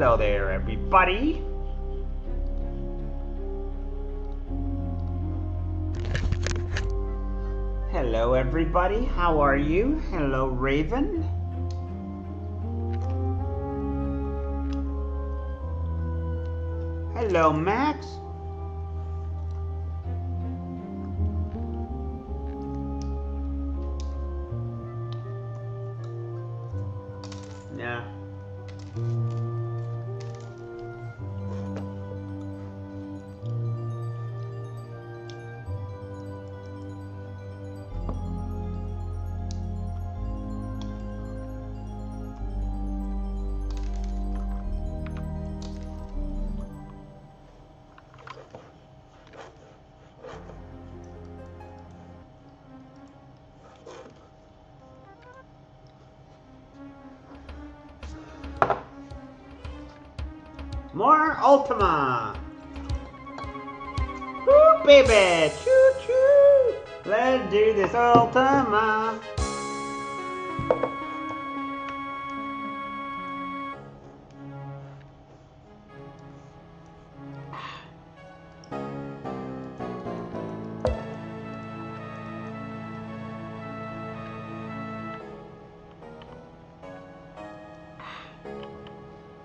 Hello there, everybody. Hello, everybody. How are you? Hello, Raven. Hello, Max. Yeah. More Ultima! Woo, baby! Choo choo! Let's do this Ultima!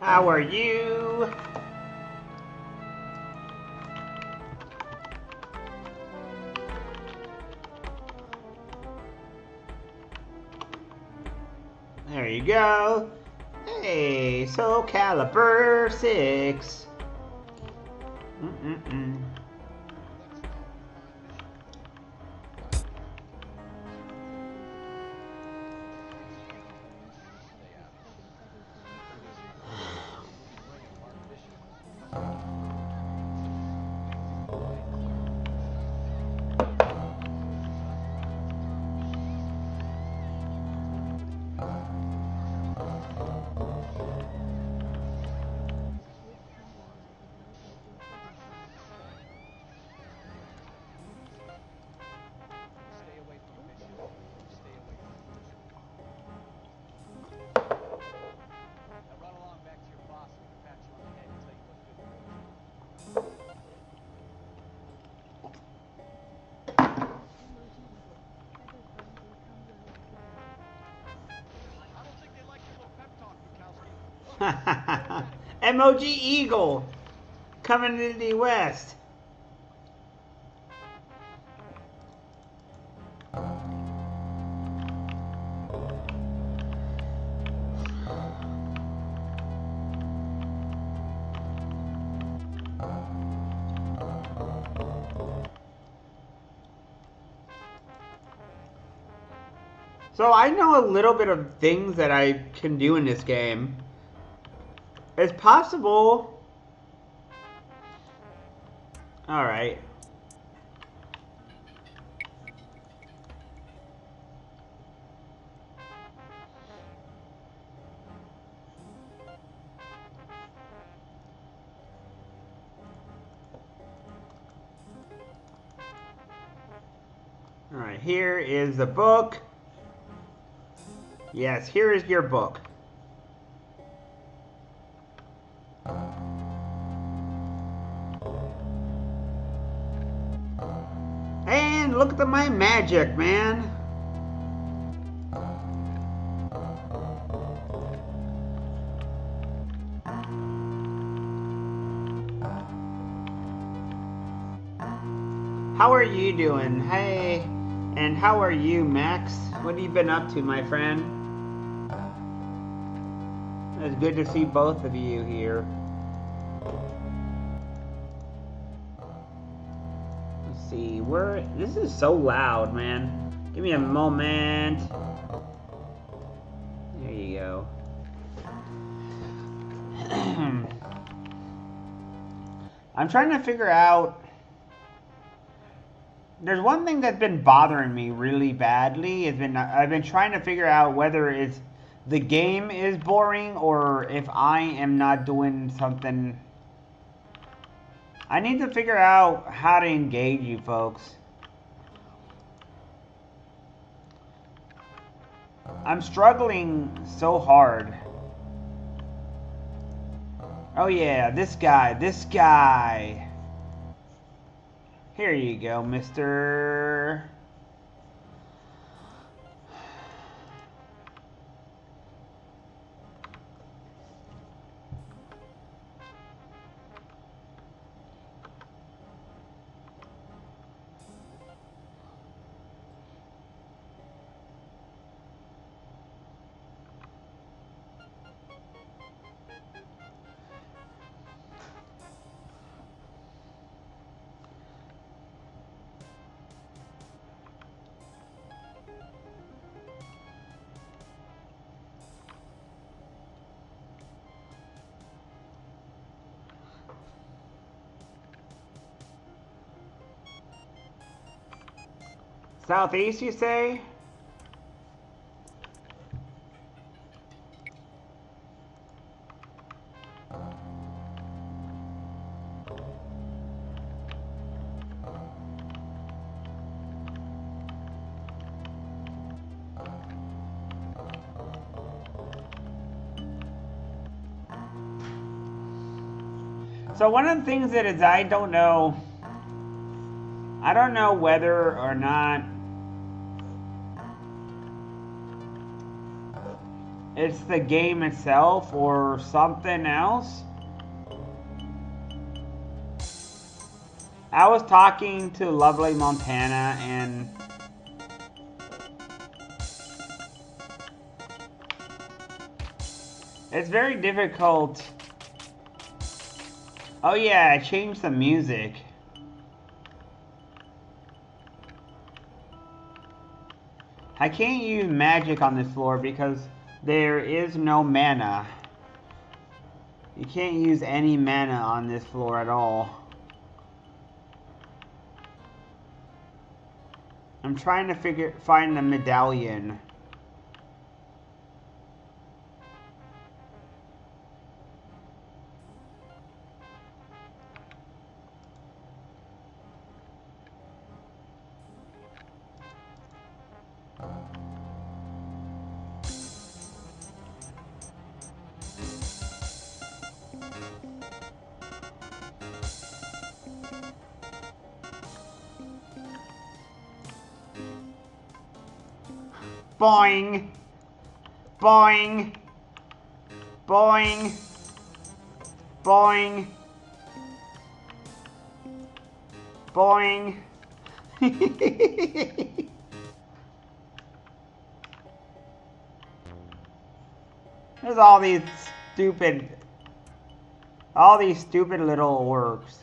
How are you? There you go. Hey, Soul Calibur 6. Emoji Eagle coming to the West. So I know a little bit of things that I can do in this game. It's possible. Alright. Alright, here is the book. Yes, here is your book. And look at my magic, man. How are you doing? Hey, and how are you, Max? What have you been up to, my friend? It's good to see both of you here. Let's see, this is so loud, man. Give me a moment. There you go. I'm trying to figure out. There's one thing that's been bothering me really badly. I've been trying to figure out whether it's the game is boring or if I am not doing something. I need to figure out how to engage you folks. I'm struggling so hard. Oh yeah, this guy, this guy. Here you go, mister. Southeast, you say? So one of the things that is I don't know whether or not it's the game itself or something else. I was talking to Lovely Montana and it's very difficult. Oh yeah, I changed the music. I can't use magic on this floor because there is no mana. You can't use any mana on this floor at all. I'm trying to find the medallion. Boing! Boing! Boing! Boing! Boing! There's all these stupid little orcs.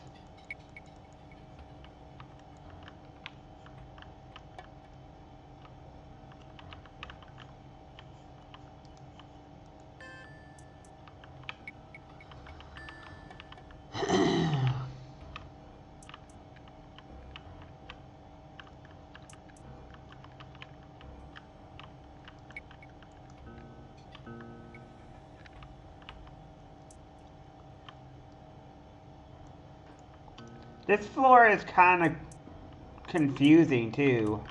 This floor is kind of confusing too.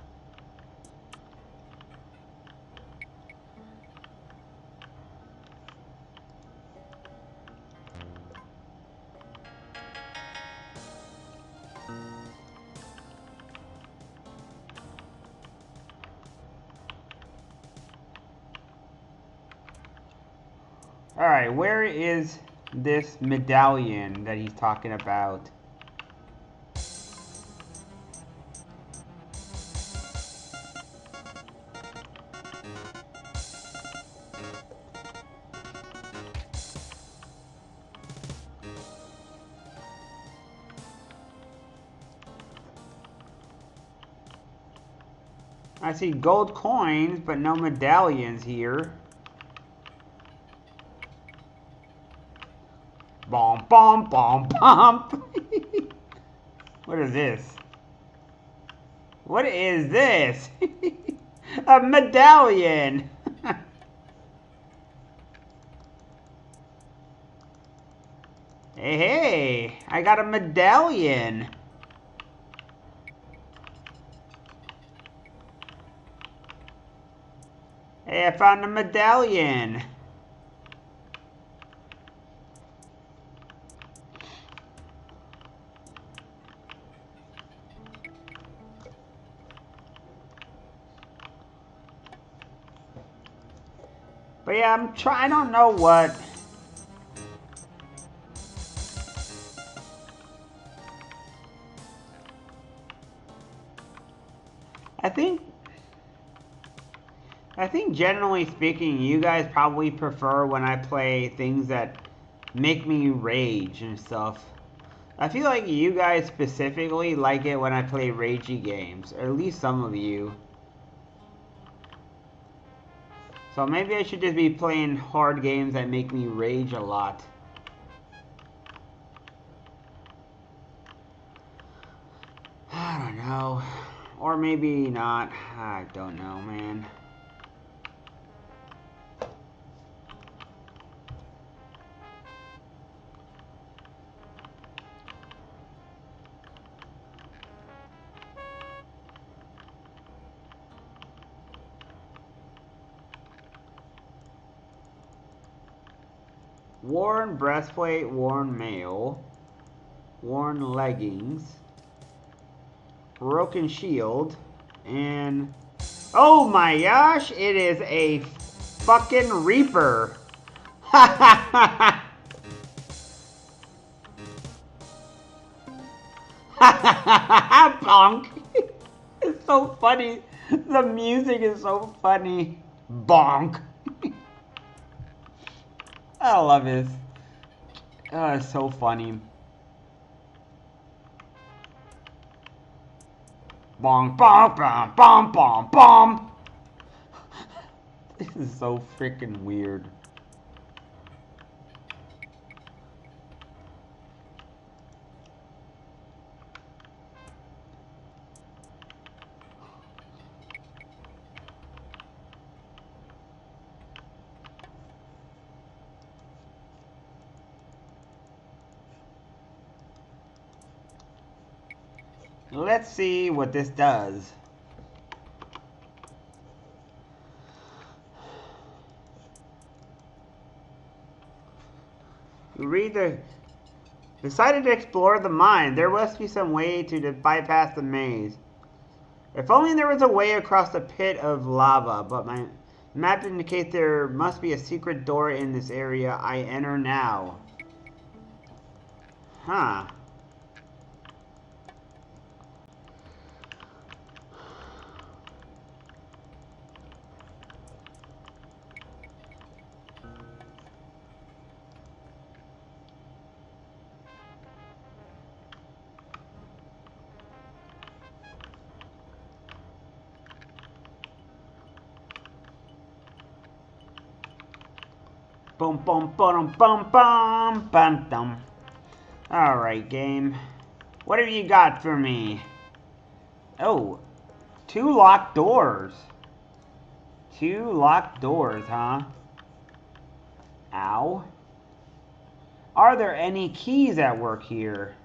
Alright, where is this medallion that he's talking about? I see gold coins, but no medallions here. Bomb, bomb, bomb, bomb. What is this? What is this? A medallion. Hey, hey, I got a medallion. Hey, I found a medallion. But yeah, I'm trying. I don't know what. I think. I think generally speaking, you guys probably prefer when I play things that make me rage and stuff. I feel like you guys specifically like it when I play ragey games, or at least some of you. So maybe I should just be playing hard games that make me rage a lot. I don't know. Or maybe not. I don't know, man. Worn breastplate, worn mail, worn leggings, broken shield, and oh my gosh, it is a fucking Reaper. Bonk. It's so funny. The music is so funny. Bonk. I love this. Oh, it's so funny. Bonk, bonk, bonk, bonk, bonk, bonk. This is so freaking weird. Let's see what this does. Read the... Decided to explore the mine. There must be some way to bypass the maze. If only there was a way across the pit of lava, but my map indicates there must be a secret door in this area. I enter now. Huh. Boom, boom, boom, boom, boom, bum, dum. Alright, game. What have you got for me? Oh, 2 locked doors. 2 locked doors, huh? Ow. Are there any keys at work here?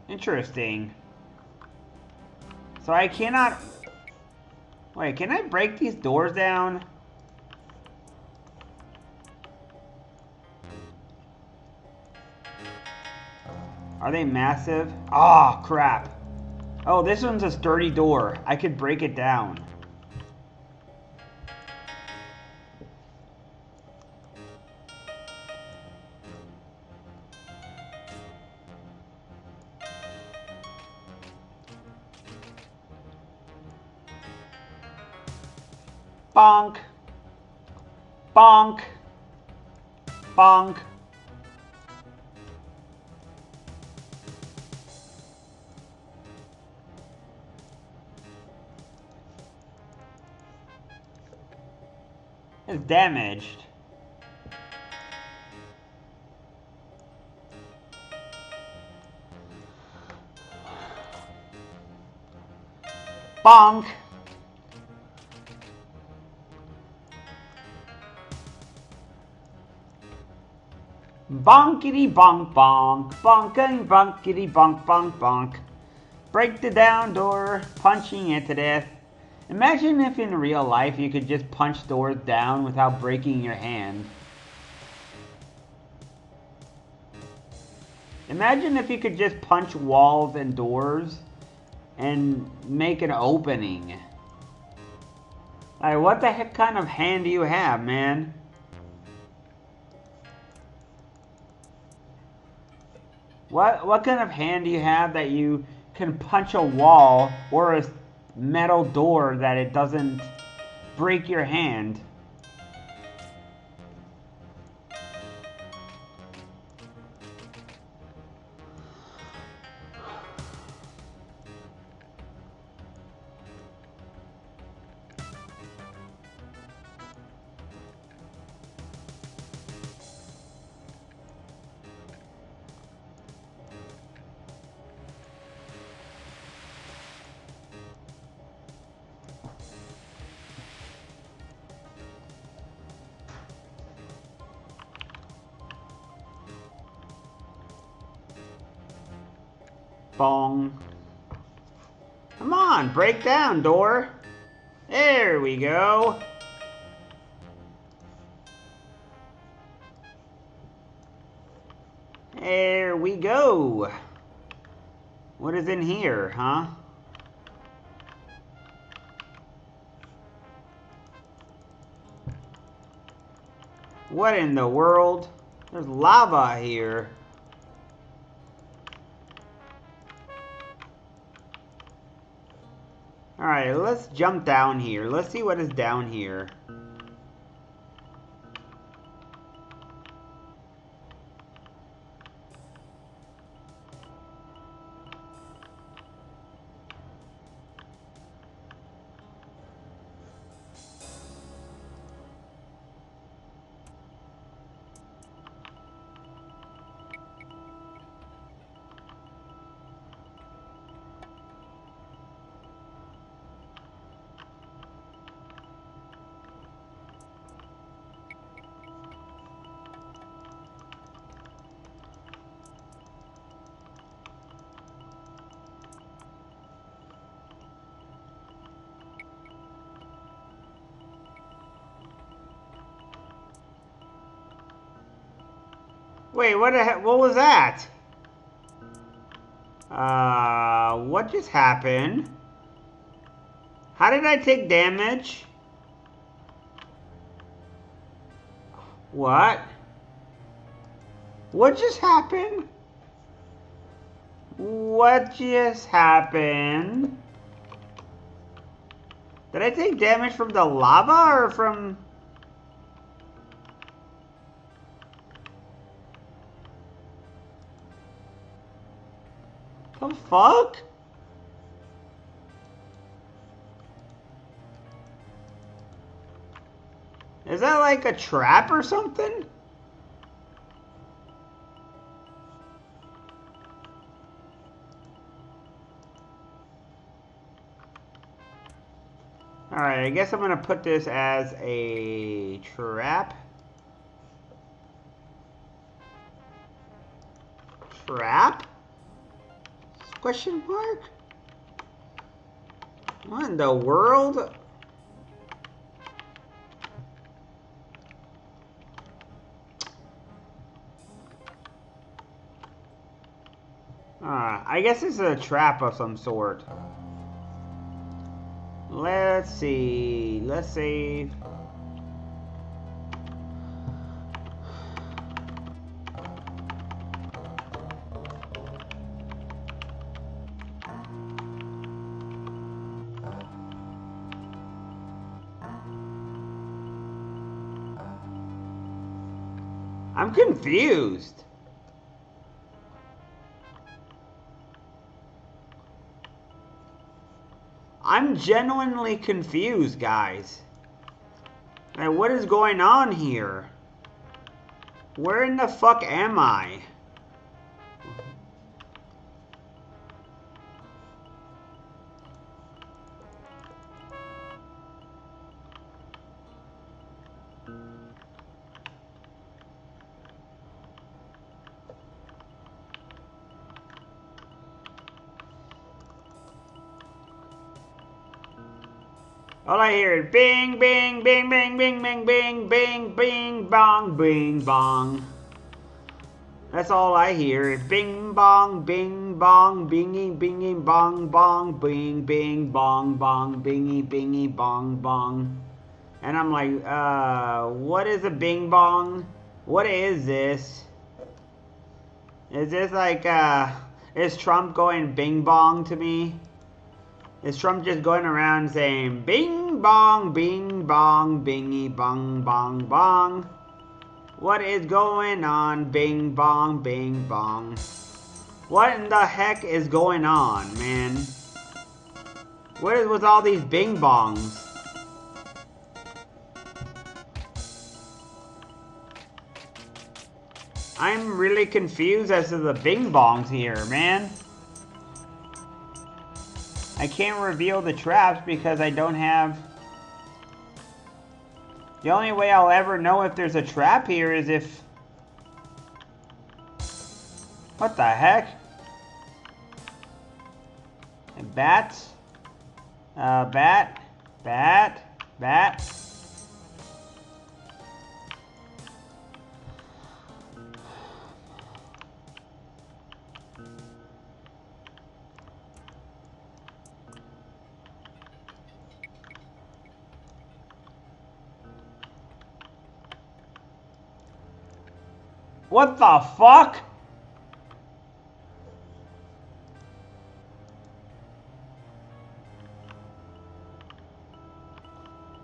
Interesting. So I cannot... Wait, can I break these doors down? Are they massive? Oh, crap. Oh, this one's a sturdy door. I could break it down. Bonk. Bonk. Bonk. It's damaged. Bonk. Bonkity bonk bonk. Bonkity bonkity bonk bonk bonk. Break the down door, punching it to death. Imagine if in real life you could just punch doors down without breaking your hand. Imagine if you could just punch walls and doors and make an opening. Like, what the heck kind of hand do you have, man? What kind of hand do you have that you can punch a wall or a metal door that it doesn't break your hand? Bong. Come on, break down, door. There we go. There we go. What is in here, huh? What in the world? There's lava here. Alright, let's jump down here. Let's see what is down here. Wait, what was that? What just happened? How did I take damage? What? What just happened? What just happened? Did I take damage from the lava or from... The fuck? Is that like a trap or something? Alright, I guess I'm gonna put this as a trap. Trap? Question mark? What in the world? I guess it's a trap of some sort. Let's see. Let's save. I'm confused. I'm genuinely confused, guys. Like, what is going on here? Where in the fuck am I? All I hear is bing, bing, bing, bing, bing, bing, bing, bing, bing, bong, bing, bong. That's all I hear is bing, bong, bingy, bingy, bong, bong, bing, bing, bong, bong, bingy, bingy, bong, bong. And I'm like, what is a bing bong? What is this? Is this like, is Trump going bing bong to me? Is Trump just going around saying bing bong, bingy, bong, bong, bong? What is going on? Bing bong, bing bong. What in the heck is going on, man? What is with all these bing bongs? I'm really confused as to the bing bongs here, man. I can't reveal the traps because I don't have... The only way I'll ever know if there's a trap here is if... What the heck? Bats? Bat? What the fuck?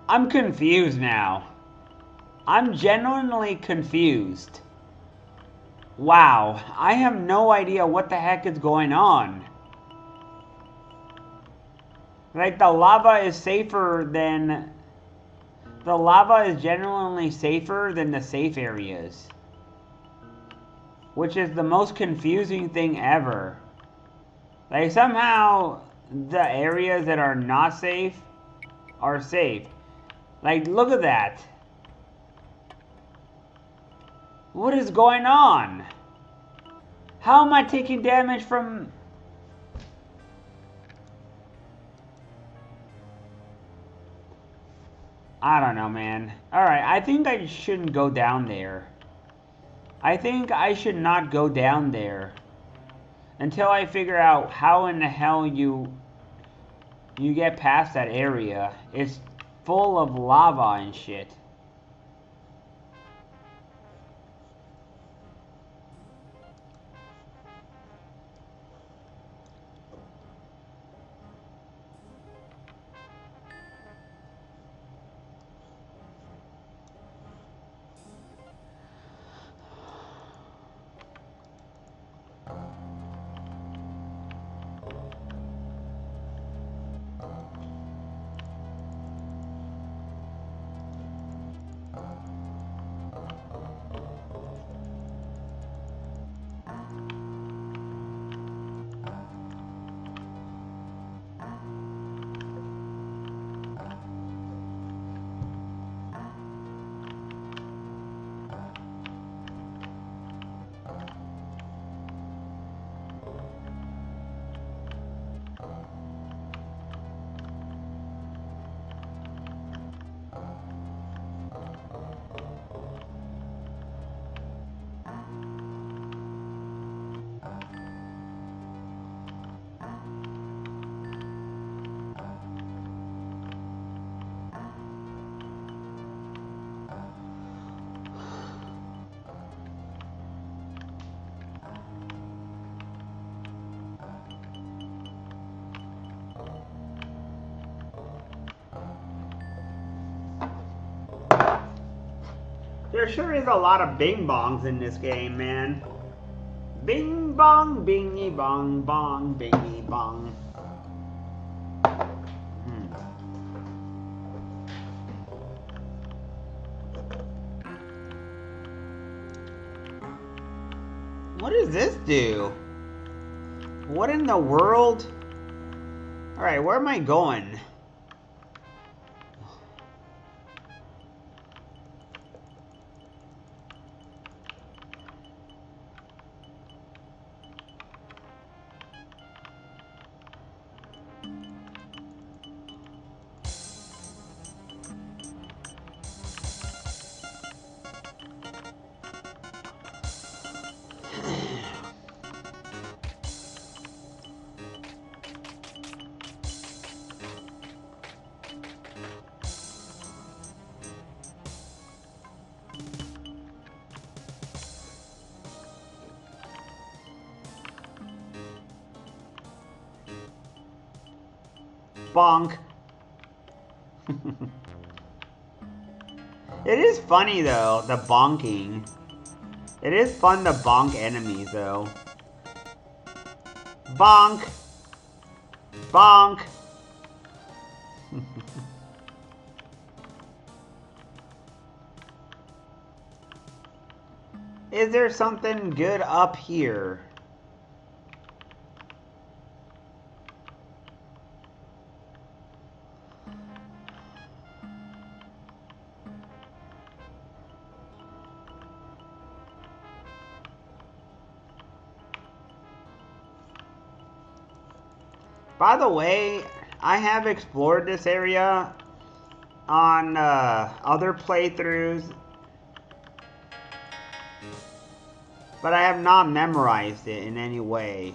I'm confused now. I'm genuinely confused. Wow, I have no idea what the heck is going on. Like, the lava is safer than... The lava is genuinely safer than the safe areas. Which is the most confusing thing ever. Like, somehow, the areas that are not safe are safe. Like, look at that. What is going on? How am I taking damage from... I don't know, man. Alright, I think I shouldn't go down there. I think I should not go down there until I figure out how in the hell you get past that area. It's full of lava and shit. There sure is a lot of bing bongs in this game, man. Bing bong, bingy bong, bong, bingy bong. What does this do? What in the world? Alright, where am I going? Bonk. It is funny though, the bonking. It is fun to bonk enemies though. Bonk. Bonk. Is there something good up here? By the way, I have explored this area on other playthroughs, but I have not memorized it in any way.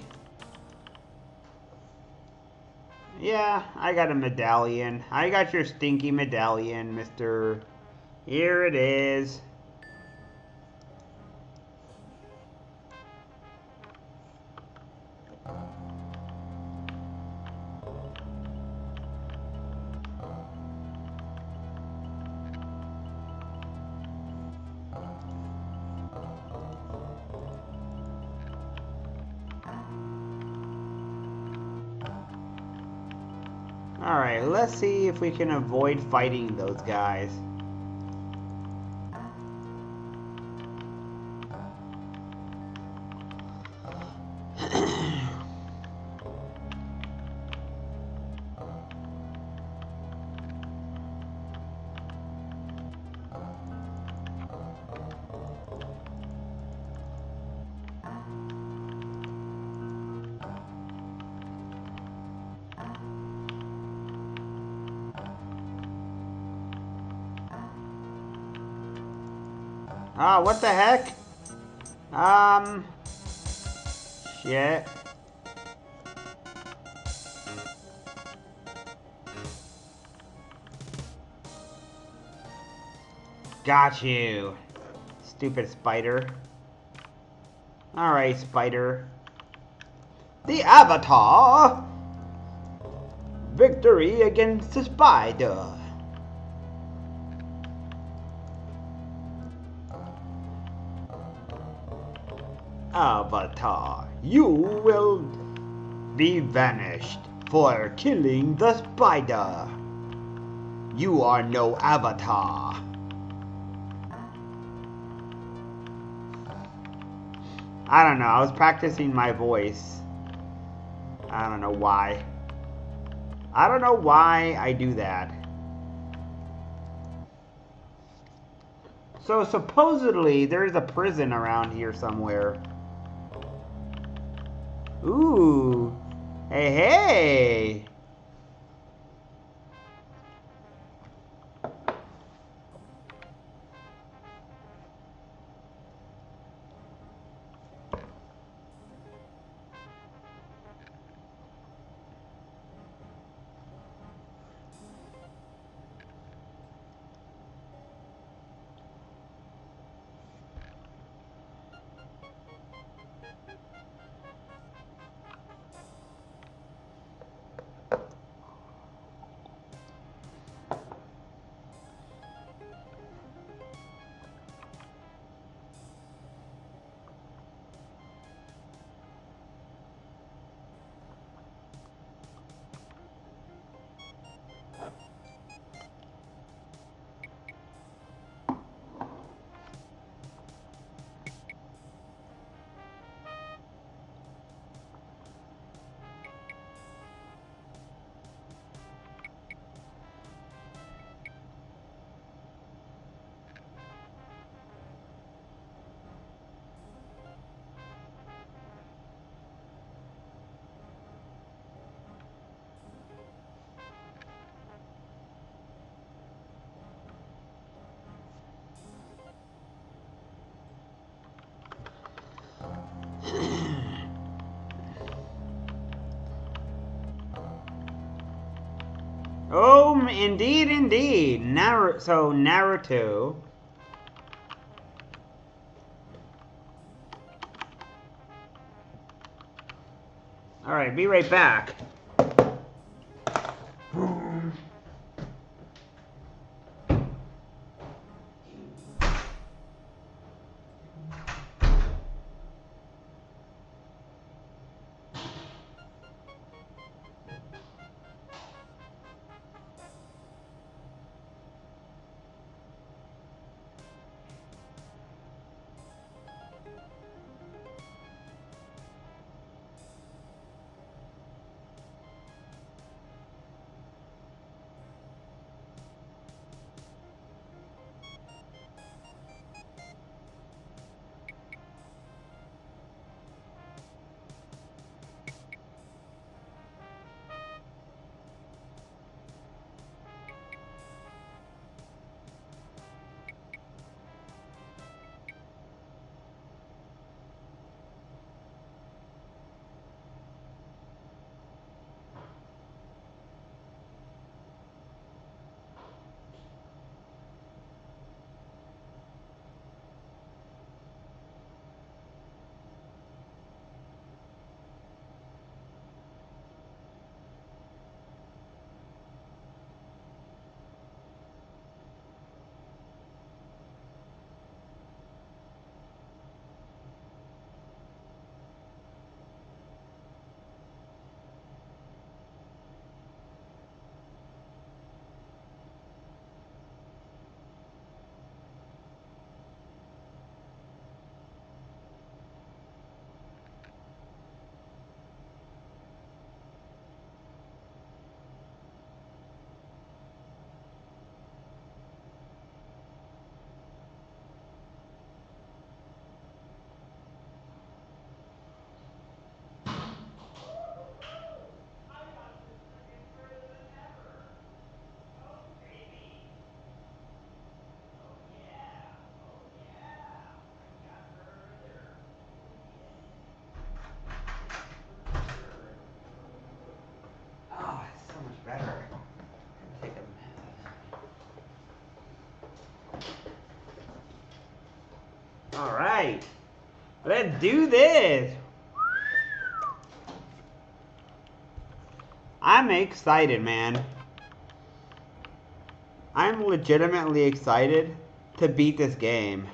Yeah, I got a medallion. I got your stinky medallion, mister. Here it is. Alright, let's see if we can avoid fighting those guys. Ah, what the heck? Shit. Got you. Stupid spider. Alright, spider. The Avatar! Victory against the spider. Avatar, you will be vanished for killing the spider. You are no Avatar. I don't know, I was practicing my voice. I don't know why. I don't know why I do that. So supposedly there's a prison around here somewhere. Ooh. Hey, hey. Oh, indeed, indeed. Naruto. Alright, be right back. Alright. Let's do this. I'm excited, man. I'm legitimately excited to beat this game.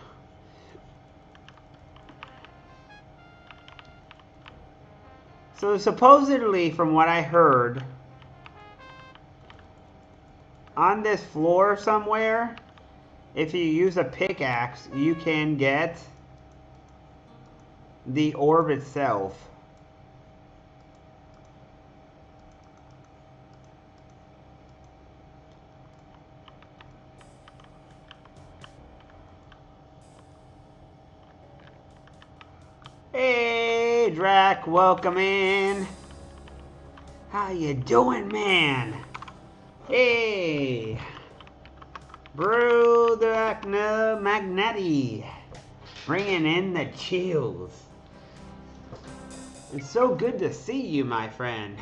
So supposedly, from what I heard, on this floor somewhere, if you use a pickaxe, you can get the orb itself. Hey, Drac, welcome in. How you doing, man? Hey, Brew the Magnetti, bringing in the chills. It's so good to see you, my friend.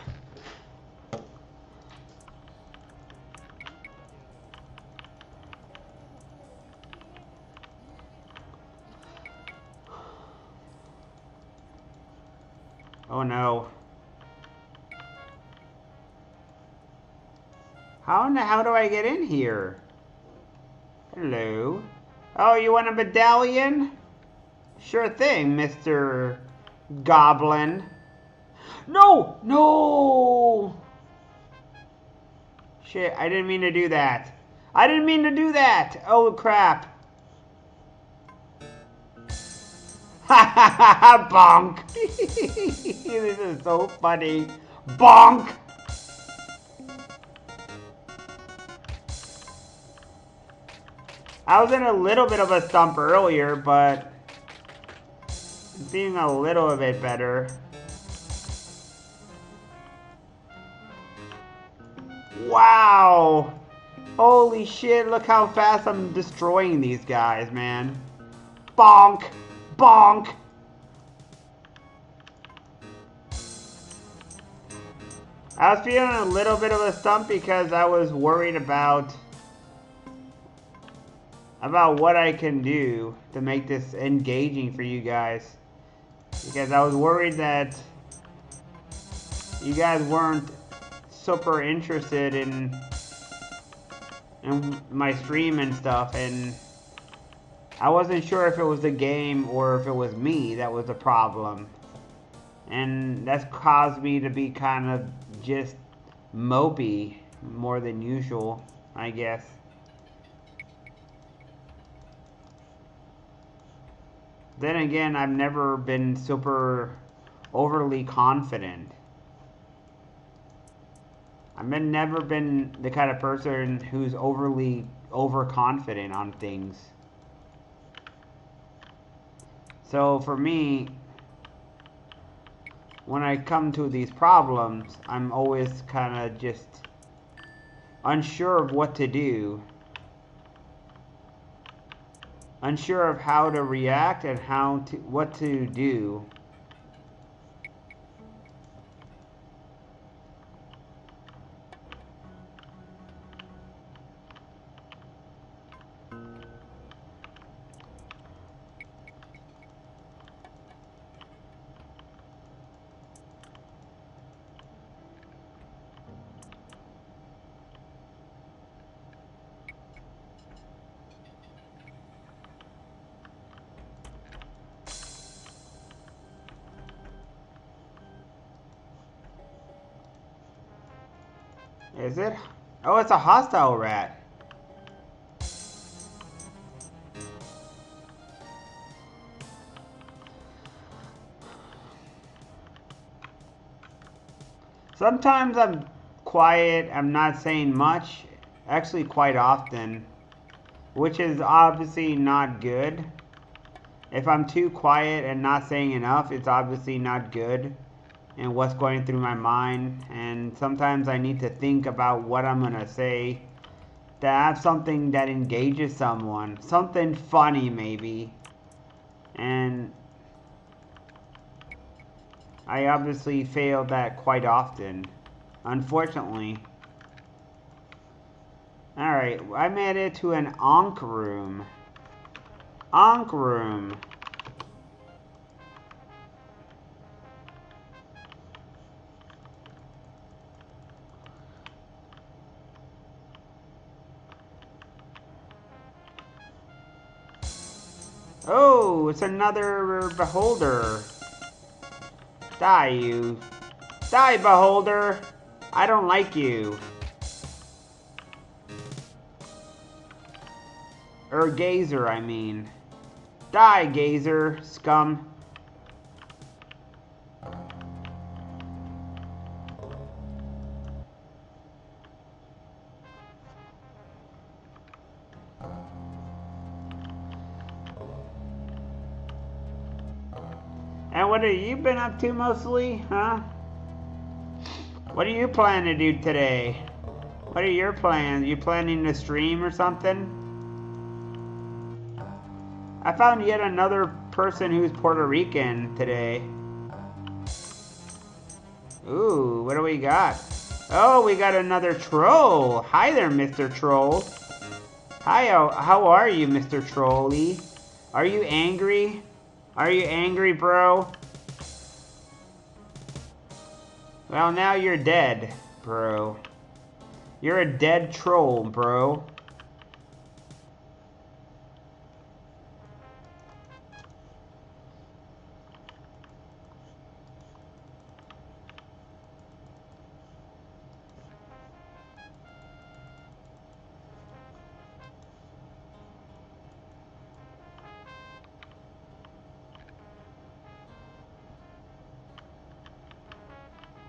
Oh no. How in the hell do I get in here? Hello. Oh, you want a medallion? Sure thing, Mr. Goblin. No! No! Shit, I didn't mean to do that. I didn't mean to do that! Oh, crap. Ha ha ha ha! Bonk! This is so funny. Bonk! I was in a little bit of a stump earlier, but I'm feeling a little bit better. Wow! Holy shit, look how fast I'm destroying these guys, man. Bonk! Bonk! I was feeling a little bit of a stump because I was worried about what I can do to make this engaging for you guys. Because I was worried that you guys weren't super interested in my stream and stuff, and I wasn't sure if it was the game or if it was me that was the problem. And that's caused me to be kind of just mopey more than usual, I guess. Then again, I've never been super overly confident. I've never been the kind of person who's overly overconfident on things. So for me, when I come to these problems, I'm always kind of just unsure of what to do. Unsure of how to react and what to do. Is it? Oh, it's a hostile rat. Sometimes I'm quiet, I'm not saying much, actually quite often, which is obviously not good. If I'm too quiet and not saying enough, it's obviously not good and what's going through my mind. And sometimes I need to think about what I'm going to say to have something that engages someone, something funny maybe. And I obviously fail that quite often, unfortunately. Alright, I made it to an Ankh room. Ankh room. Oh, it's another beholder. Die, you. Die, beholder. I don't like you. Or gazer, I mean. Die, gazer, scum. And what have you been up to mostly, huh? What are you planning to do today? What are your plans? You planning to stream or something? I found yet another person who's Puerto Rican today. Ooh, what do we got? Oh, we got another troll. Hi there, Mr. Troll. Hi, how are you, Mr. Trolly? Are you angry? Are you angry, bro? Well, now you're dead, bro. You're a dead troll, bro.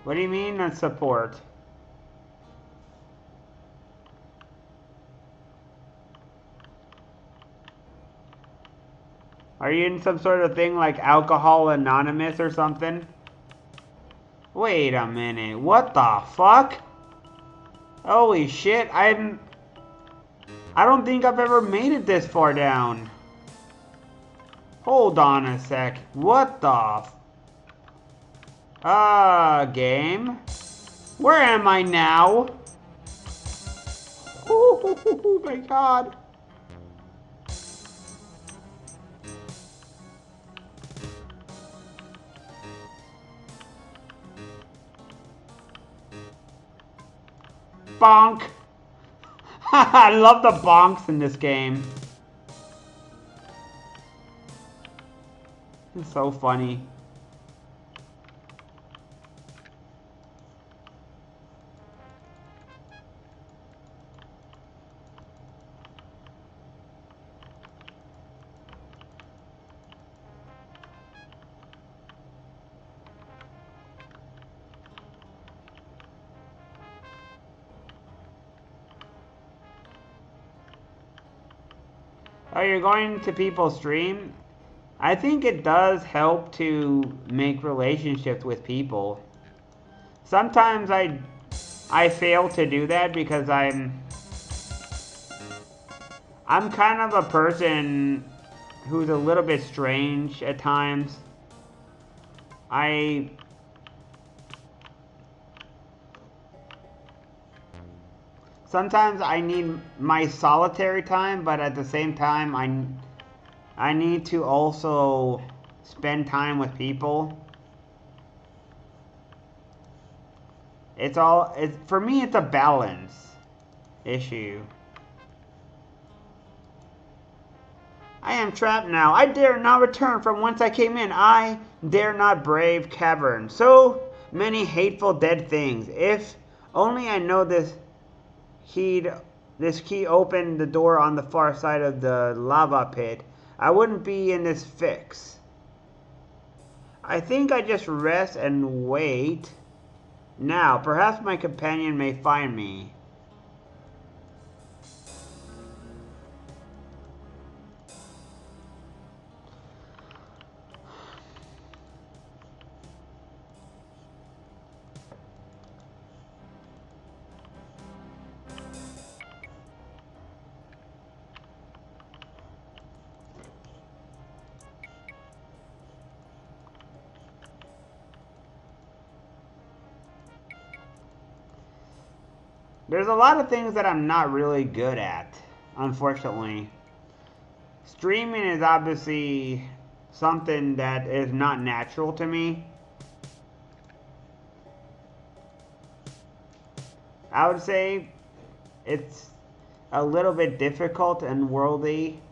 What do you mean on support? Are you in some sort of thing like Alcohol Anonymous or something? Wait a minute. What the fuck? Holy shit, I don't think I've ever made it this far down. Hold on a sec. What the game? Where am I now? Oh my god. Bonk. I love the bonks in this game. It's so funny. Oh, you're going to people's stream? I think it does help to make relationships with people. Sometimes I fail to do that because I'm kind of a person who's a little bit strange at times. Sometimes I need my solitary time, but at the same time I need to also spend time with people. For me it's a balance issue. I am trapped now. I dare not return from whence I came in. I dare not brave cavern. So many hateful dead things. If only I know this key opened the door on the far side of the lava pit, I wouldn't be in this fix. I think I just rest and wait. Now, perhaps my companion may find me. There's a lot of things that I'm not really good at, unfortunately. Streaming is obviously something that is not natural to me. I would say it's a little bit difficult and worldly.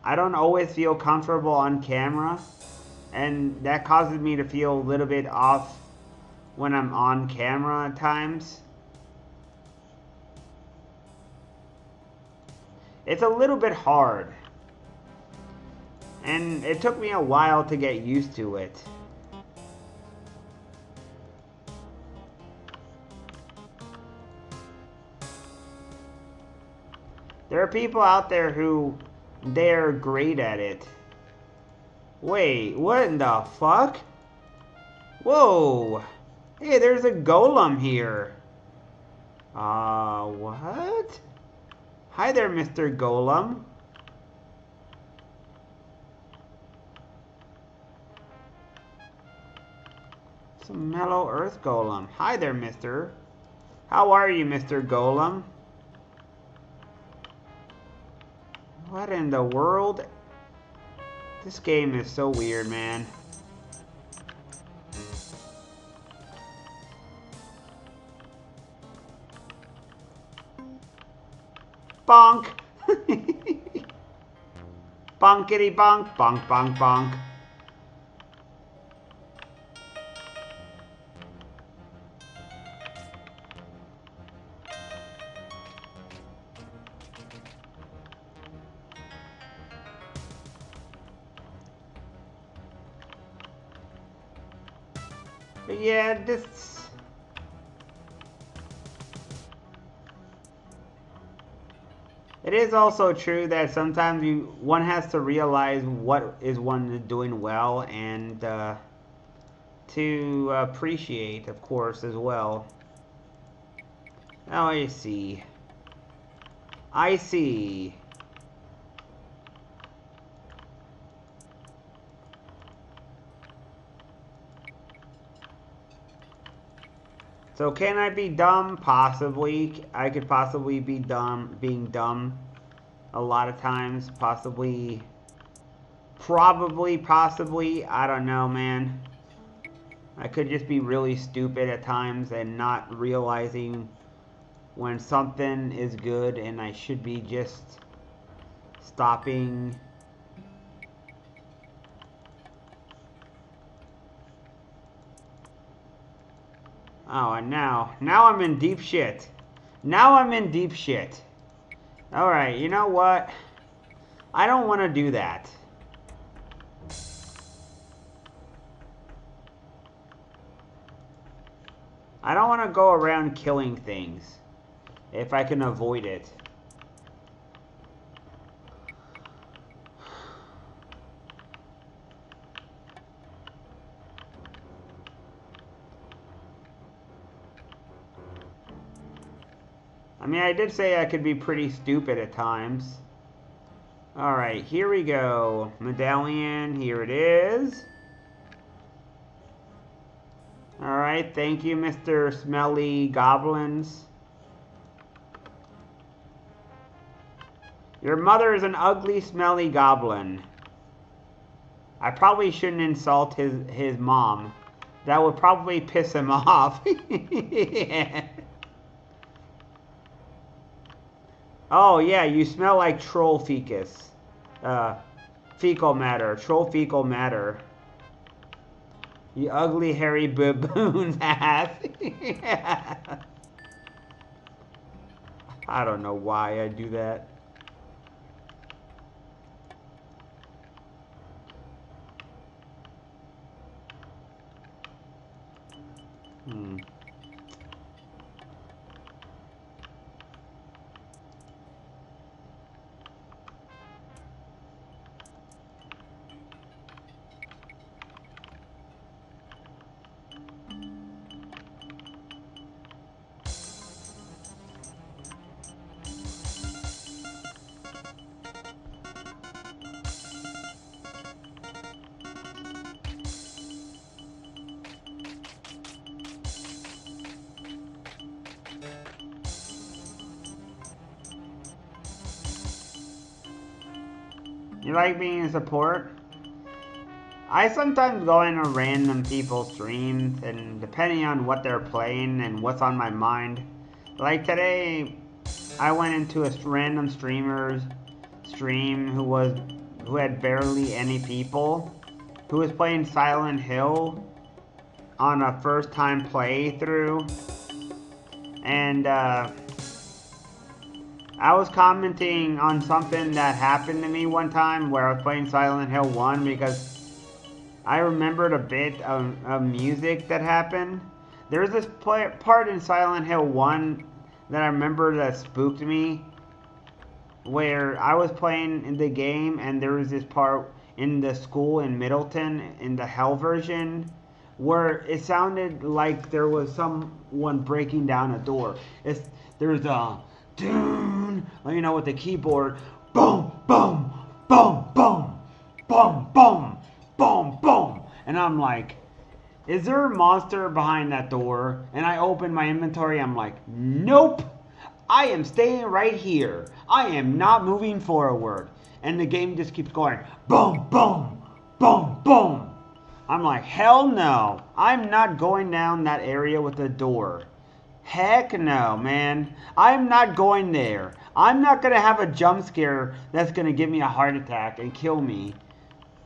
I don't always feel comfortable on camera, and that causes me to feel a little bit off when I'm on camera at times. It's a little bit hard, and it took me a while to get used to it. There are people out there who they're great at it. Wait, what in the fuck? Whoa! Hey, there's a golem here. What? Hi there, Mr. Golem. It's a mellow earth golem. Hi there, mister. How are you, Mr. Golem? What in the world? This game is so weird, man. Bonk! Bonkity bonk, bonk, bonk, bonk. But yeah, this... It is also true that sometimes one has to realize what is one doing well and to appreciate, of course, as well. Oh, I see. I see. So can I be dumb? Possibly. I could possibly be dumb, being dumb a lot of times. Possibly. Probably, possibly. I don't know, man. I could just be really stupid at times and not realizing when something is good and I should be just stopping. Oh, and now I'm in deep shit. Now I'm in deep shit. Alright, you know what? I don't want to do that. I don't want to go around killing things if I can avoid it. I mean, I did say I could be pretty stupid at times. Alright, here we go. Medallion, here it is. Alright, thank you, Mr. Smelly Goblins. Your mother is an ugly, smelly goblin. I probably shouldn't insult his mom. That would probably piss him off. Yeah. Oh, yeah, you smell like troll fecus. Fecal matter. Troll fecal matter. You ugly, hairy baboon's ass. I don't know why I do that. You like being a support? I sometimes go into random people's streams, and depending on what they're playing and what's on my mind. Like today, I went into a random streamer's stream who had barely any people, who was playing Silent Hill on a first time playthrough, and I was commenting on something that happened to me one time where I was playing Silent Hill 1 because I remembered a bit of music that happened. There's this part in Silent Hill 1 that I remember that spooked me, where I was playing in the game and there was this part in the school in Middleton in the Hell version where it sounded like there was someone breaking down a door. There's a tune, you know, with the keyboard, boom, boom, boom, boom, boom, boom, boom, boom, and I'm like, is there a monster behind that door? And I open my inventory, I'm like, nope, I am staying right here. I am not moving forward. And the game just keeps going, boom, boom, boom, boom. I'm like, hell no, I'm not going down that area with the door. Heck no, man. I'm not going there. I'm not going to have a jump scare that's going to give me a heart attack and kill me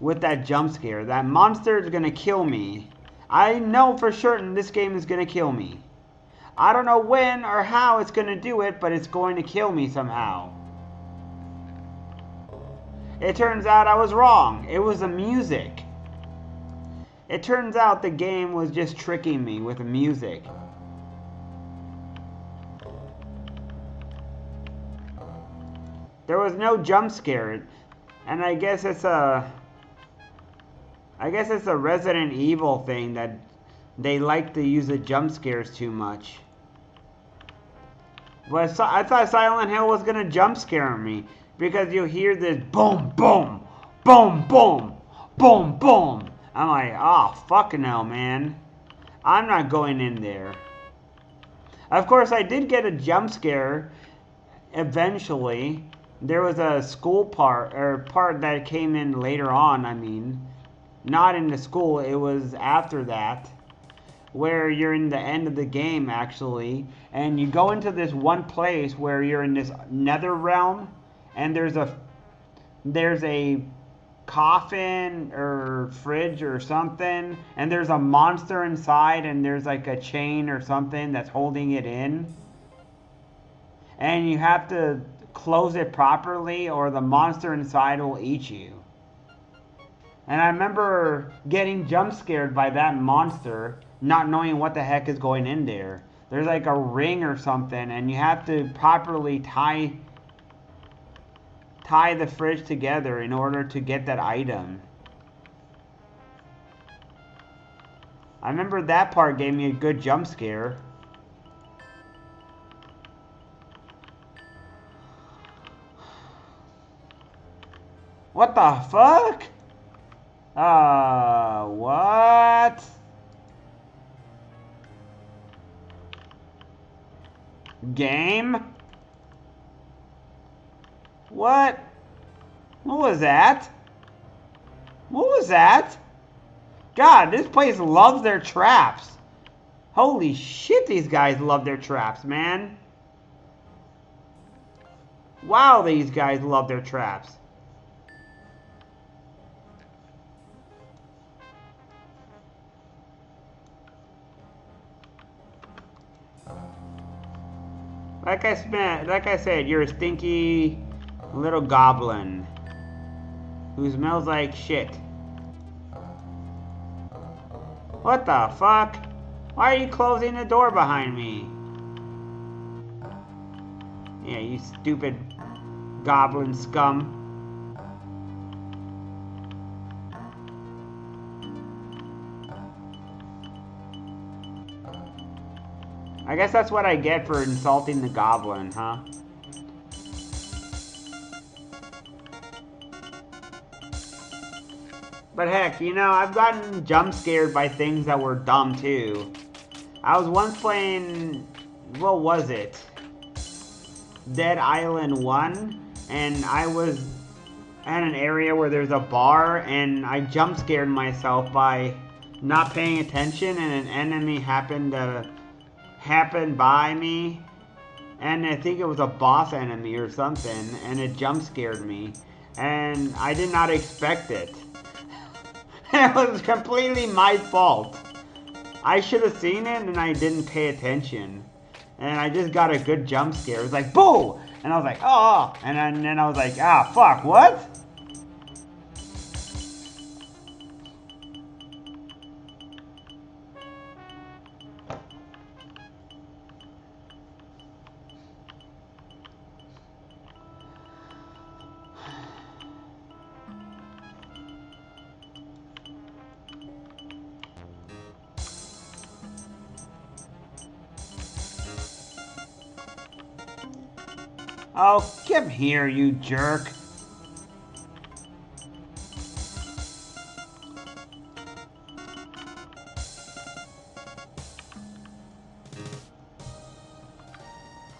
with that jump scare. That monster is going to kill me. I know for certain this game is going to kill me. I don't know when or how it's going to do it, but it's going to kill me somehow. It turns out I was wrong. It was the music. It turns out the game was just tricking me with the music. There was no jump scare, and I guess it's a Resident Evil thing that they like to use the jump scares too much. But I thought Silent Hill was gonna jump scare me because you hear this boom, boom, boom, boom, boom, boom. I'm like, oh fuck no, man. I'm not going in there. Of course, I did get a jump scare eventually. There was a school part that came in later on. I mean, not in the school. It was after that, where you're in the end of the game actually, and you go into this one place where you're in this nether realm, and there's a coffin or fridge or something, and there's a monster inside, and there's like a chain or something that's holding it in, and you have to close it properly or the monster inside will eat you. And I remember getting jump scared by that monster, not knowing what the heck is going in there. There's like a ring or something, and you have to properly tie the fridge together in order to get that item. I remember that part gave me a good jump scare. What the fuck? What? Game? What? What was that? What was that? God, this place loves their traps. Holy shit, these guys love their traps, man. Wow, these guys love their traps. Like I said, you're a stinky little goblin who smells like shit. What the fuck? Why are you closing the door behind me? Yeah, you stupid goblin scum. I guess that's what I get for insulting the goblin, huh? But heck, you know, I've gotten jump scared by things that were dumb too. I was once playing, what was it? Dead Island 1, and I was at an area where there's a bar, and I jump scared myself by not paying attention, and an enemy happened by me, and I think it was a boss enemy or something, and it jump scared me, and I did not expect it. It was completely my fault. I should have seen it, and I didn't pay attention. And I just got a good jump scare. It was like, boo! And I was like, oh! And then I was like, ah, fuck, what? Oh, come here, you jerk.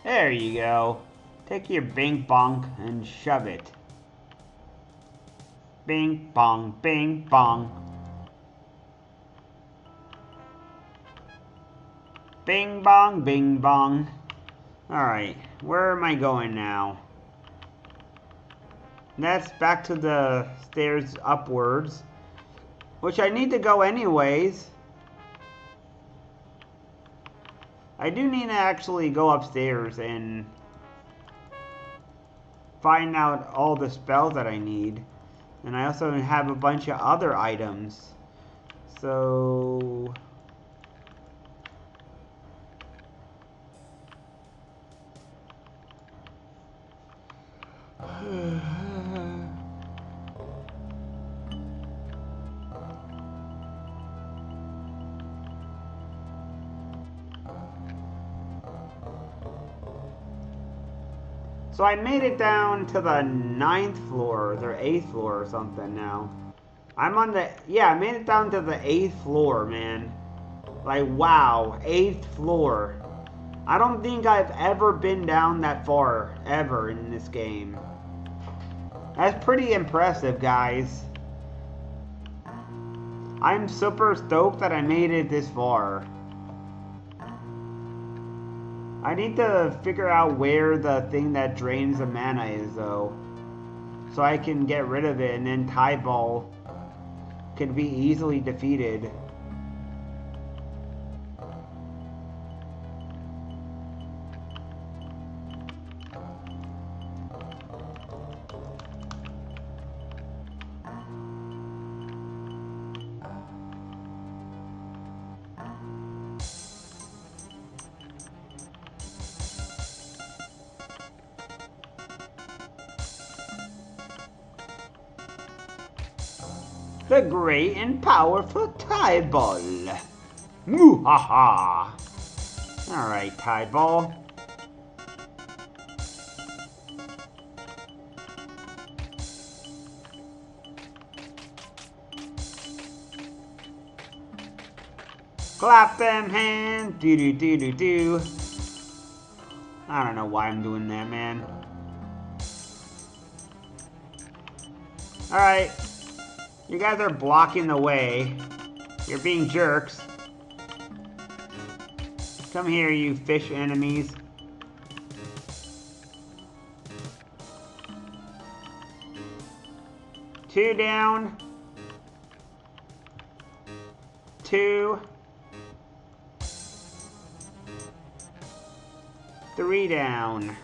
There you go. Take your bing bong and shove it. Bing bong, bing bong. Bing bong, bing bong. Alright, where am I going now? That's back to the stairs upwards, which I need to go anyways. I do need to actually go upstairs and find out all the spells that I need. And I also have a bunch of other items. So... So I made it down to the 9th floor, or 8th floor or something now. I'm on the, yeah, I made it down to the 8th floor, man. Like, wow, 8th floor. I don't think I've ever been down that far, ever, in this game. That's pretty impressive, guys. I'm super stoked that I made it this far. I need to figure out where the thing that drains the mana is, though. So I can get rid of it, and then Tie Ball can be easily defeated. The great and powerful Tie Ball. Moo-ha-ha. Alright, Tie Ball. Clap them hands. Do-do-do-do-do. I don't know why I'm doing that, man. Alright. You guys are blocking the way. You're being jerks. Come here, you fish enemies. Two down. Two. Three down.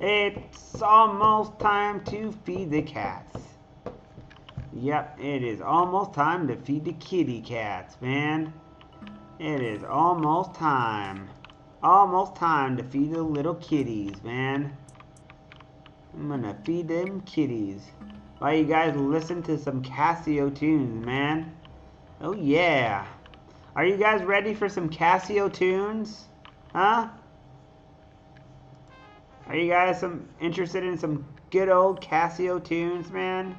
It's almost time to feed the cats. Yep, it is almost time to feed the kitty cats, man. It is almost time. Almost time to feed the little kitties, man. I'm gonna feed them kitties. Why you guys listen to some Casio tunes, man? Oh yeah. Are you guys ready for some Casio tunes? Huh? Are you guys interested in some good old Casio tunes, man?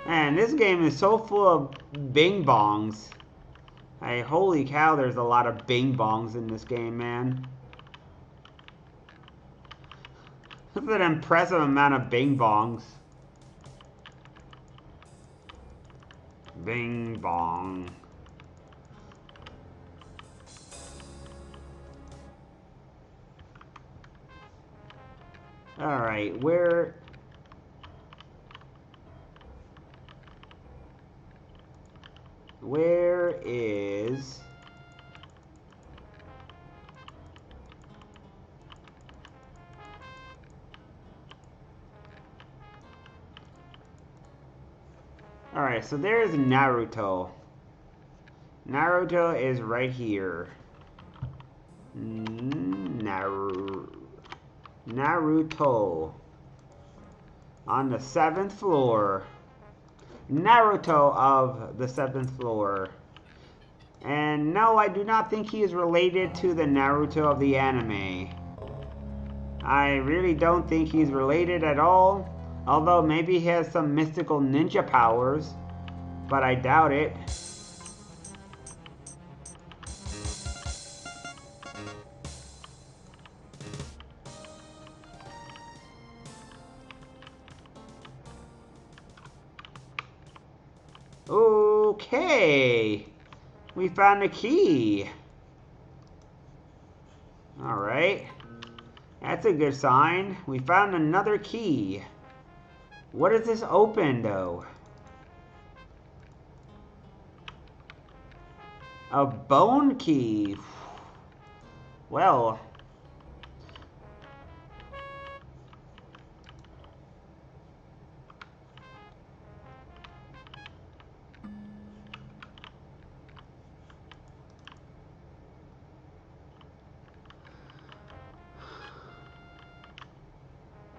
Man, this game is so full of bing bongs. Hey, holy cow, there's a lot of bing bongs in this game, man. That's an impressive amount of bing bongs. Bing bong. Alright, where is... Alright, so there's Naruto. Naruto is right here. Naruto. On the 7th floor. Naruto of the 7th floor. And no, I do not think he is related to the Naruto of the anime. I really don't think he's related at all. Although maybe he has some mystical ninja powers. But I doubt it. Okay. We found a key. Alright. That's a good sign. We found another key. What does this open, though? A bone key. Well.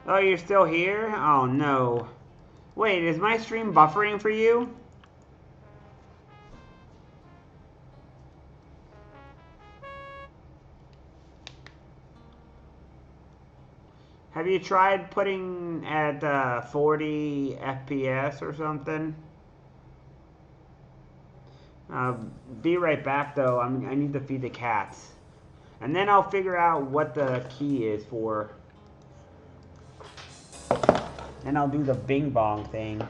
Oh, you're still here? Oh, no. Wait, is my stream buffering for you? Have you tried putting at 40 FPS or something? Be right back, though. I need to feed the cats. And then I'll figure out what the key is for. And I'll do the bing bong thing.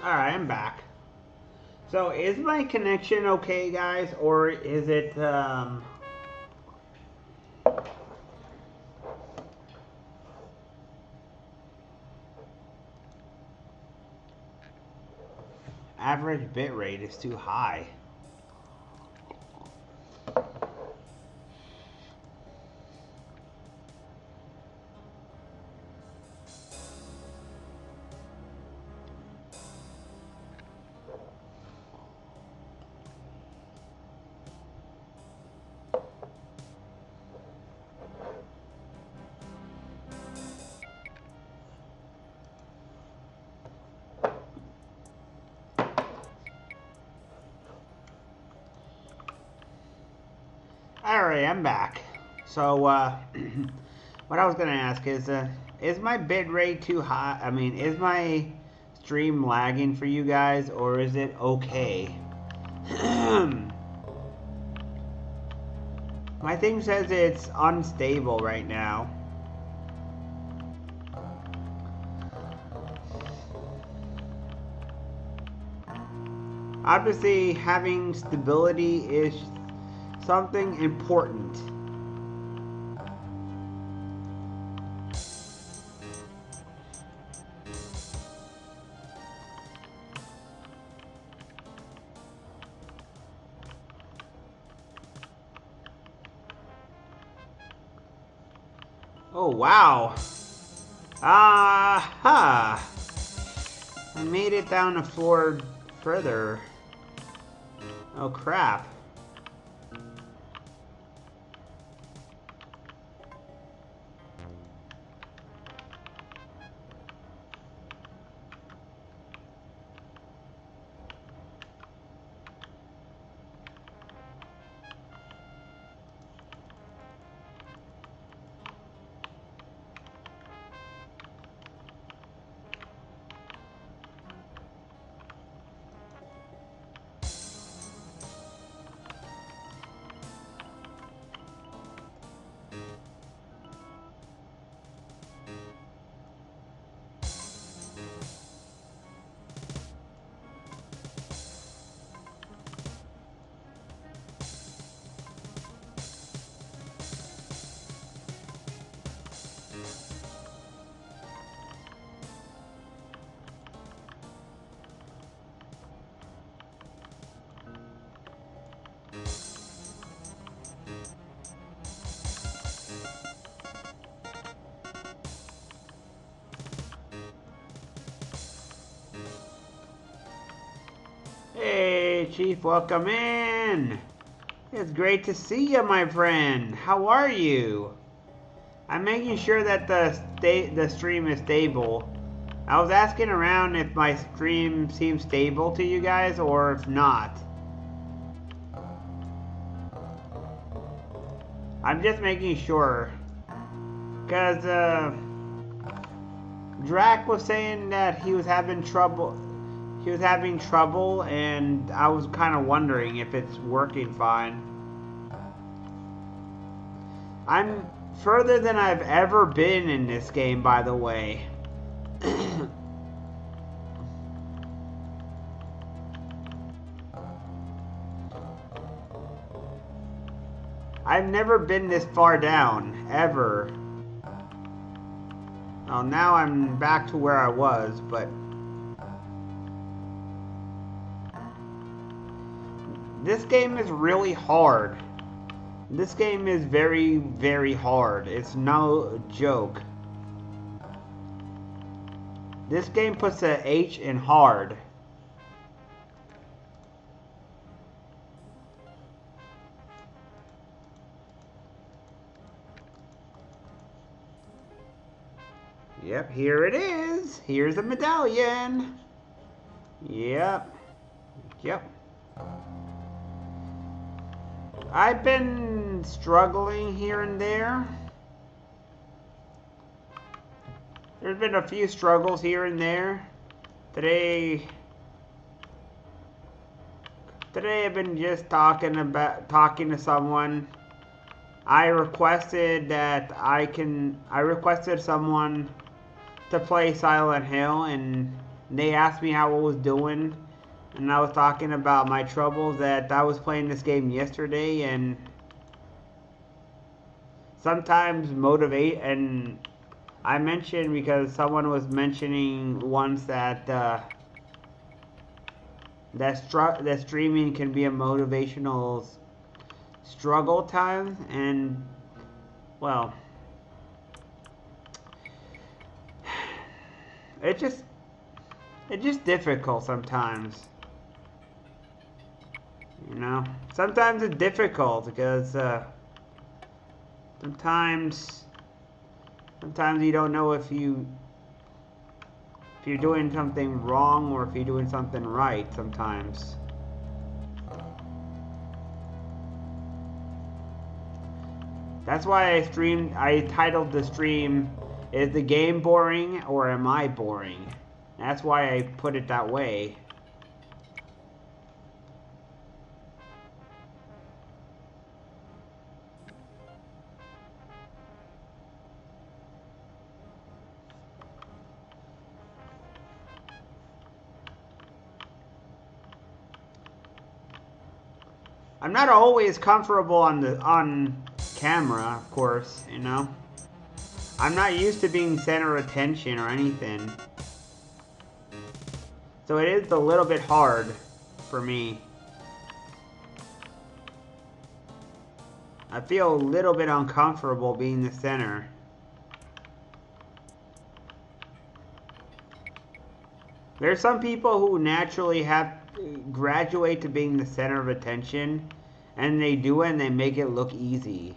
Alright, I'm back. So, is my connection okay, guys? Or is it, average bitrate is too high? Alright, I'm back. So, what I was gonna ask is my bit rate too high? I mean, is my stream lagging for you guys, or is it okay? My thing says it's unstable right now. Obviously, having stability is something important. Oh, wow. Aha! I made it down the floor further. Oh, crap. Hey, Chief, welcome in. It's great to see you, my friend. How are you? I'm making sure that the stream is stable. I was asking around if my stream seems stable to you guys or if not. I'm just making sure. Because, Drac was saying that he was having trouble. He was having trouble, and I was kind of wondering if it's working fine. I'm further than I've ever been in this game, by the way. I've never been this far down, ever. Oh, now I'm back to where I was, but... This game is really hard. This game is very, very hard. It's no joke. This game puts an H in hard. Yep, here it is. Here's the medallion. Yep. Yep. I've been struggling here and there. There's been a few struggles here and there. Today I've been just talking to someone. I requested someone to play Silent Hill, and They asked me how I was doing, and I was talking about my troubles that I was playing this game yesterday, and sometimes motivate. And I mentioned because someone was mentioning once that that streaming can be a motivational struggle time, and well, it just it's just difficult sometimes. You know, sometimes it's difficult because sometimes you don't know if you're doing something wrong or if you're doing something right sometimes. That's why I titled the stream, "Is the game boring or am I boring?" That's why I put it that way. I'm not always comfortable on camera, of course, you know. I'm not used to being center of attention or anything. So it is a little bit hard for me. I feel a little bit uncomfortable being the center. There's some people who naturally graduate to being the center of attention, and they do it and they make it look easy.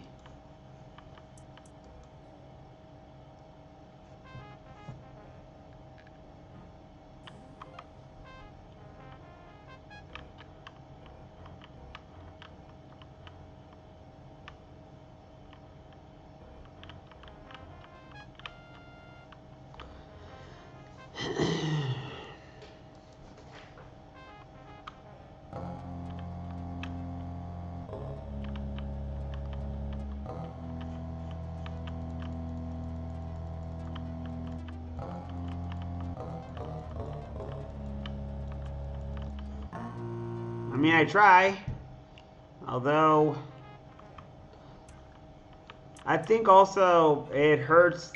I mean, I try, although I think also it hurts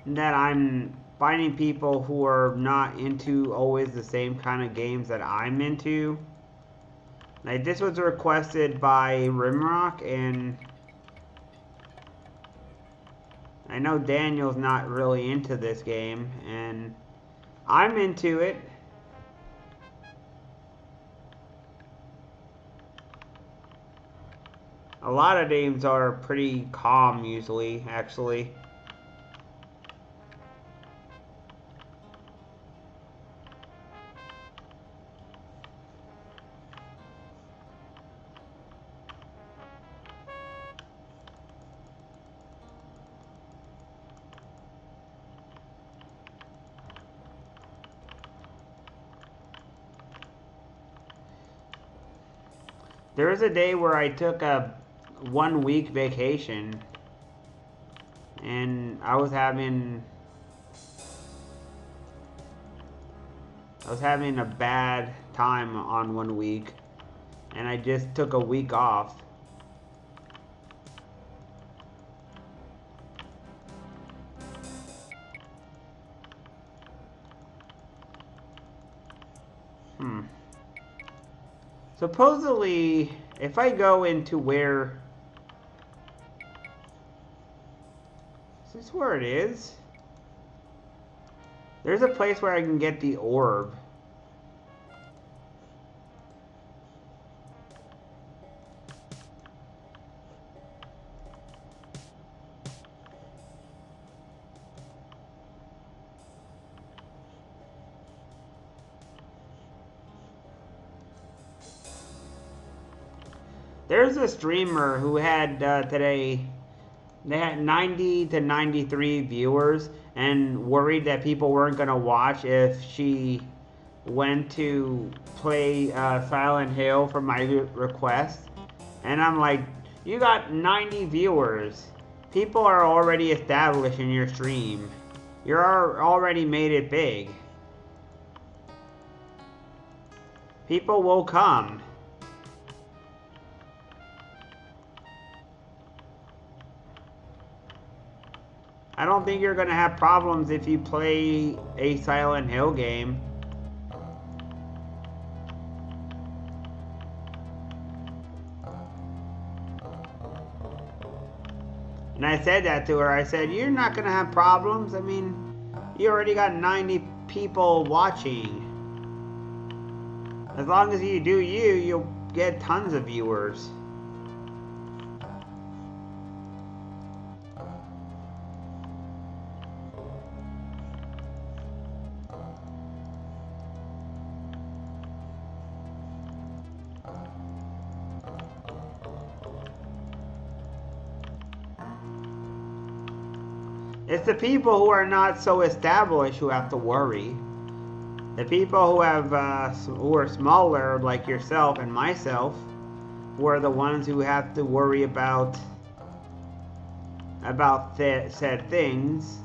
that I'm finding people who are not into always the same kind of games that I'm into. Like, this was requested by Rimrock, and I know Daniel's not really into this game, and I'm into it. A lot of games are pretty calm usually, actually. There was a day where I took a 1 week vacation, and I was having a bad time on 1 week, and I just took a week off. Supposedly, if I go into where... Is this where it is? There's a place where I can get the orb. There's a streamer who had today, they had 90 to 93 viewers, and worried that people weren't going to watch if she went to play Silent Hill for my request. And I'm like, you got 90 viewers. People are already established in your stream. You're already made it big. People will come. I don't think you're gonna have problems if you play a Silent Hill game. And I said that to her. I said, you're not gonna have problems. I mean, you already got 90 people watching. As long as you do you, you'll get tons of viewers. It's the people who are not so established who have to worry. The people who have who are smaller, like yourself and myself, who are the ones who have to worry about said things.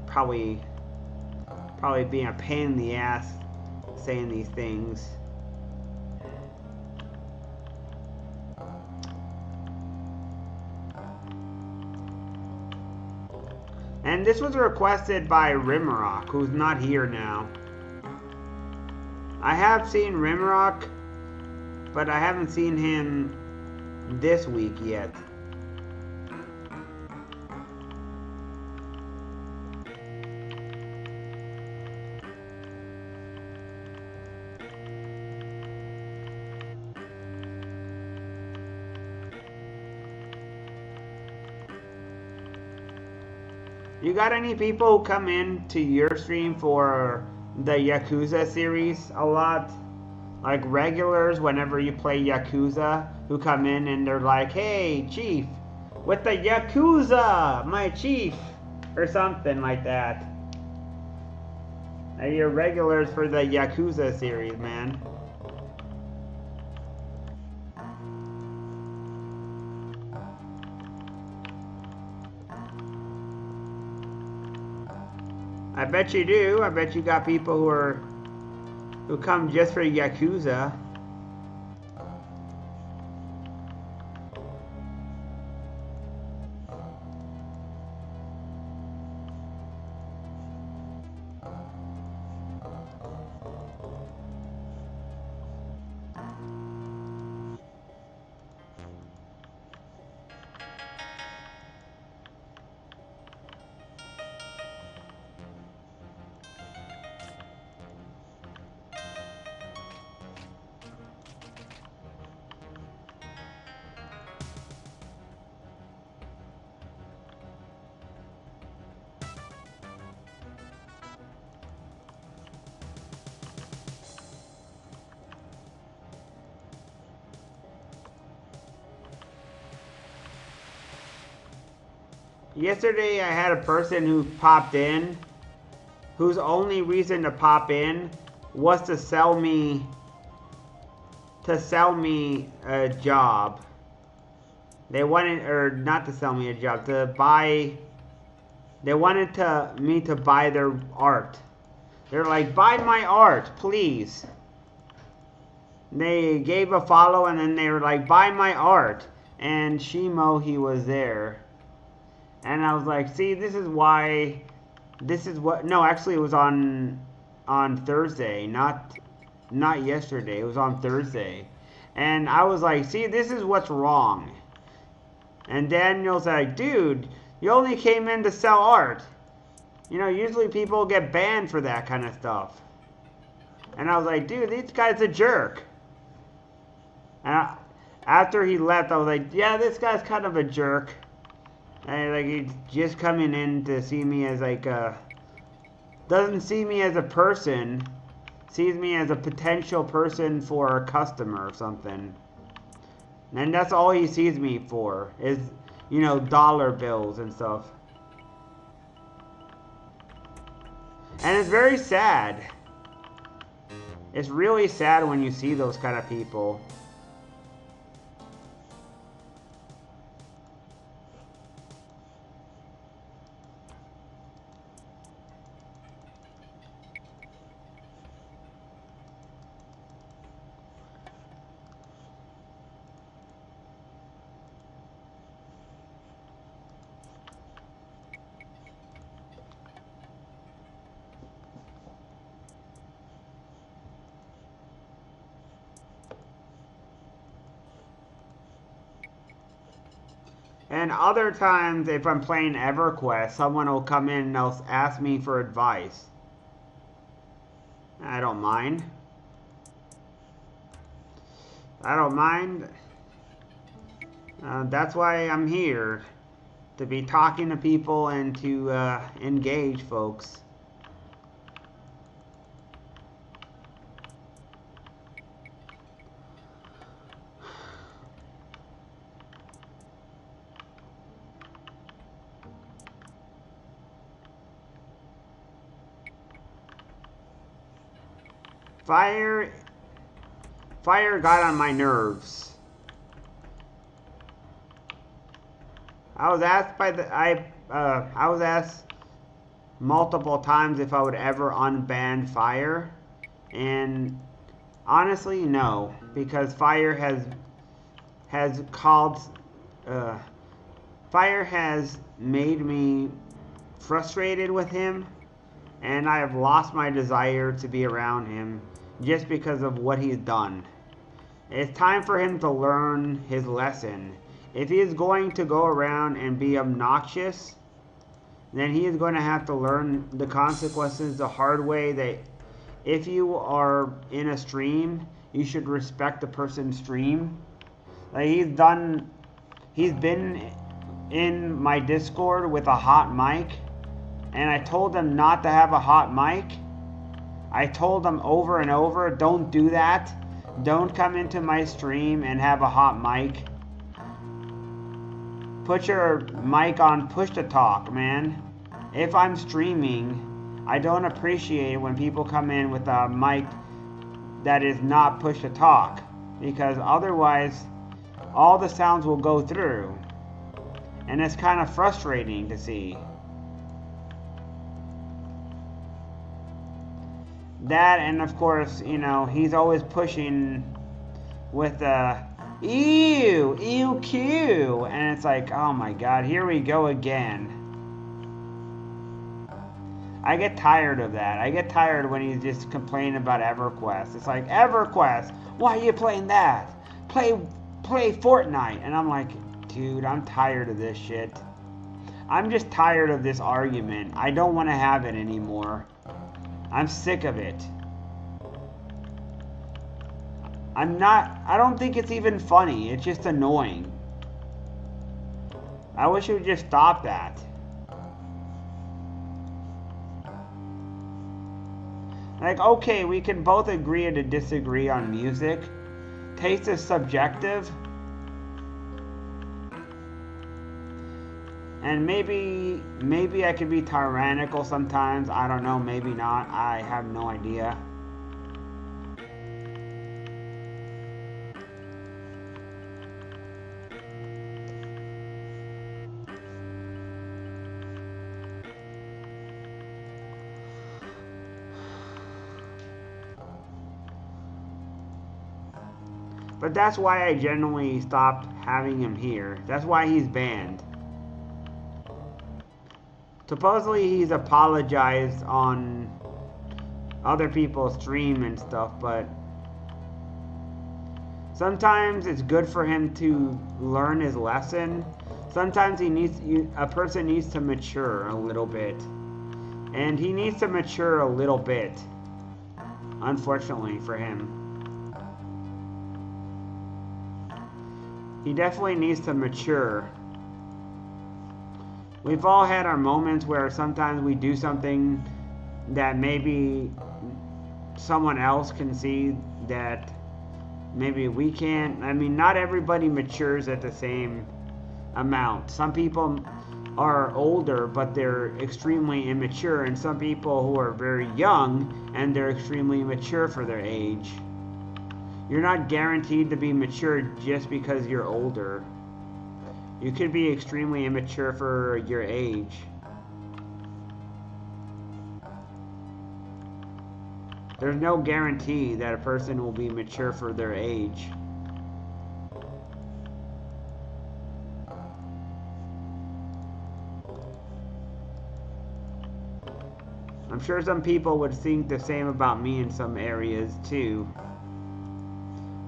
Probably being a pain in the ass saying these things. And this was requested by Rimrock, who's not here now. I have seen Rimrock, but I haven't seen him this week yet. You got any people who come in to your stream for the Yakuza series a lot? Like regulars whenever you play Yakuza, who come in and they're like, hey, Chief, with the Yakuza, my Chief, or something like that. You're regulars for the Yakuza series, man. I bet you do. I bet you got people who come just for Yakuza. Yesterday I had a person who popped in, whose only reason to pop in was to sell me a job. They wanted, or not to sell me a job, to buy. They wanted me to buy their art. They're like, buy my art, please. They gave a follow and then they were like, buy my art. And Shimo, he was there. And I was like, see, this is why, this is what, no, actually it was on Thursday, not yesterday, it was on Thursday. And I was like, see, this is what's wrong. And Daniel's like, dude, you only came in to sell art. You know, usually people get banned for that kind of stuff. And I was like, dude, this guy's a jerk. And after he left, I was like, yeah, this guy's kind of a jerk. And like, he's just coming in to see me as like doesn't see me as a person, sees me as a potential person for a customer or something. And that's all he sees me for, is, you know, dollar bills and stuff. And it's very sad. It's really sad when you see those kind of people. then other times, if I'm playing EverQuest, someone will come in and they'll ask me for advice. I don't mind. I don't mind. That's why I'm here. To be talking to people and to engage folks. Fire got on my nerves. I was asked I was asked multiple times if I would ever unban fire, and honestly, no, because fire has called fire has made me frustrated with him, and I have lost my desire to be around him just because of what he's done. It's time for him to learn his lesson. If he is going to go around and be obnoxious, then he is going to have to learn the consequences the hard way, that if you are in a stream, you should respect the person's stream. Like he's been in my Discord with a hot mic, and I told him not to have a hot mic. I told him over and over, don't do that. Don't come into my stream and have a hot mic. Put your mic on push to talk, man. If I'm streaming, I don't appreciate it when people come in with a mic that is not push to talk, because otherwise all the sounds will go through, and it's kind of frustrating to see. That, and of course, you know, he's always pushing with ew, EQ, and it's like, oh my god, here we go again. I get tired of that. I get tired when he's just complaining about EverQuest. It's like, EverQuest, why are you playing that? Play Fortnite. And I'm like, dude, I'm tired of this shit. I'm just tired of this argument. I don't want to have it anymore. I'm sick of it. I don't think it's even funny. It's just annoying. I wish it would just stop that. Like, okay, we can both agree to disagree on music. Taste is subjective. And maybe I could be tyrannical sometimes. I don't know, maybe not. I have no idea. But that's why I generally stopped having him here. That's why he's banned. Supposedly he's apologized on other people's stream and stuff, but sometimes it's good for him to learn his lesson. Sometimes a person needs to mature a little bit. And he needs to mature a little bit, unfortunately for him. He definitely needs to mature. We've all had our moments where sometimes we do something that maybe someone else can see that maybe we can't. I mean, not everybody matures at the same amount. Some people are older, but they're extremely immature, and some people who are very young and they're extremely mature for their age. You're not guaranteed to be mature just because you're older. You could be extremely immature for your age. There's no guarantee that a person will be mature for their age. I'm sure some people would think the same about me in some areas too.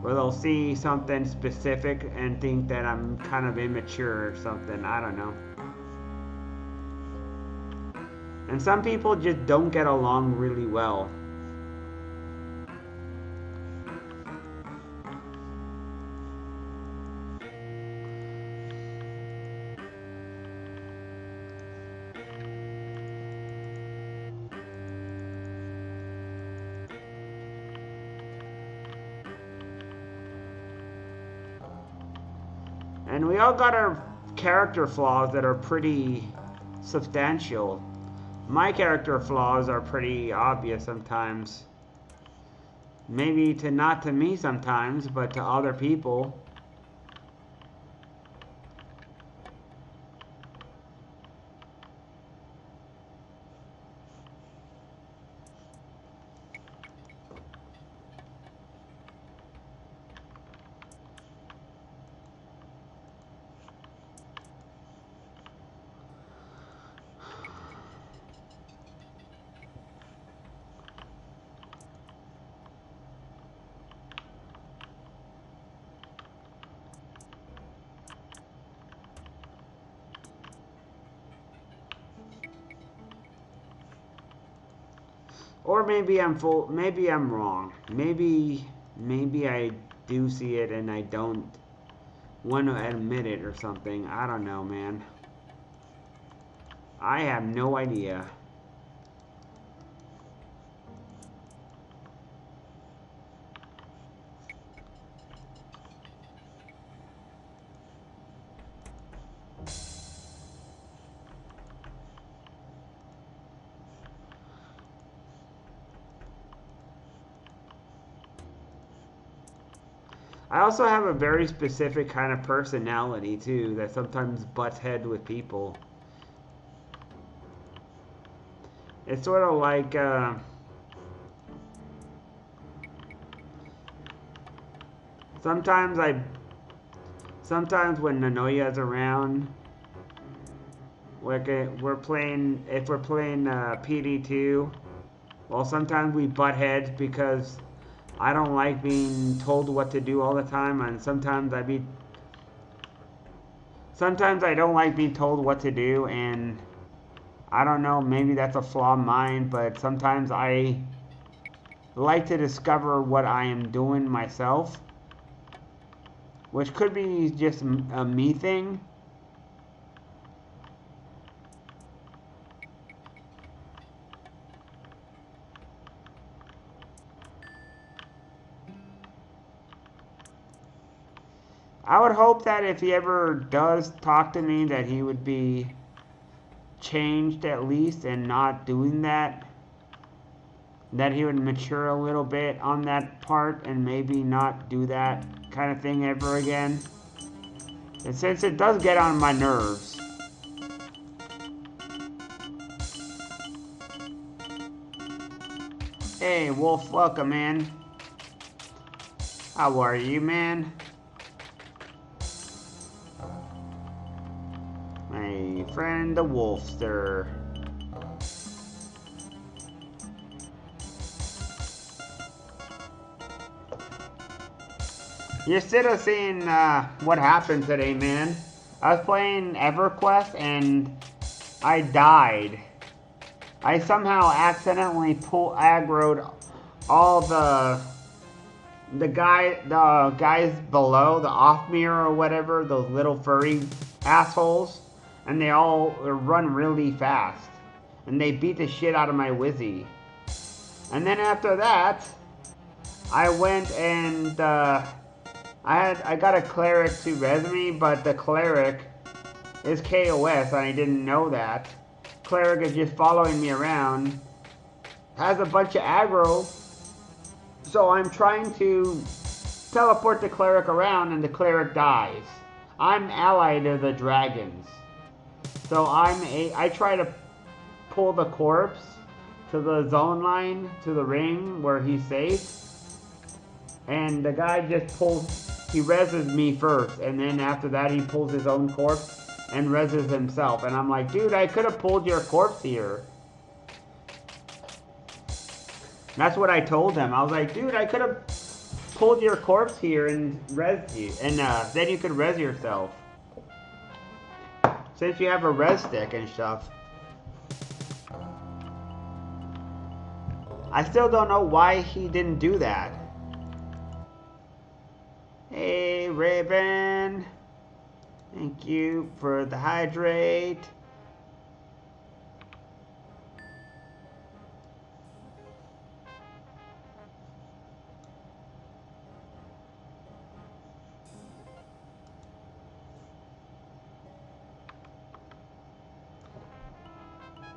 Or they'll see something specific and think that I'm kind of immature or something. I don't know. And some people just don't get along really well. And we all got our character flaws that are pretty substantial. My character flaws are pretty obvious sometimes. Maybe not to me sometimes, but to other people. Or maybe maybe I'm wrong. Maybe I do see it and I don't want to admit it or something. I don't know, man. I have no idea. I also have a very specific kind of personality too that sometimes butts head with people. It's sort of like sometimes when Nanoya's around, like we're playing if we're playing PD2. Well, sometimes we butt heads because I don't like being told what to do all the time, and sometimes I don't like being told what to do, and I don't know, maybe that's a flaw of mine, but sometimes I like to discover what I am doing myself, which could be just a me thing. I would hope that if he ever does talk to me that he would be changed at least and not doing that. That he would mature a little bit on that part and maybe not do that kind of thing ever again. And since it does get on my nerves. Hey, Wolf, welcome, man. How are you, man? My friend the Wolfster. You should have seen what happened today, man. I was playing EverQuest and I died. I somehow accidentally aggroed all the guys below, the off mirror or whatever, those little furry assholes, and they all run really fast. And they beat the shit out of my Wizzy. And then after that, I went and I got a cleric to res me, but the cleric is KOS and I didn't know that. Cleric is just following me around, has a bunch of aggro, so I'm trying to teleport the cleric around and the cleric dies. I'm allied to the dragons, so I try to pull the corpse to the zone line, to the ring where he's safe, and the guy just he reses me first, and then after that he pulls his own corpse and reses himself. And I'm like, dude, I could have pulled your corpse here. That's what I told him. I was like, dude, I could have pulled your corpse here and res you, and then you could res yourself. Since you have a res stick and stuff. I still don't know why he didn't do that. Hey, Raven. Thank you for the hydrate.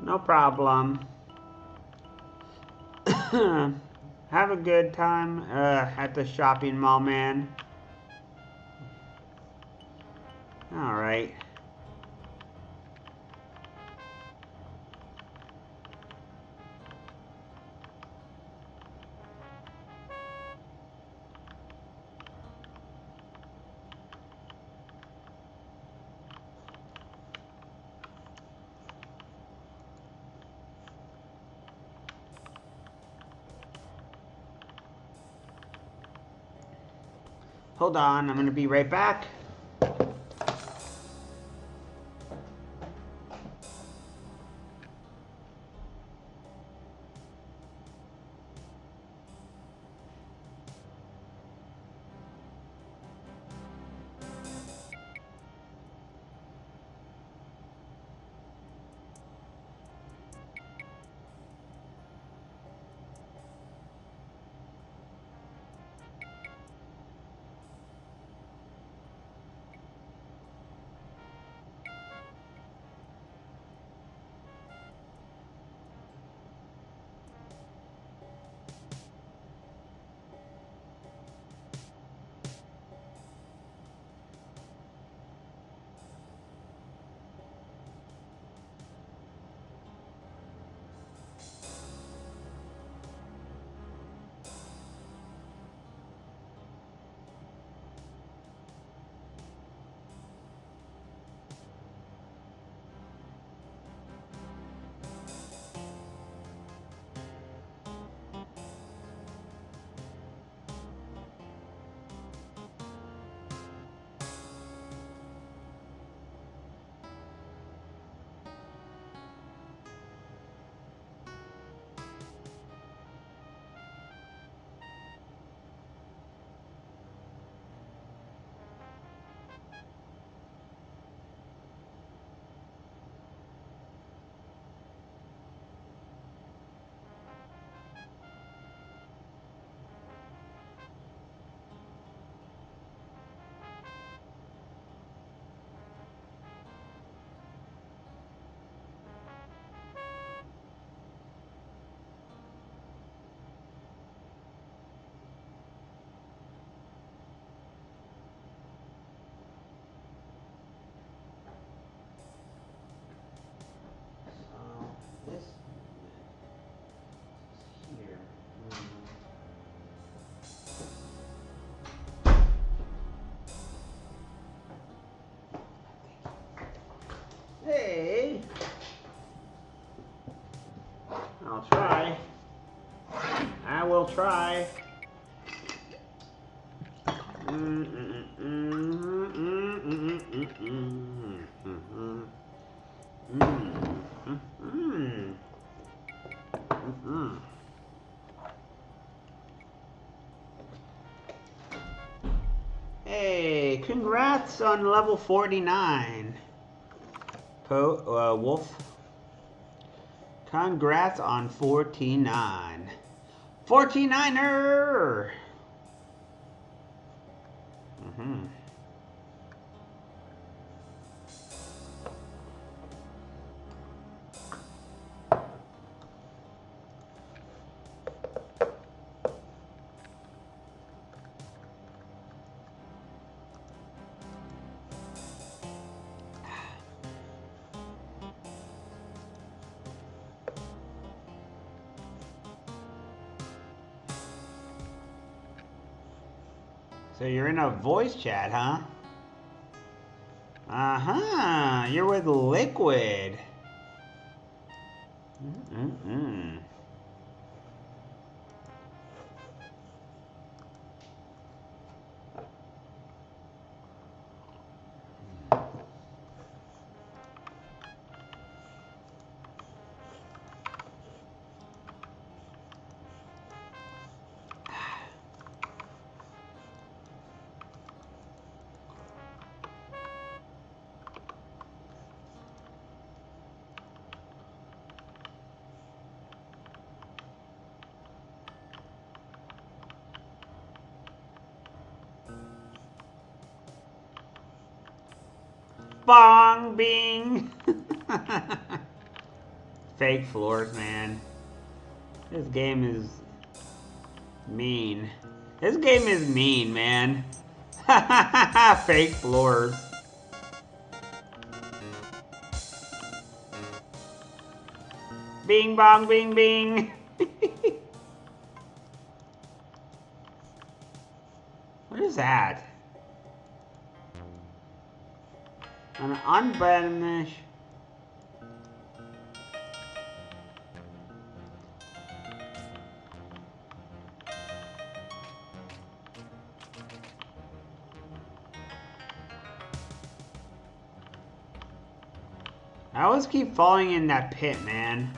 No problem. Have a good time at the shopping mall, man. Alright. Hold on, I'm gonna be right back. This here. Hey, I'll try. I will try. Hey, congrats on level 49. Wolf. Congrats on 49. 49er! So you're in a voice chat, huh? Uh-huh. You're with Liquid. Bong bing. Fake floors, man. This game is mean. This game is mean, man. Fake floors. Bing bong bing bing. What is that? An unblemished. I always keep falling in that pit, man.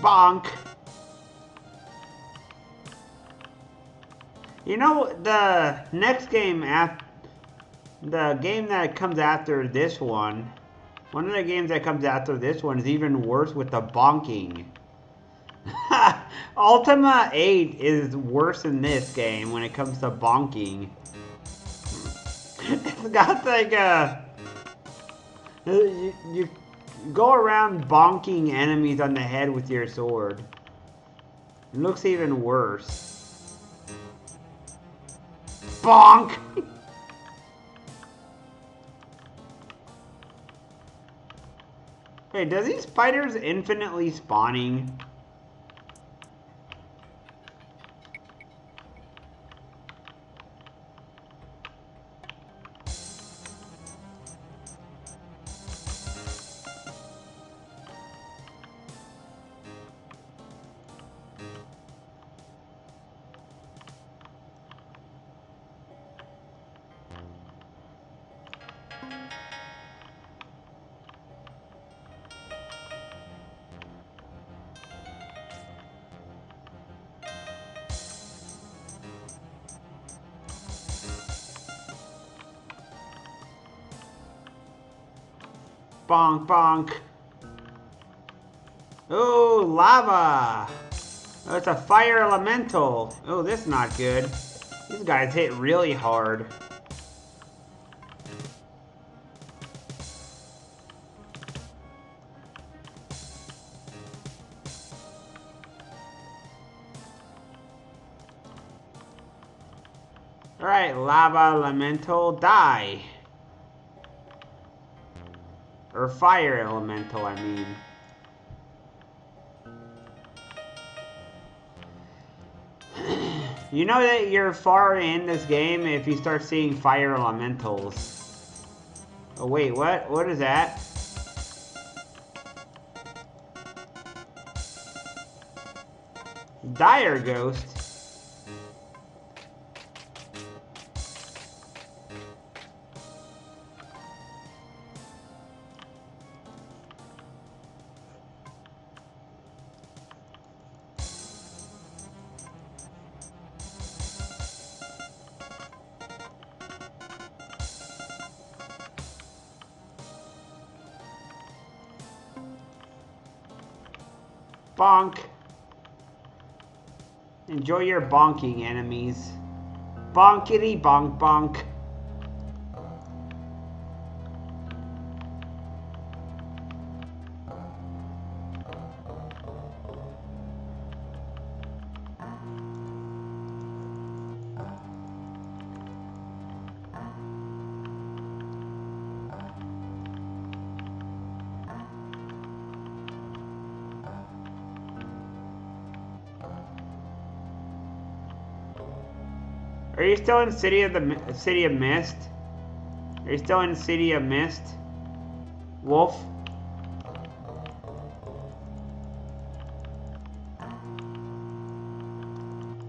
Bonk. You know, the next game the game that comes after this one of the games that comes after this one is even worse with the bonking. Ultima 8 is worse than this game when it comes to bonking. It's got like you go around bonking enemies on the head with your sword. It looks even worse. Bonk! Wait, does these spiders infinitely spawning? Bonk, bonk. Oh, lava. Oh, it's a fire elemental. Oh, this is not good. These guys hit really hard. Alright, lava elemental, die. Or fire elemental, I mean. You know that you're far in this game if you start seeing fire elementals. Oh wait, what? What is that? Dire ghost? Bonk. Enjoy your bonking, enemies. Bonkity bonk bonk. Are you still in City of Mist? Are you still in City of Mist? Wolf?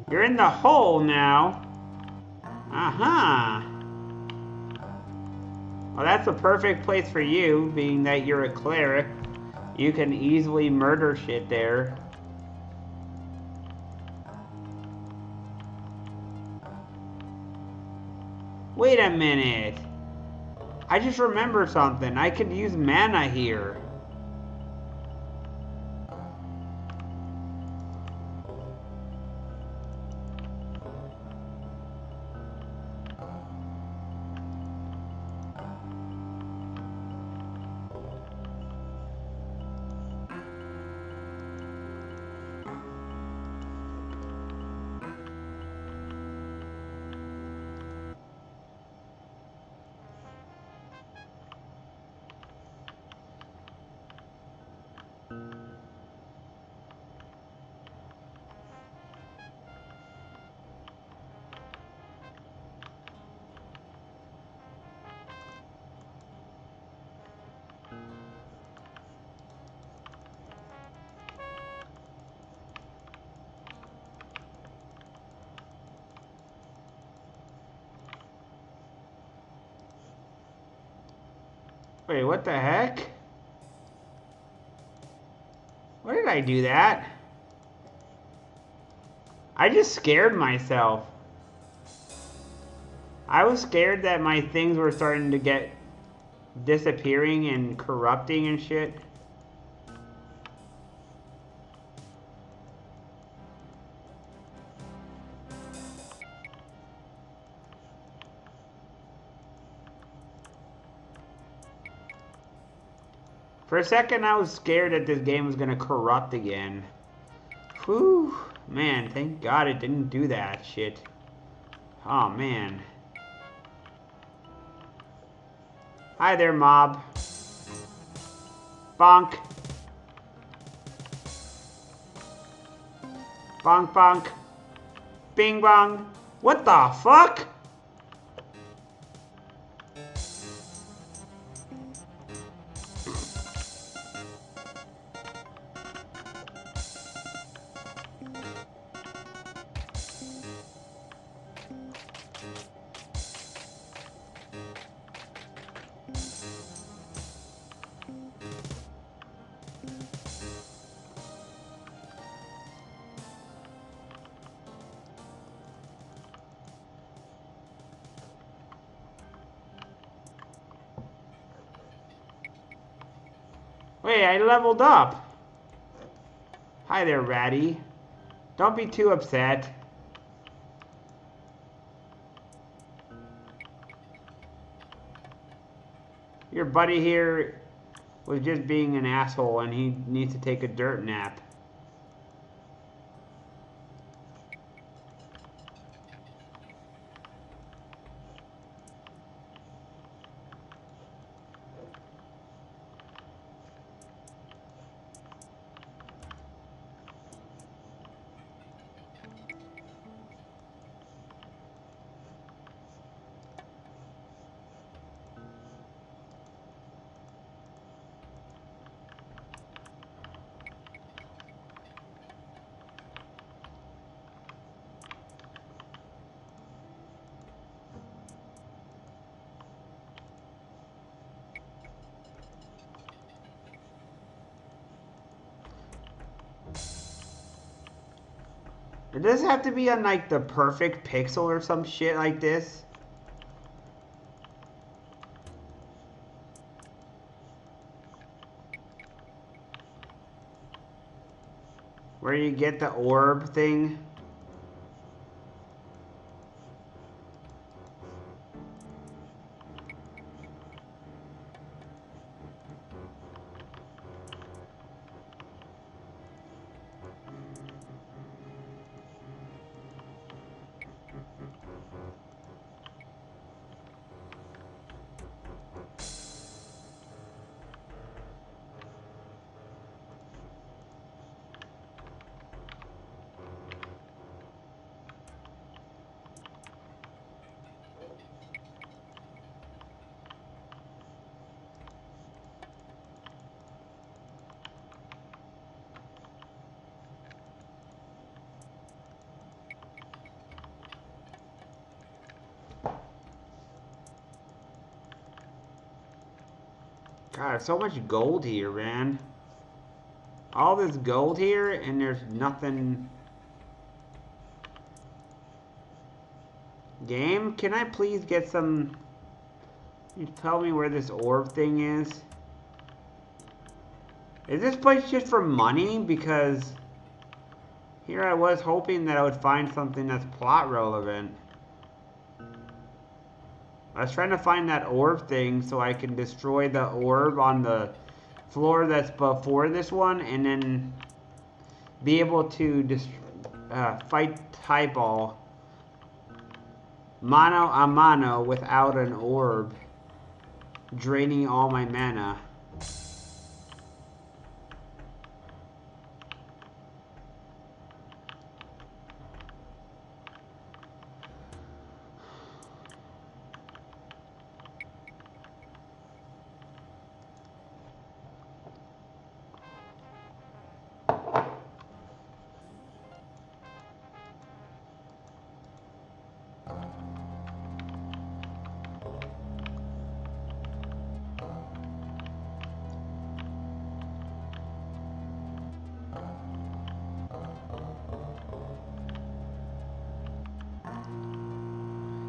You're in the hole now. Uh-huh. Well, that's a perfect place for you, being that you're a cleric. You can easily murder shit there. Wait a minute. I just remembered something. I could use mana here. Wait, what the heck? Why did I do that? I just scared myself. I was scared that my things were starting to get disappearing and corrupting and shit. For a second, I was scared that this game was gonna corrupt again. Whew. Man, thank God it didn't do that shit. Oh, man. Hi there, mob. Bonk. Bonk, bonk. Bing, bong. What the fuck? Wait, I leveled up. Hi there, Ratty. Don't be too upset. Your buddy here was just being an asshole and he needs to take a dirt nap. It does have to be on like the perfect pixel or some shit like this. Where you get the orb thing. God, so much gold here, man. All this gold here, and there's nothing. Game, can I please get some... You tell me where this orb thing is? Is this place just for money? Because here I was hoping that I would find something that's plot relevant. I was trying to find that orb thing so I can destroy the orb on the floor that's before this one, and then be able to fight Tyball mano a mano without an orb draining all my mana.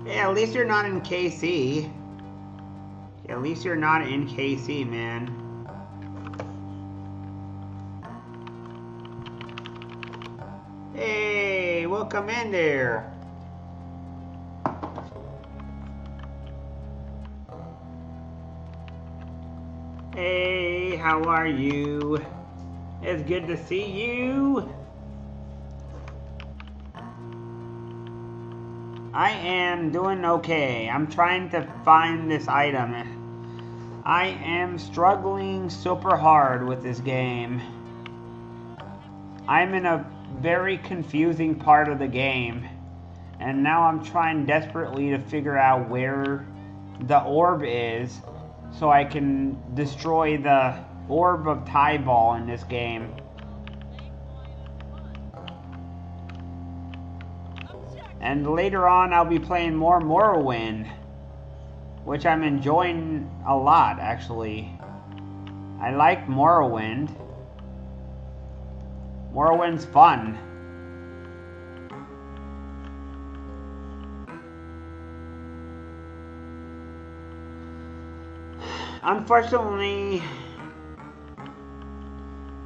Yeah, at least you're not in KC. Yeah, at least you're not in KC, man. Hey, welcome in there. Hey, how are you? It's good to see you. I am doing okay. I'm trying to find this item. I am struggling super hard with this game. I'm in a very confusing part of the game. And now I'm trying desperately to figure out where the orb is so I can destroy the orb of Tyball in this game. And later on, I'll be playing more Morrowind, which I'm enjoying a lot, actually. I like Morrowind. Morrowind's fun. Unfortunately,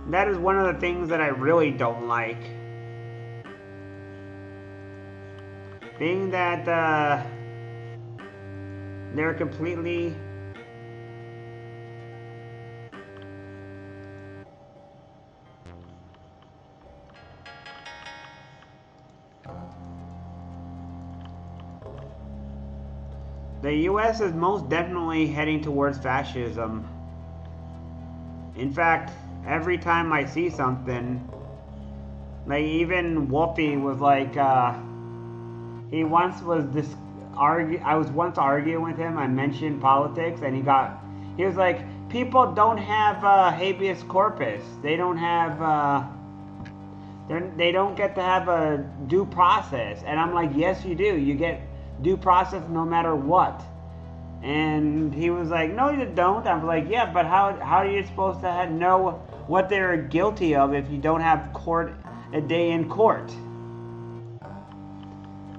that is one of the things that I really don't like. Being that they're completely the US is most definitely heading towards fascism. In fact, every time I see something, like even Wolfie was like, he once was I was once arguing with him. I mentioned politics, and he was like, people don't have habeas corpus. They don't have, they don't get to have a due process. And I'm like, yes, you do. You get due process no matter what. And he was like, no, you don't. I'm like, yeah, but how are you supposed to know what they're guilty of if you don't have a day in court?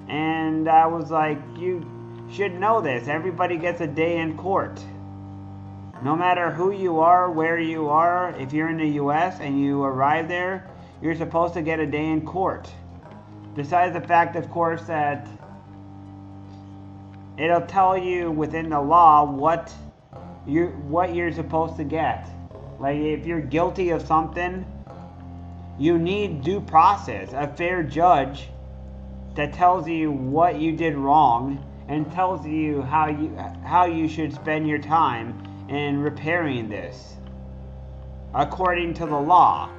And I was like, you should know this. Everybody gets a day in court. No matter who you are, where you are, if you're in the US and you arrive there, you're supposed to get a day in court. Besides the fact, of course, that it'll tell you within the law what you're supposed to get. Like if you're guilty of something, you need due process, a fair judge that tells you what you did wrong and tells you how you should spend your time in repairing this according to the law.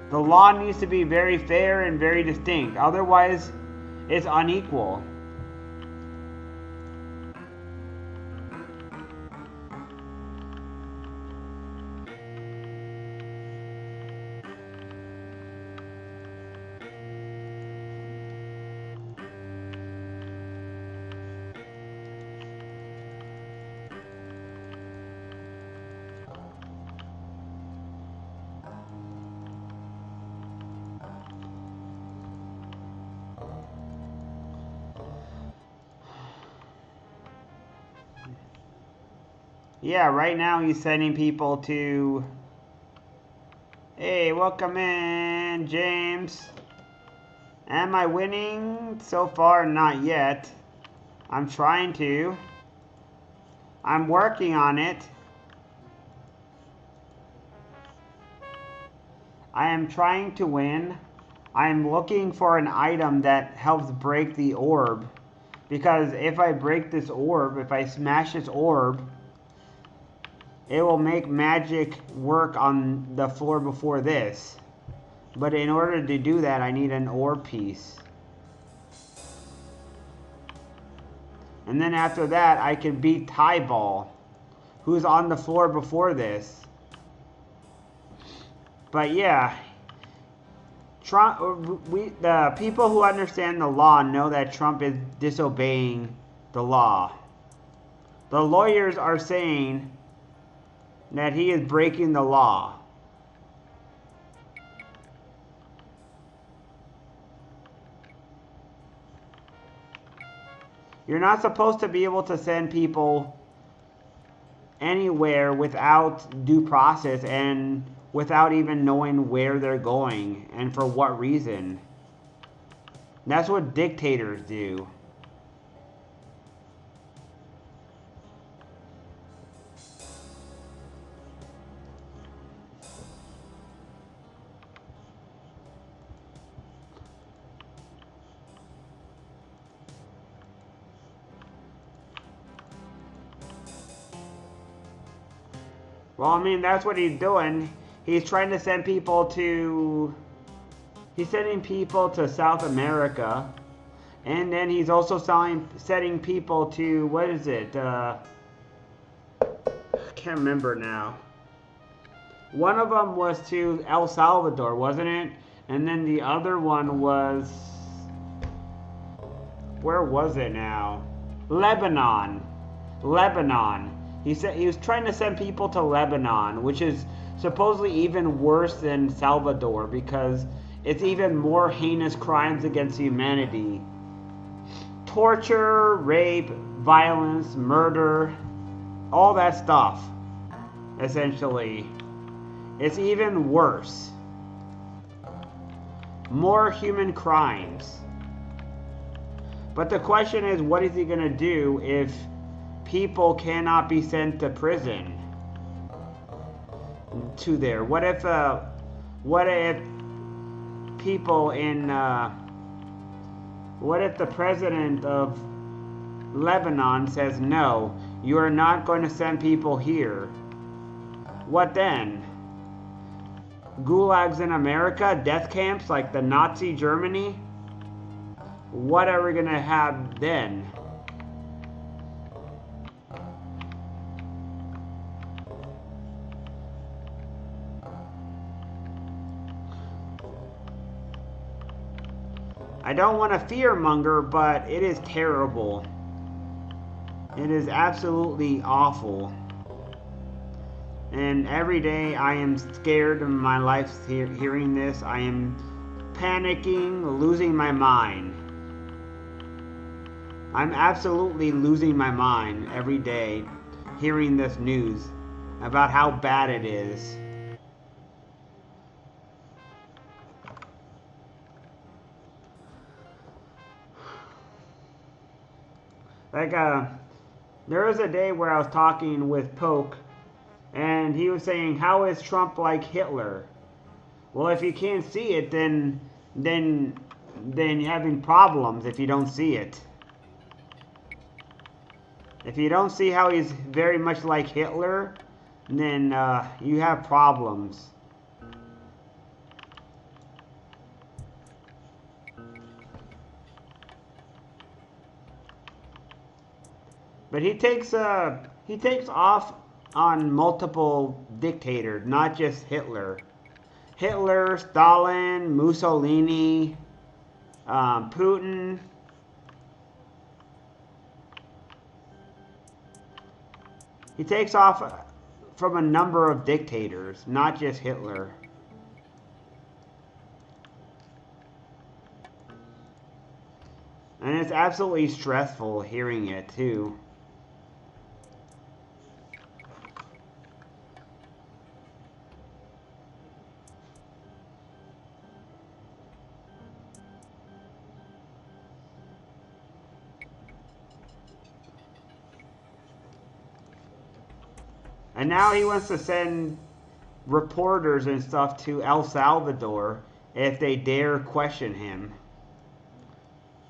The law needs to be very fair and very distinct, otherwise it's unequal. Yeah, right now he's sending people to... Hey, welcome in, James. Am I winning? So far, not yet. I'm trying to. I'm working on it. I am trying to win. I'm looking for an item that helps break the orb. Because if I break this orb, if I smash this orb, it will make magic work on the floor before this. But in order to do that, I need an orb piece. And then after that, I can beat Tyball, who's on the floor before this. But yeah, Trump. The people who understand the law know that Trump is disobeying the law. The lawyers are saying that he is breaking the law. You're not supposed to be able to send people anywhere without due process and without even knowing where they're going and for what reason. That's what dictators do. Well, I mean, that's what he's doing. He's trying to send people to... He's sending people to South America. And then he's also sending people to... What is it? I can't remember now. One of them was to El Salvador, wasn't it? And then the other one was... Where was it now? Lebanon. Lebanon. He said he was trying to send people to Lebanon, which is supposedly even worse than Salvador because it's even more heinous crimes against humanity. Torture, rape, violence, murder, all that stuff, essentially. It's even worse. More human crimes. But the question is, what is he going to do if people cannot be sent to prison to there? What if people in what if the president of Lebanon says no, you are not going to send people here? What then? Gulags in America, death camps like the Nazi Germany? What are we going to have then? I don't want to fearmonger, but it is terrible. It is absolutely awful. And every day I am scared of my life hearing this. I am panicking, losing my mind. I'm absolutely losing my mind every day hearing this news about how bad it is. Like, there was a day where I was talking with Poke, and he was saying, "How is Trump like Hitler?" Well, if you can't see it, then you're having problems if you don't see it. If you don't see how he's very much like Hitler, then you have problems. But he takes off on multiple dictators, not just Hitler. Hitler, Stalin, Mussolini, Putin. He takes off from a number of dictators, not just Hitler. And it's absolutely stressful hearing it, too. And now he wants to send reporters and stuff to El Salvador if they dare question him.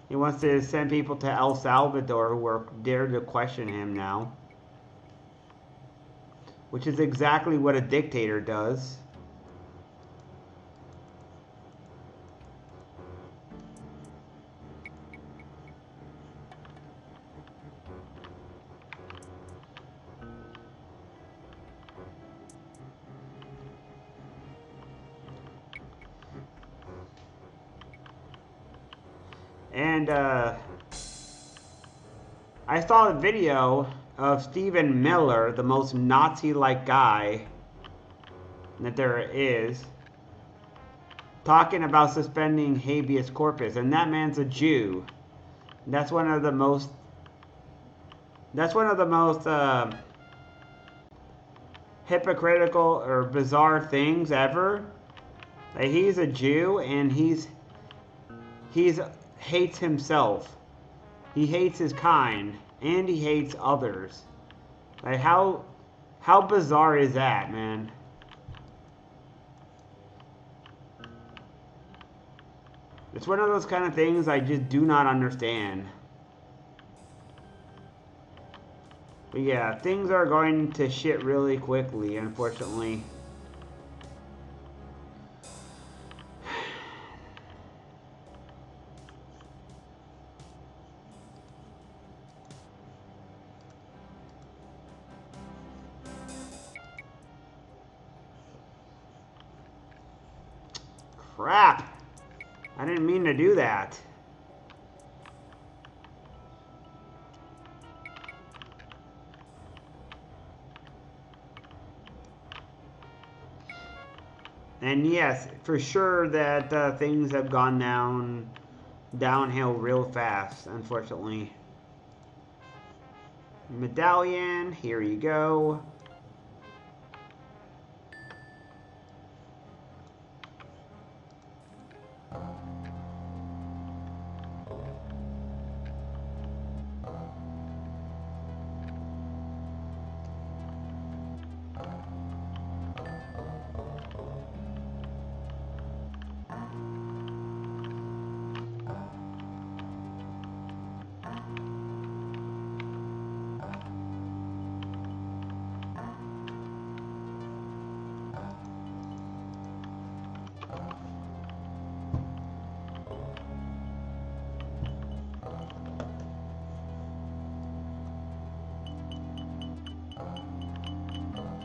He wants to send people to El Salvador who dare to question him now. Which is exactly what a dictator does. And I saw a video of Stephen Miller, the most Nazi-like guy that there is, talking about suspending habeas corpus, and that man's a Jew. That's one of the most hypocritical or bizarre things ever. Like, he's a Jew and he's hates himself. He hates his kind and he hates others. Like, how bizarre is that, man? It's one of those kind of things I just do not understand. But yeah, things are going to shit really quickly, unfortunately. Crap! I didn't mean to do that. And yes, for sure that things have gone downhill real fast, unfortunately. Medallion, here you go.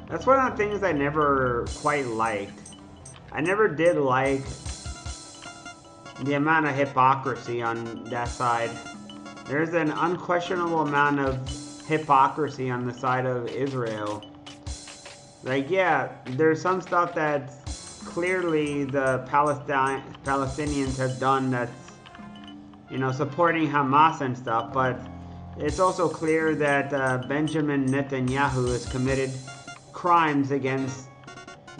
That's one of the things I never quite liked. I never did like the amount of hypocrisy on that side. There's an unquestionable amount of hypocrisy on the side of Israel. Like, yeah, there's some stuff that clearly the Palestinians have done that's, you know, supporting Hamas and stuff, but it's also clear that Benjamin Netanyahu has committed crimes against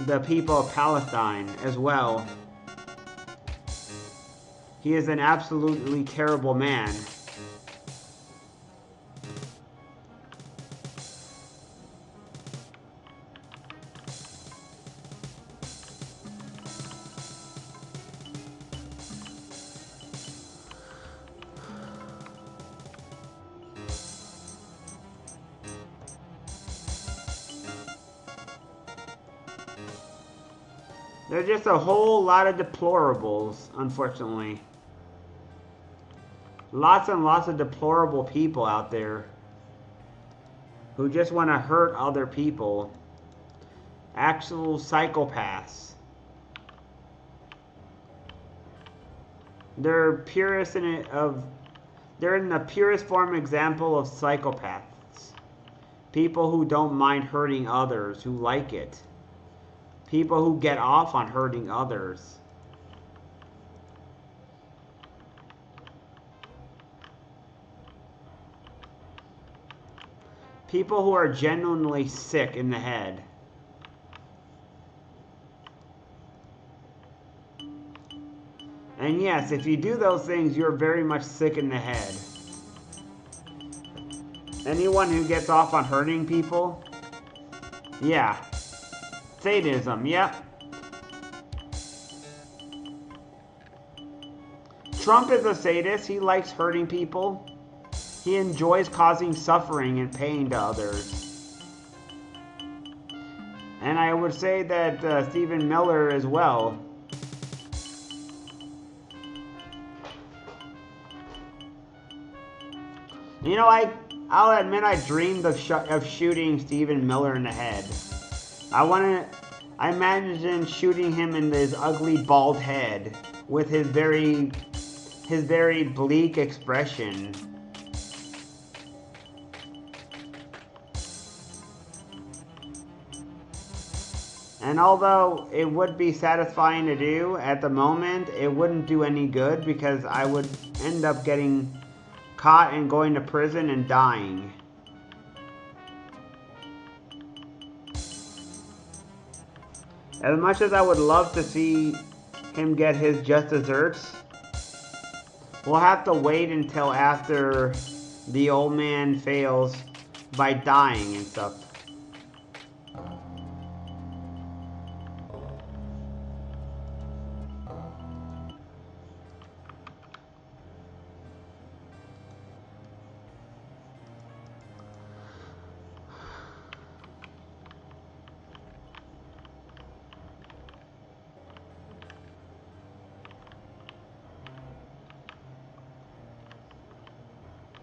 the people of Palestine as well. He is an absolutely terrible man. There's just a whole lot of deplorables, unfortunately. Lots and lots of deplorable people out there who just want to hurt other people. Actual psychopaths. They're purest in it of. They're in the purest form example of psychopaths. People who don't mind hurting others, who like it. People who get off on hurting others. People who are genuinely sick in the head. And yes, if you do those things, you're very much sick in the head. Anyone who gets off on hurting people, yeah. Sadism, yep. Trump is a sadist. He likes hurting people. He enjoys causing suffering and pain to others. And I would say that Stephen Miller as well. You know, I'll admit I dreamed of shooting Stephen Miller in the head. I imagined shooting him in his ugly bald head with his very bleak expression. And although it would be satisfying to do at the moment, it wouldn't do any good because I would end up getting caught and going to prison and dying. As much as I would love to see him get his just desserts, we'll have to wait until after the old man fails by dying and stuff.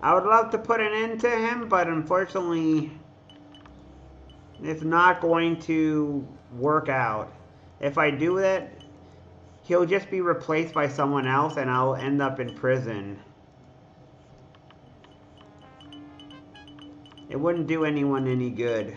I would love to put an end to him, but unfortunately, it's not going to work out. If I do that, he'll just be replaced by someone else and I'll end up in prison. It wouldn't do anyone any good.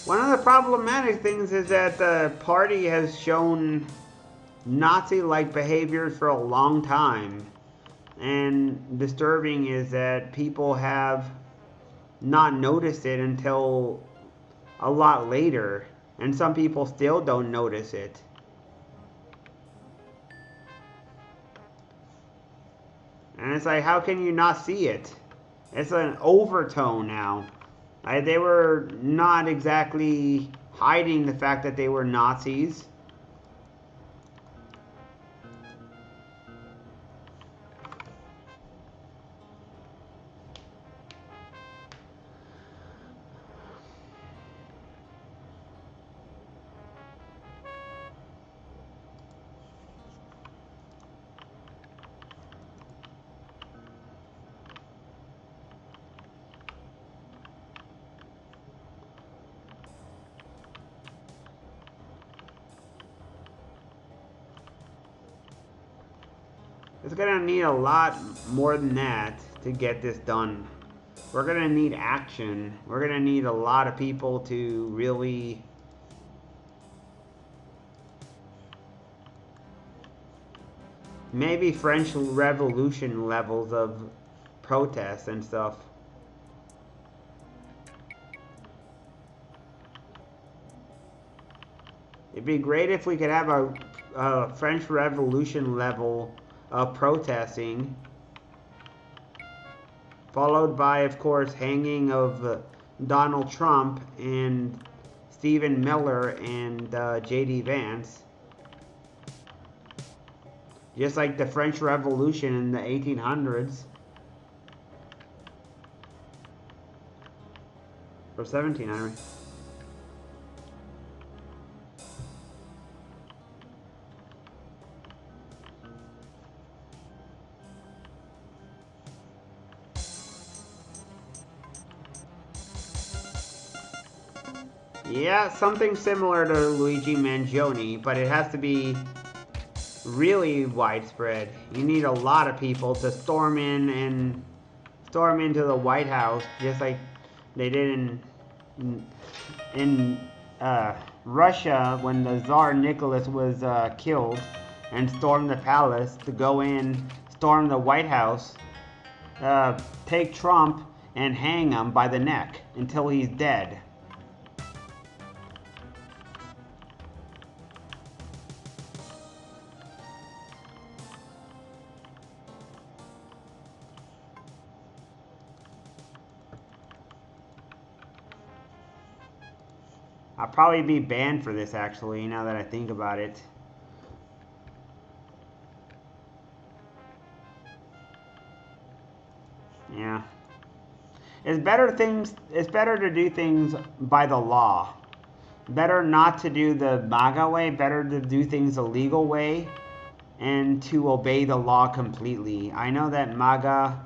One of the problematic things is that the party has shown Nazi-like behaviors for a long time. And disturbing is that people have not noticed it until a lot later. And some people still don't notice it. And it's like, how can you not see it? It's an overtone now. They were not exactly hiding the fact that they were Nazis. It's gonna need a lot more than that to get this done. We're gonna need action. We're gonna need a lot of people to really maybe French Revolution levels of protests and stuff. It'd be great if we could have a French Revolution level of protesting, followed by, of course, hanging of Donald Trump and Stephen Miller and J.D. Vance. Just like the French Revolution in the 1800s. Or 1700s. Yeah, something similar to Luigi Mangione, but it has to be really widespread. You need a lot of people to storm into the White House, just like they did in Russia when the Tsar Nicholas was killed, and stormed the palace to go in, storm the White House, take Trump and hang him by the neck until he's dead. I'll probably be banned for this, actually, now that I think about it. Yeah. It's better to do things by the law. Better not to do the MAGA way, better to do things the legal way and to obey the law completely. I know that MAGA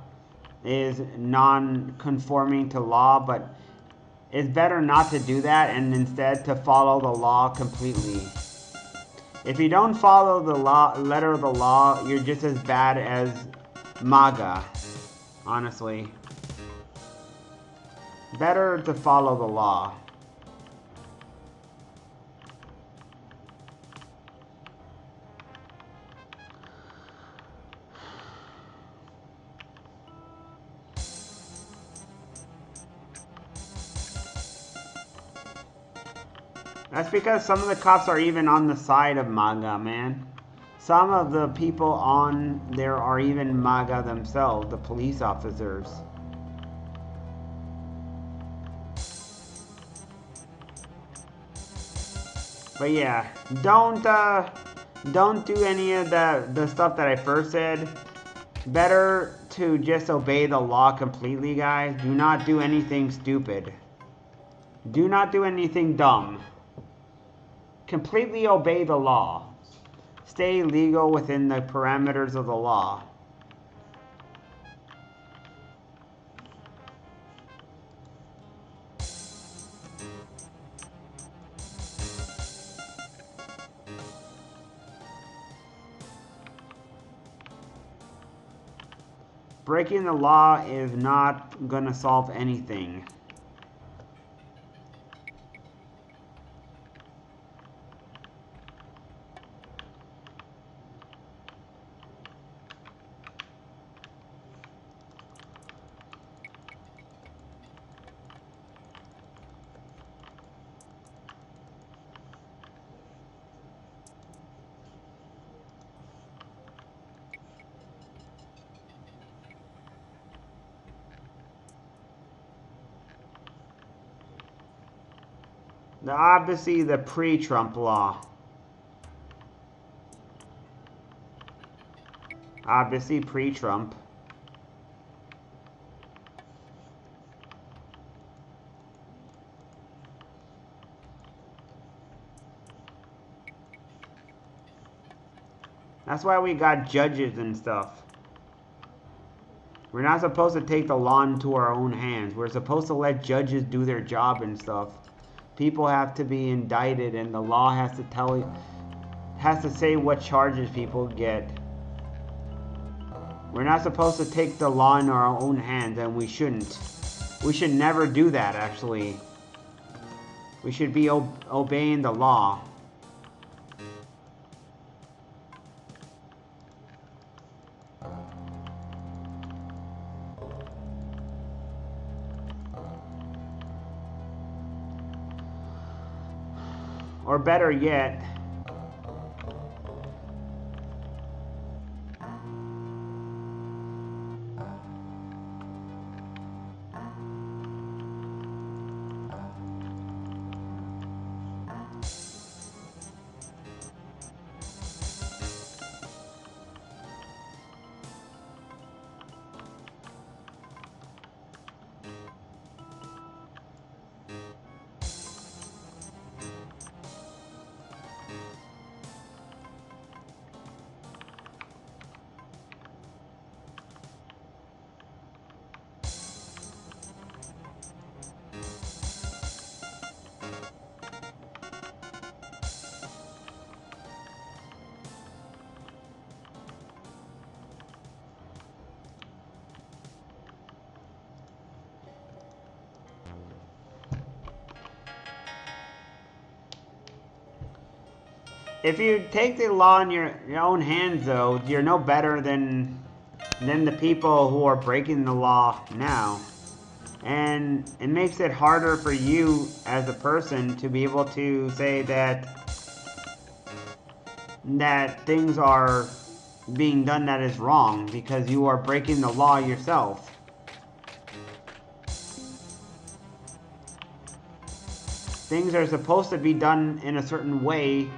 is non-conforming to law, but it's better not to do that and instead to follow the law completely. If you don't follow the law, letter of the law, you're just as bad as MAGA, honestly. Better to follow the law. That's because some of the cops are even on the side of MAGA, man. Some of the people on there are even MAGA themselves, the police officers. But yeah, don't do any of the stuff that I first said. Better to just obey the law completely, guys. Do not do anything stupid. Do not do anything dumb. Completely obey the law. Stay legal within the parameters of the law. Breaking the law is not gonna solve anything. Obviously, the pre-Trump law. Obviously, pre-Trump. That's why we got judges and stuff. We're not supposed to take the law into our own hands. We're supposed to let judges do their job and stuff. People have to be indicted and the law has to tell you, has to say what charges people get. We're not supposed to take the law in our own hands, and we shouldn't. We should never do that, actually. We should be obeying the law. Or better yet, If you take the law in your own hands, though, you're no better than the people who are breaking the law now. And it makes it harder for you as a person to be able to say that things are being done that is wrong because you are breaking the law yourself. Things are supposed to be done in a certain way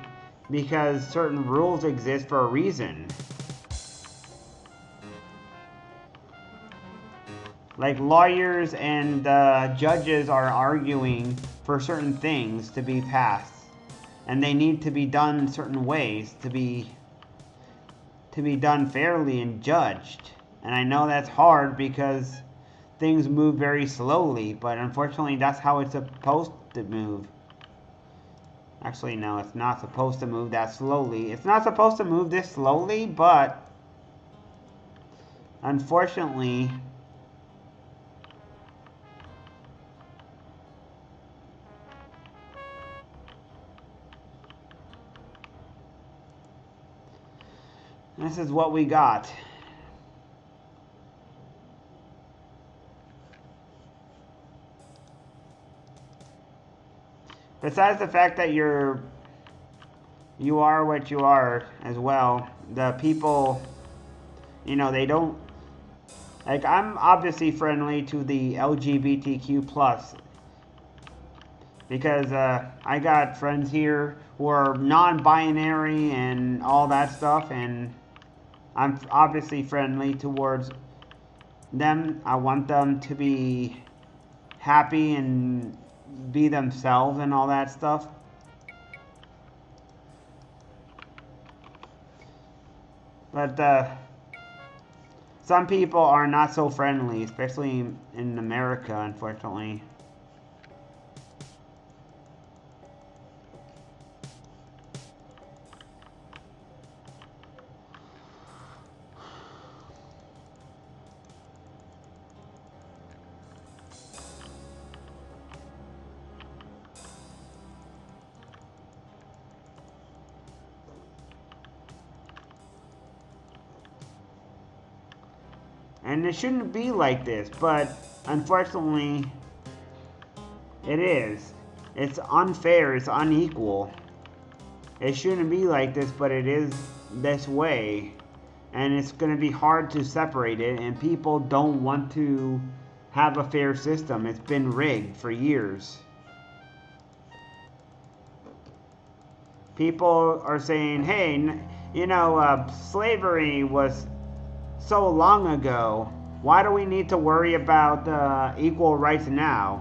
because certain rules exist for a reason. Like lawyers and judges are arguing for certain things to be passed, and they need to be done certain ways to be done fairly and judged. And I know that's hard because things move very slowly, but unfortunately that's how it's supposed to move. Actually, no, it's not supposed to move that slowly. It's not supposed to move this slowly, but unfortunately, this is what we got. Besides the fact that you are what you are as well, the people, they don't, like, I'm obviously friendly to the LGBTQ plus because I got friends here who are non-binary and all that stuff, and I'm obviously friendly towards them. I want them to be happy and be themselves and all that stuff. But some people are not so friendly, especially in America, unfortunately. And it shouldn't be like this, but unfortunately, it is. It's unfair, it's unequal. It shouldn't be like this, but it is this way. And it's going to be hard to separate it, and people don't want to have a fair system. It's been rigged for years. People are saying, hey, slavery was so long ago. Why do we need to worry about equal rights now?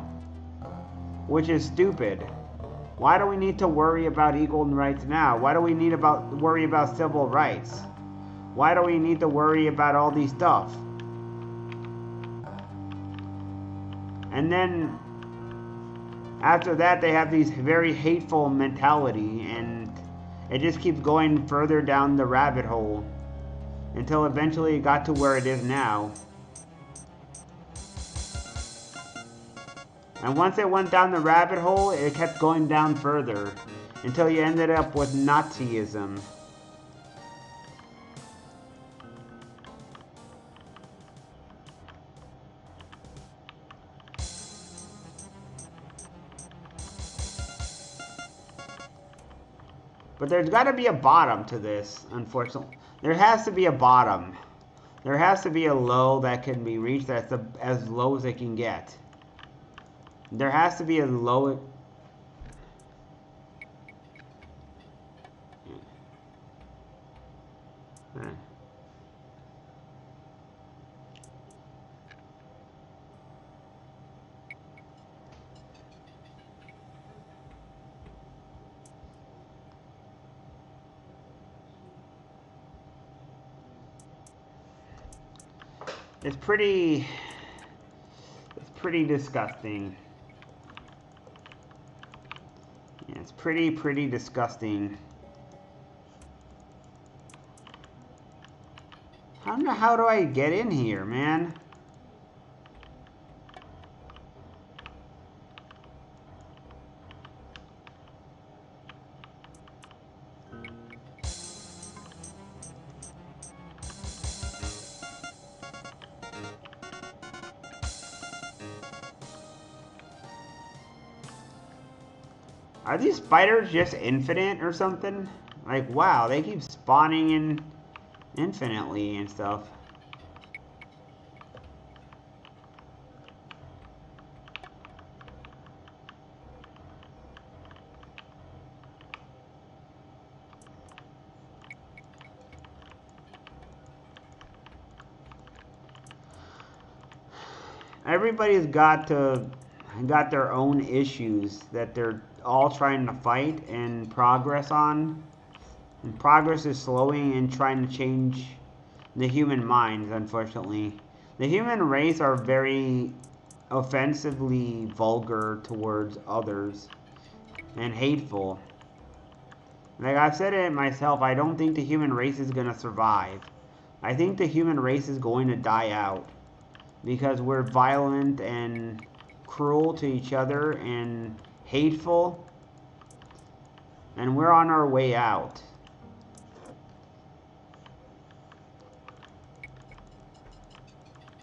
Which is stupid. Why do we need to worry about equal rights now? Why do we need to worry about civil rights? Why do we need to worry about all these stuff? And then after that, they have these very hateful mentality, and it just keeps going further down the rabbit hole until eventually it got to where it is now. And once it went down the rabbit hole, it kept going down further until you ended up with Nazism. But there's got to be a bottom to this, unfortunately. There has to be a bottom. There has to be a low that can be reached that's as low as it can get. There has to be a low... It's pretty disgusting. Yeah, it's pretty disgusting. How do I get in here, man? Are these spiders just infinite or something? Like, wow, they keep spawning in infinitely and stuff. Everybody's got their own issues that they're all trying to fight and progress on. And progress is slowing and trying to change the human minds, unfortunately. The human race are very offensively vulgar towards others and hateful. Like I've said it myself, I don't think the human race is going to survive. I think the human race is going to die out because we're violent and cruel to each other and hateful, and we're on our way out.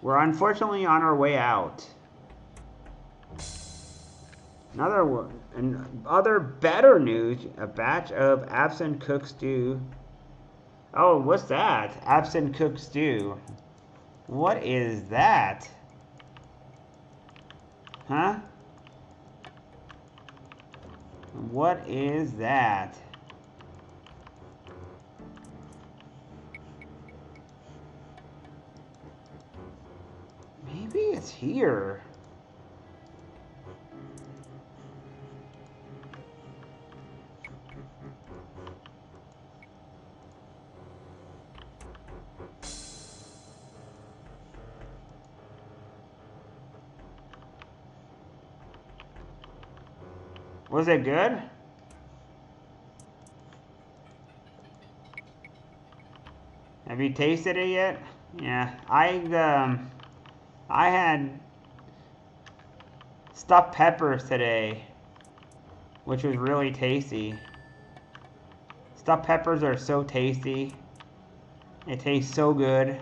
We're unfortunately on our way out. Another one, and other better news, a batch of absent cooked stew. Oh, what's that? Absent cooked stew. What is that? Huh? What is that? Maybe it's here. Was it good? Have you tasted it yet? Yeah, I had stuffed peppers today, which was really tasty. Stuffed peppers are so tasty. It tastes so good.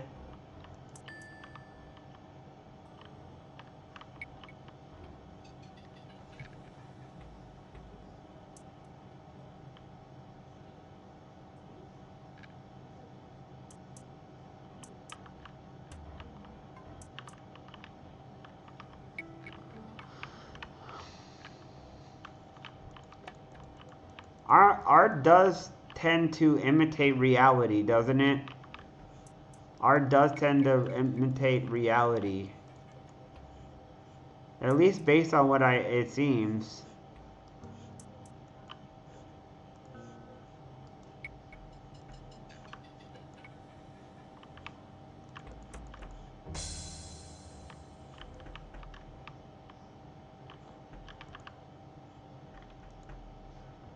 Art does tend to imitate reality, doesn't it? Art does tend to imitate reality. At least based on what it seems.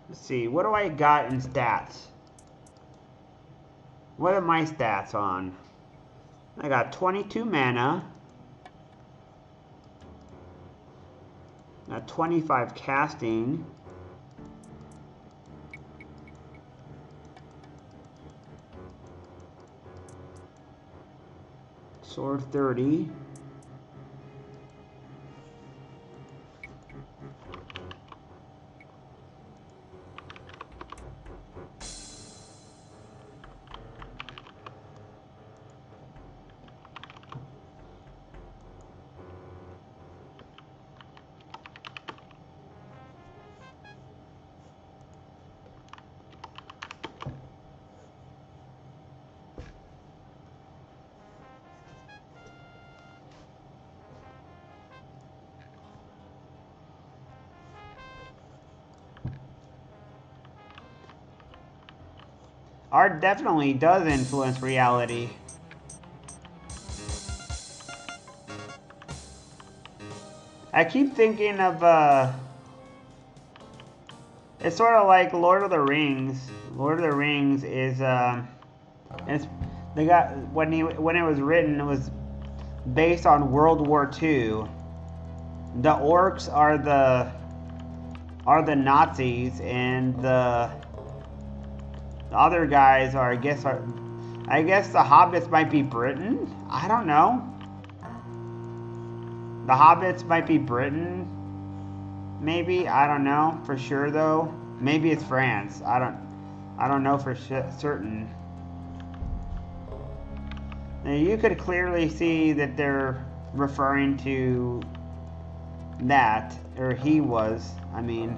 Let's see, what do I got in stats? What are my stats on? I got 22 mana. Got 25 casting. Sword 30. Art definitely does influence reality. I keep thinking of, it's sort of like Lord of the Rings. Lord of the Rings is, it's, they got, when it was written, it was based on World War II. The orcs are the Nazis, and the other guys are, I guess the hobbits might be Britain? I don't know. The hobbits might be Britain. Maybe, I don't know for sure though. Maybe it's France. I don't know for certain. Now you could clearly see that they're referring to that, or he was, I mean.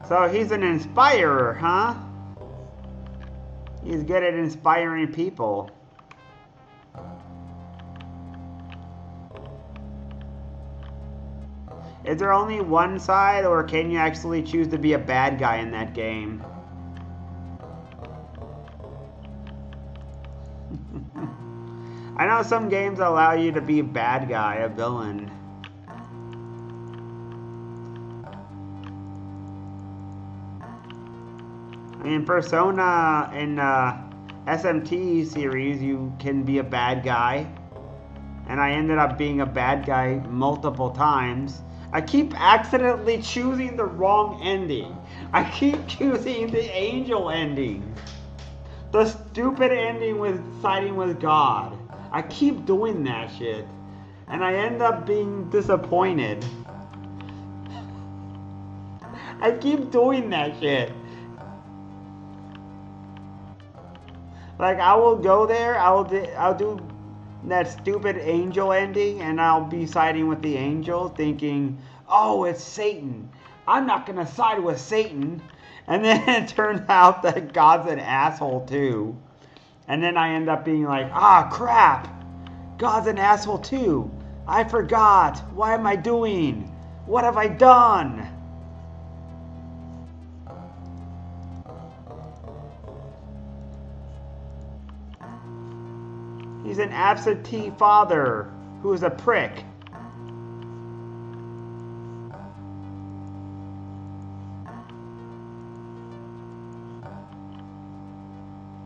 So he's an inspirer, huh? He's good at inspiring people. Is there only one side, or can you actually choose to be a bad guy in that game? I know some games allow you to be a bad guy, a villain. In Persona, in SMT series, you can be a bad guy. And I ended up being a bad guy multiple times. I keep accidentally choosing the wrong ending. I keep choosing the angel ending. The stupid ending with siding with God. I keep doing that shit. And I end up being disappointed. I keep doing that shit. Like, I will go there, I'll do that stupid angel ending, and I'll be siding with the angel, thinking, oh, it's Satan. I'm not gonna side with Satan. And then it turns out that God's an asshole too. And then I end up being like, ah, crap. God's an asshole too. I forgot. What am I doing? What have I done? He's an absentee father who is a prick.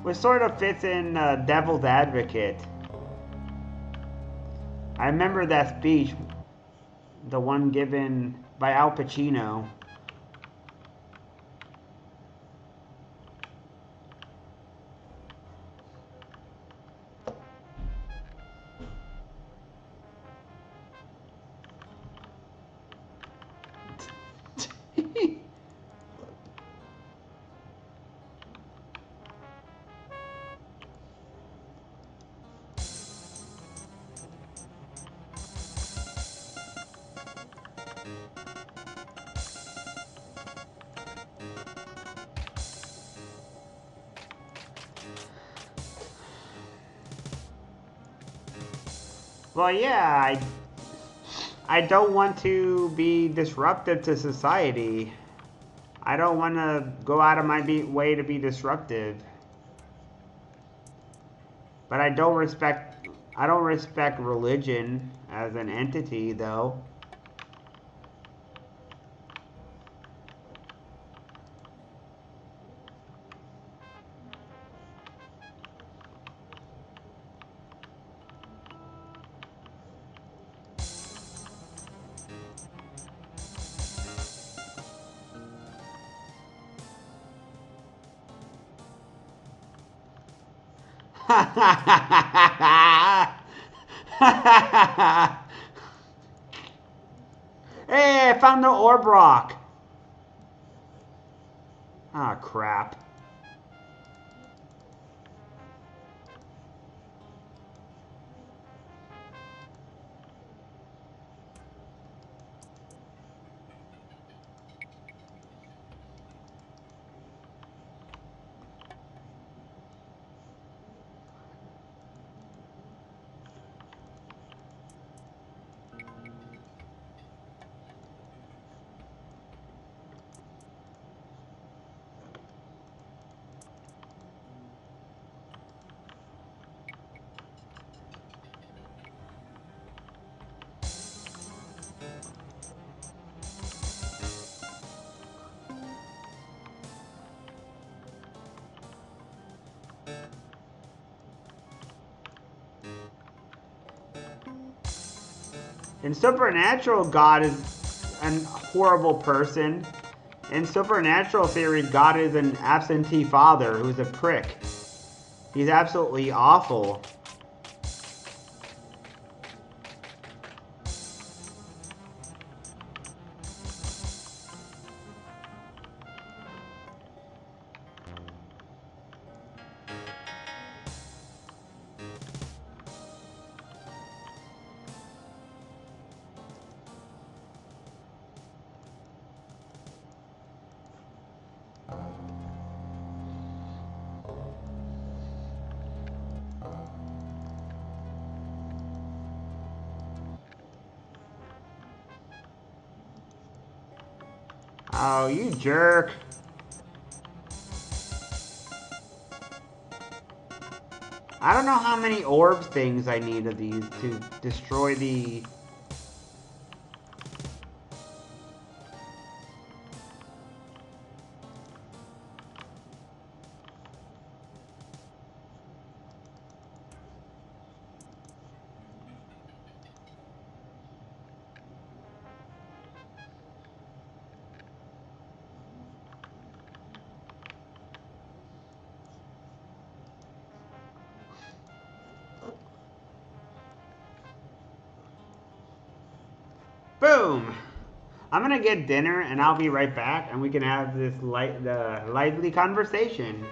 Which sort of fits in Devil's Advocate. I remember that speech, the one given by Al Pacino. Well, yeah, I don't want to be disruptive to society. I don't want to go out of my way to be disruptive. But I don't respect religion as an entity though. Hey, I found the orb rock. Ah, crap. In Supernatural, God is an horrible person. In Supernatural series, God is an absentee father who's a prick. He's absolutely awful. Oh, you jerk. I don't know how many orb things I need of these to destroy the... Boom! I'm gonna get dinner and I'll be right back and we can have this lively conversation.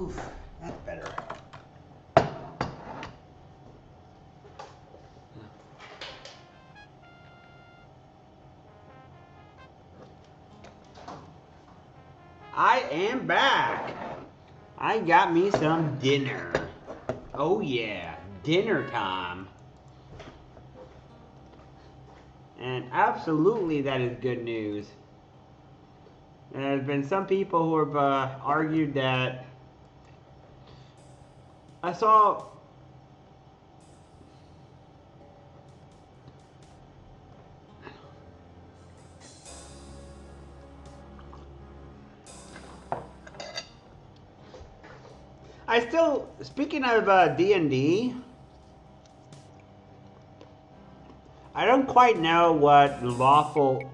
Oof, that's better. I am back. I got me some dinner. Oh yeah, dinner time. And absolutely that is good news. There's been some people who have argued that I saw speaking of D&D, I don't quite know what lawful.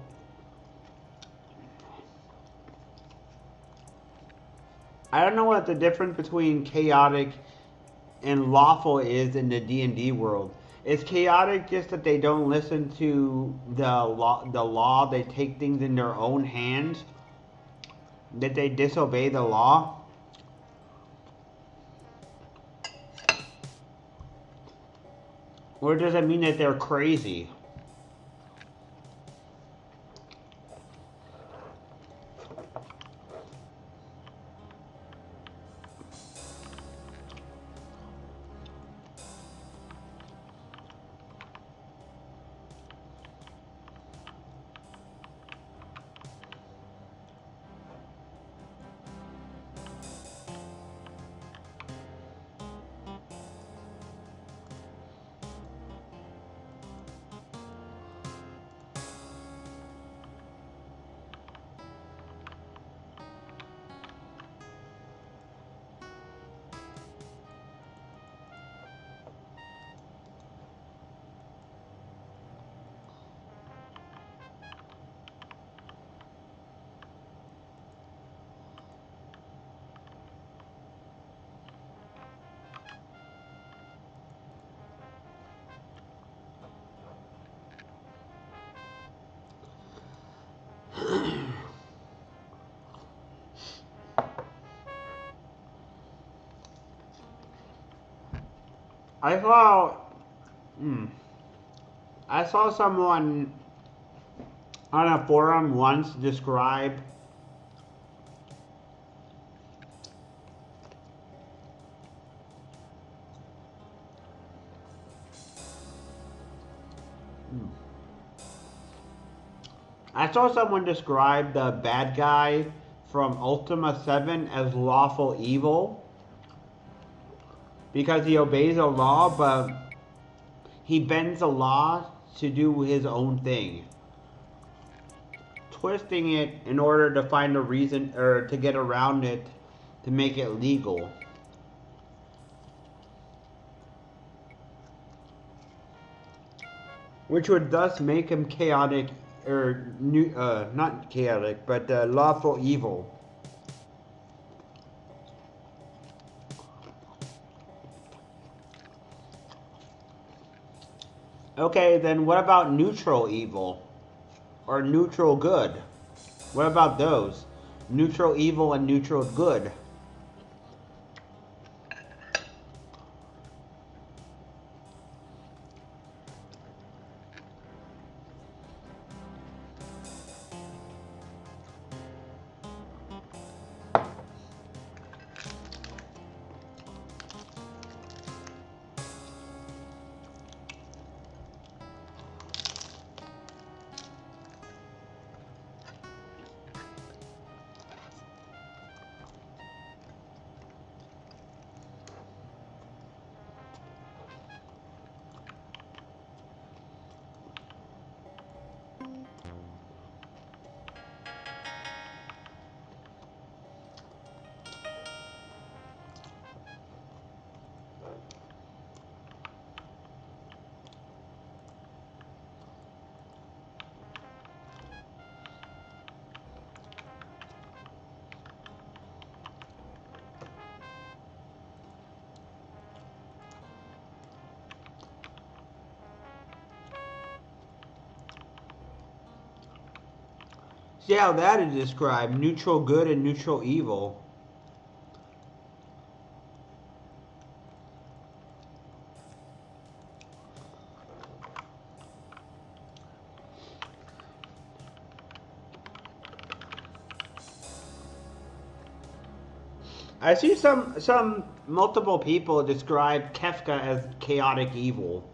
I don't know what the difference between chaotic and lawful is in the D&D world. Is chaotic just that they don't listen to the law? The law, they take things in their own hands. That they disobey the law. Or does it mean that they're crazy? I saw, hmm, I saw someone on a forum once describe the bad guy from Ultima 7 as lawful evil because he obeys the law, but he bends the law to do his own thing, twisting it in order to find a reason or to get around it to make it legal. Which would thus make him chaotic, or not chaotic, but lawful evil. Okay, then what about neutral evil? Or neutral good? What about those? Neutral evil and neutral good. See how that is described, neutral good and neutral evil. I see some multiple people describe Kefka as chaotic evil.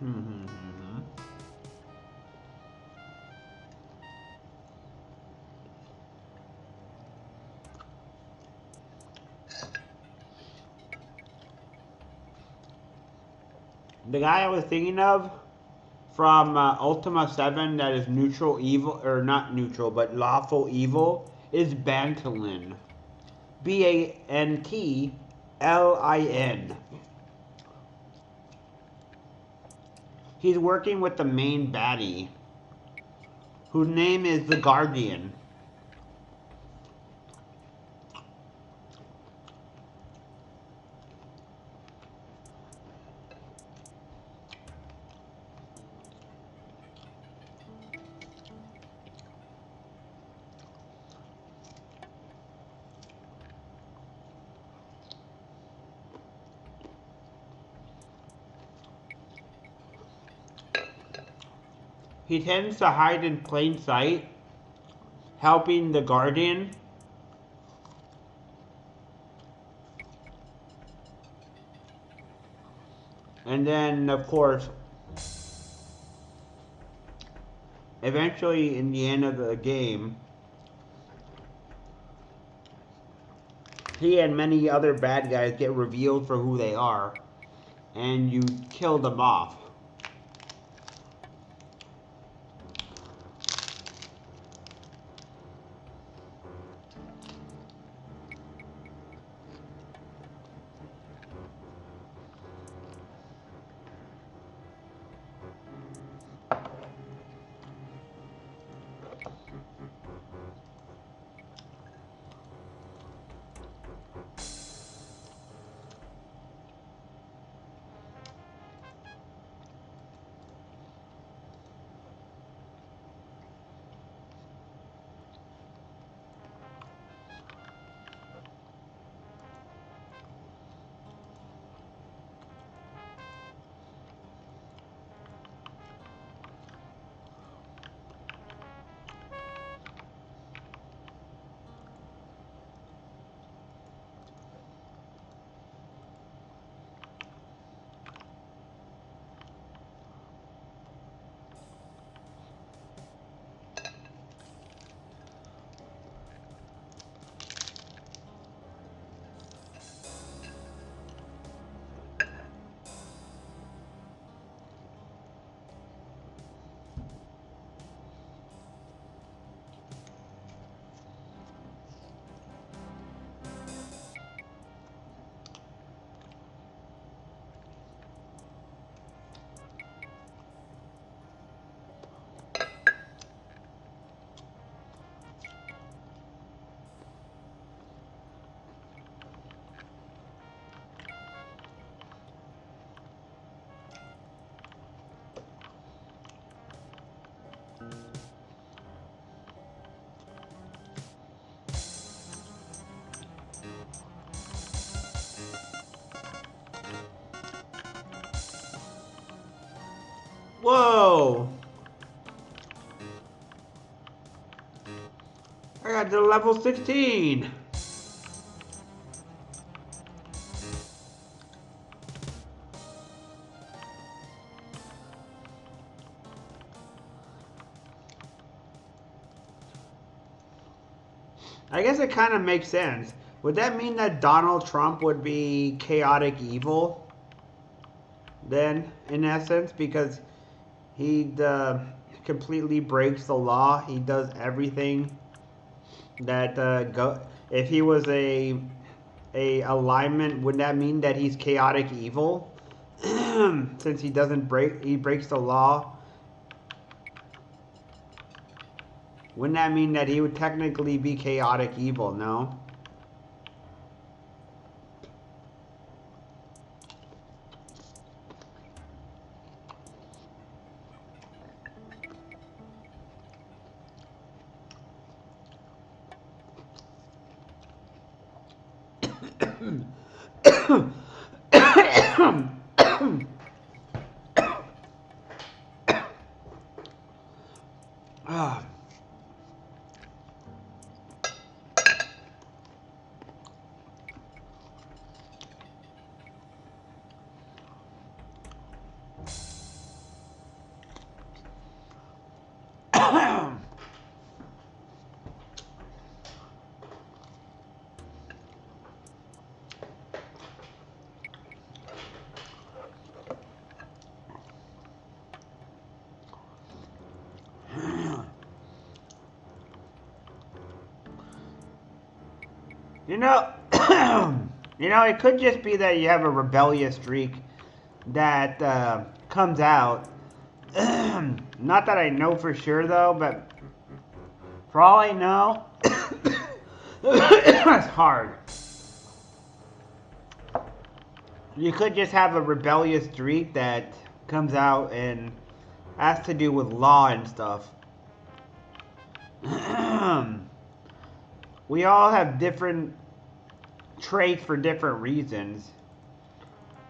Hmm. The guy I was thinking of from Ultima 7 that is neutral evil, or not neutral, but lawful evil, is Bantlin. Bantlin. He's working with the main baddie, whose name is the Guardian. He tends to hide in plain sight, helping the Guardian. And then, of course, eventually in the end of the game, he and many other bad guys get revealed for who they are, and you kill them off. Whoa! I got to level 16! I guess it kind of makes sense. Would that mean that Donald Trump would be chaotic evil then, in essence? Because he completely breaks the law. He does everything that if he was a alignment, would that mean that he's chaotic evil? Since he breaks the law. Wouldn't that mean that he would technically be chaotic evil, no? Ah. You know, it could just be that you have a rebellious streak that comes out. Not that I know for sure though, but for all I know, it's hard. You could just have a rebellious streak that comes out and has to do with law and stuff. We all have different traits for different reasons,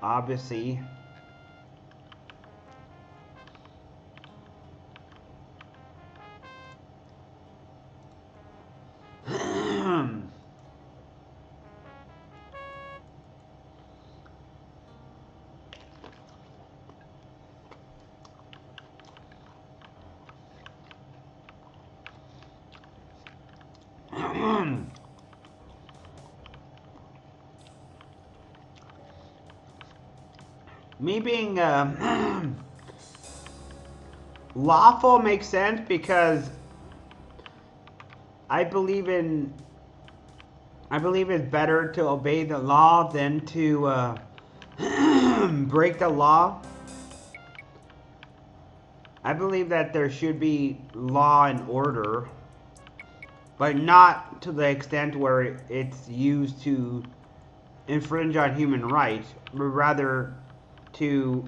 obviously. Me being lawful makes sense because I believe it's better to obey the law than to break the law. I believe that there should be law and order, but not to the extent where it's used to infringe on human rights, but rather to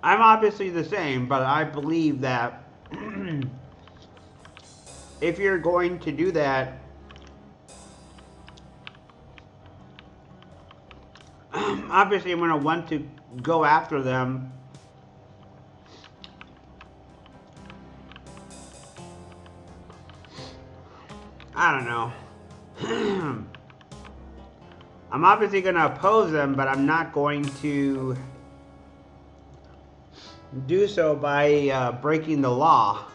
I'm obviously the same, but I believe that if you're going to do that, obviously I'm going to want to go after them. I don't know. I'm obviously going to oppose them, but I'm not going to do so by breaking the law.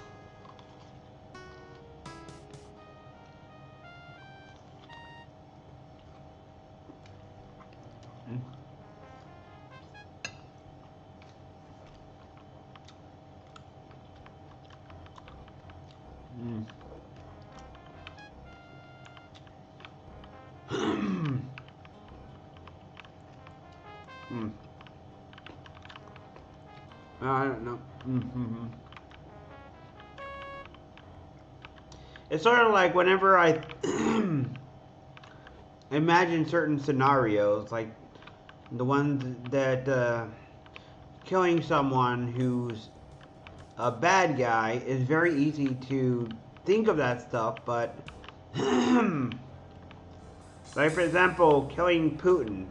Mm. Mm. I don't know. Mm-hmm. It's sort of like whenever I imagine certain scenarios, like the ones that killing someone who's a bad guy is very easy to think of that stuff, but like for example, killing Putin.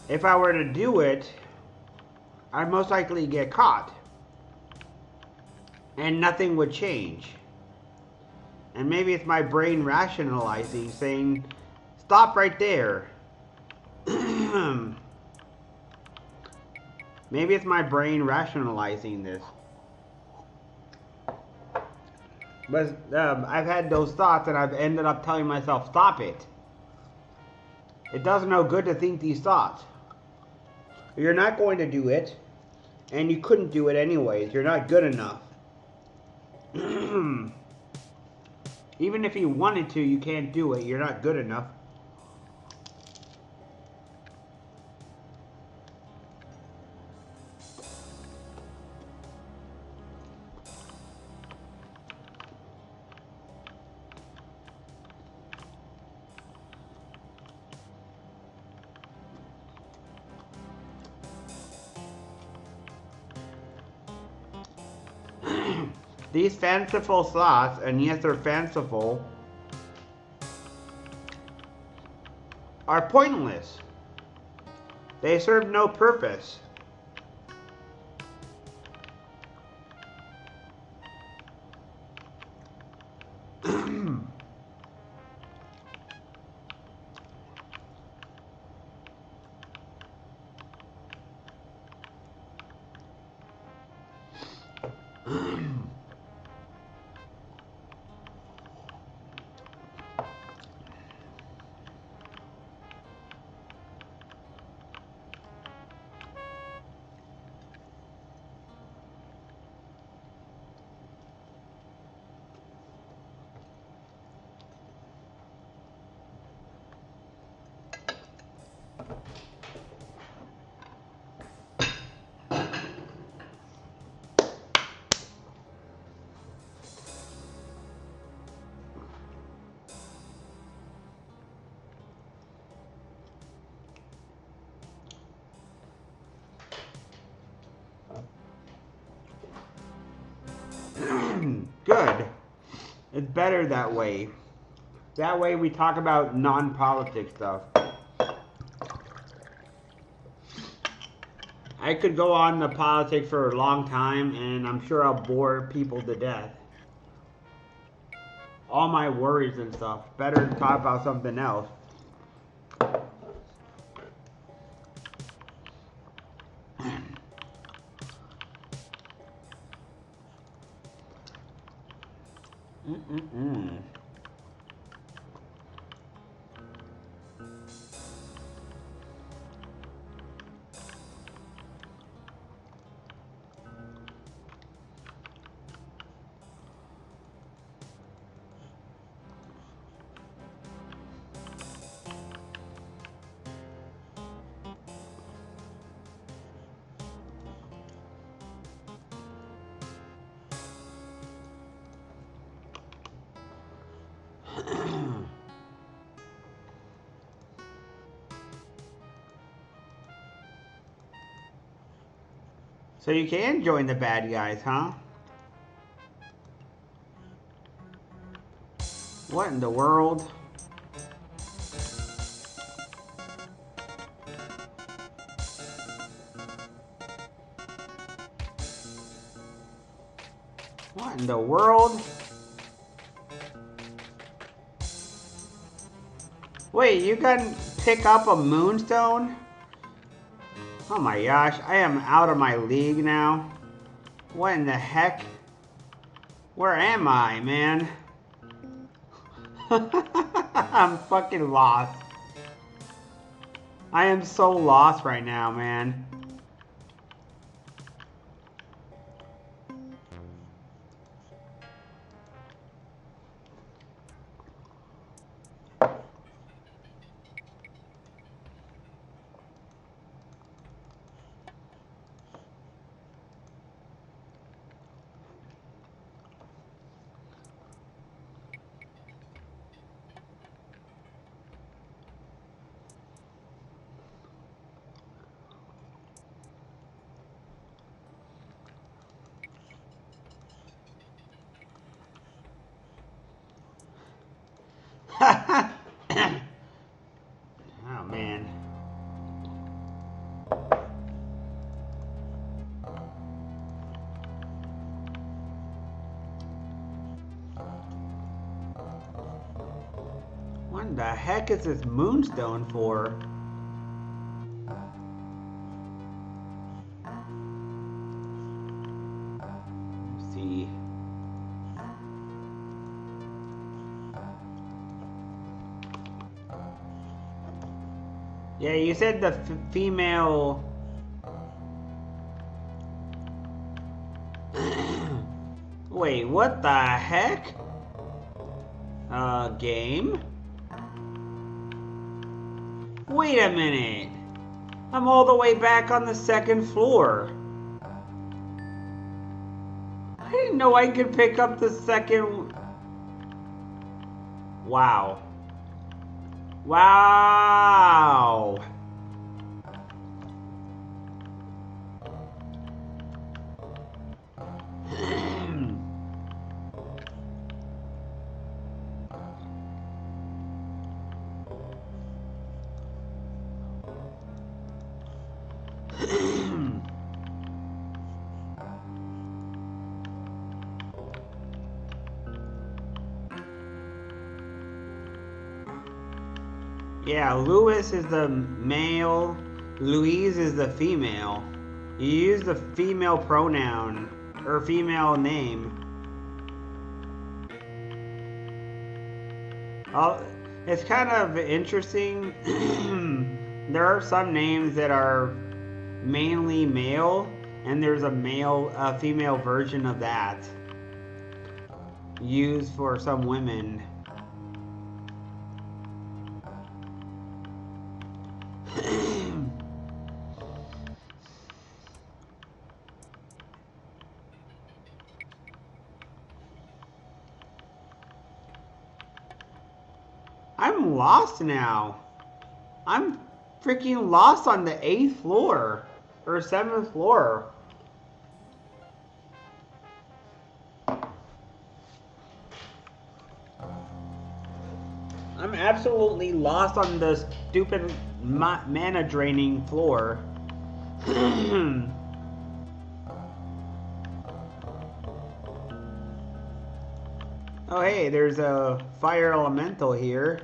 If I were to do it, I'd most likely get caught. And nothing would change. And maybe it's my brain rationalizing, saying, stop right there. Maybe it's my brain rationalizing this. But I've had those thoughts and I've ended up telling myself, stop it. It does no good to think these thoughts. You're not going to do it. And you couldn't do it anyways. You're not good enough. Even if you wanted to, you can't do it. You're not good enough. These fanciful thoughts, and yes, they're fanciful, are pointless. They serve no purpose. Good. It's better that way. That way we talk about non-politic stuff. I could go on the politics for a long time and I'm sure I'll bore people to death. All my worries and stuff. Better to talk about something else. So you can join the bad guys, huh? What in the world? What in the world? Wait, you can pick up a moonstone? Oh my gosh, I am out of my league now. What in the heck? Where am I, man? I'm fucking lost. I am so lost right now, man. What the heck is this moonstone for? Let's see. Yeah, you said the female... Wait, what the heck? Game? Wait a minute. I'm all the way back on the second floor. I didn't know I could pick up the second... Wow. Wow. Yeah, Louis is the male, Louise is the female. You use the female pronoun, or female name. It's kind of interesting. There are some names that are mainly male, and there's a female version of that used for some women. I'm lost now. I'm freaking lost on the 8th floor or 7th floor. I'm absolutely lost on the stupid mana draining floor. Oh hey, there's a fire elemental here.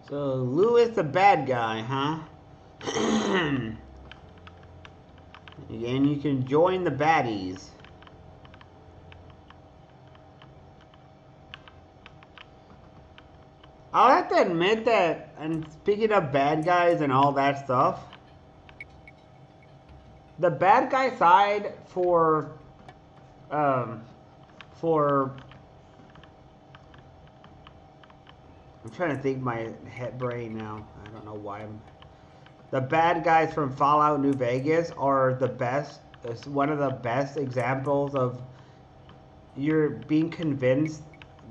So, Louis the bad guy, huh? And you can join the baddies. I'll have to admit that, and speaking of bad guys and all that stuff, the bad guy side for I'm trying to think my head brain now. I don't know why the bad guys from Fallout New Vegas are the best. It's one of the best examples of you're being convinced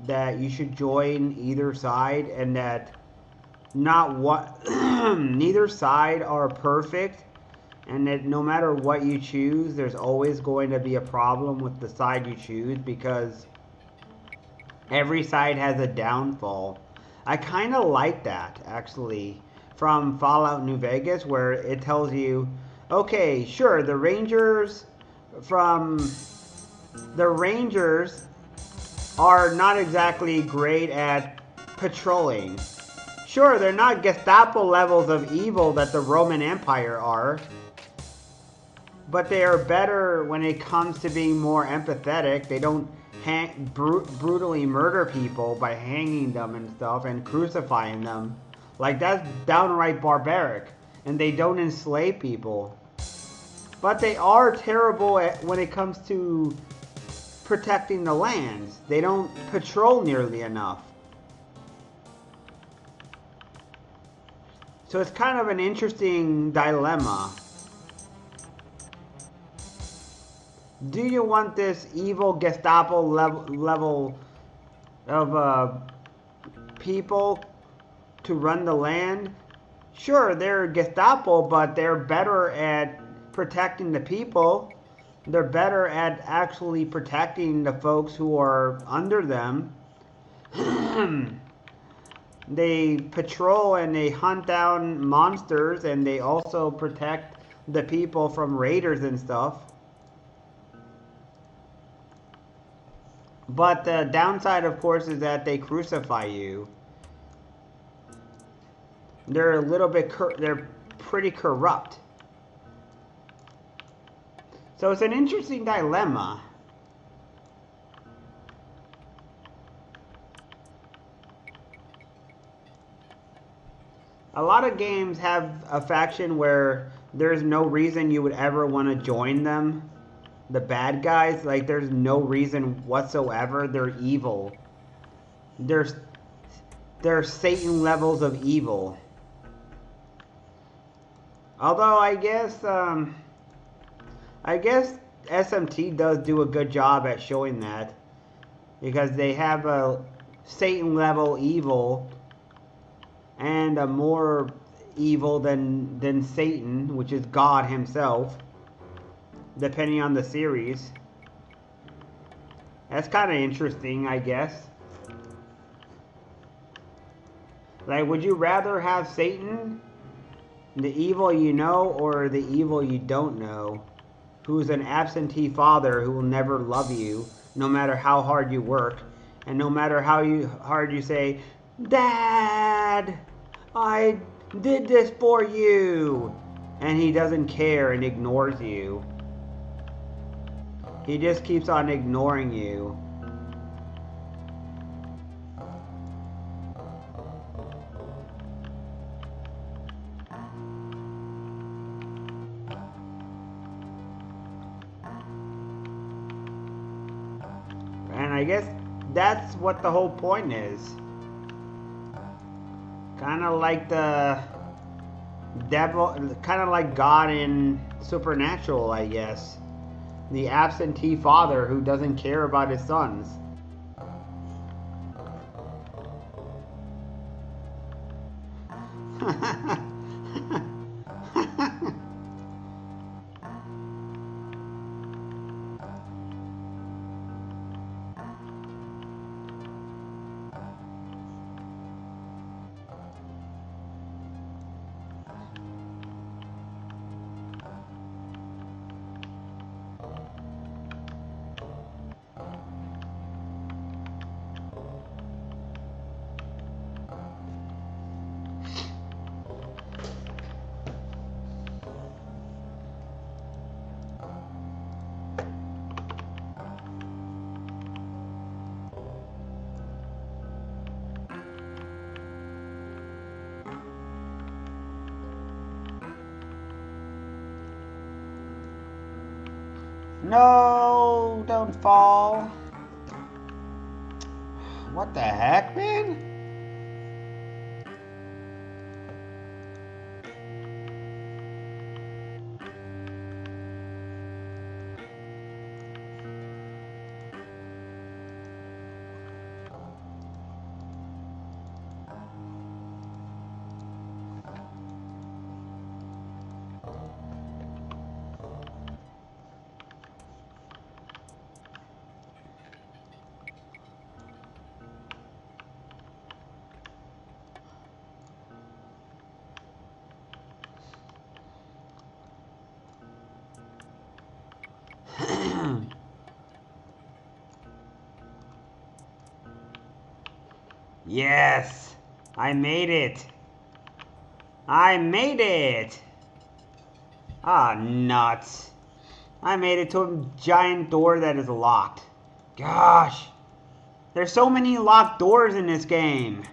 that you should join either side, and that not what neither side are perfect, and that no matter what you choose, there's always going to be a problem with the side you choose, because every side has a downfall. I kind of like that, actually, from Fallout New Vegas, where it tells you, okay, sure, the Rangers are not exactly great at patrolling. Sure, they're not Gestapo levels of evil that the Roman Empire are, but they are better when it comes to being more empathetic. They don't brutally murder people by hanging them and stuff and crucifying them. Like, that's downright barbaric. And they don't enslave people. But they are terrible when it comes to protecting the lands. They don't patrol nearly enough. So it's kind of an interesting dilemma. Do you want this evil Gestapo level of people to run the land? Sure, they're Gestapo, but they're better at protecting the people. They're better at actually protecting the folks who are under them. They patrol and they hunt down monsters, and they also protect the people from raiders and stuff. But the downside, of course, is that they crucify you. They're a little bit, they're pretty corrupt. So it's an interesting dilemma. A lot of games have a faction where there's no reason you would ever want to join them. The bad guys, like, there's no reason whatsoever. They're evil. They're Satan levels of evil. Although I guess SMT does do a good job at showing that, because they have a Satan level evil and a more evil than Satan, which is God himself, depending on the series. That's kind of interesting, I guess. Like, would you rather have Satan, the evil you know, or the evil you don't know, who's an absentee father who will never love you, no matter how hard you work, and no matter how hard you say, "Dad, I did this for you," and he doesn't care and ignores you. He just keeps on ignoring you. And I guess that's what the whole point is. Kind of like the devil, kind of like God in Supernatural, I guess. The absentee father who doesn't care about his sons. No, don't fall. What the heck, man? Yes, I made it. I made it. Ah, nuts. I made it to a giant door that is locked. Gosh, there's so many locked doors in this game.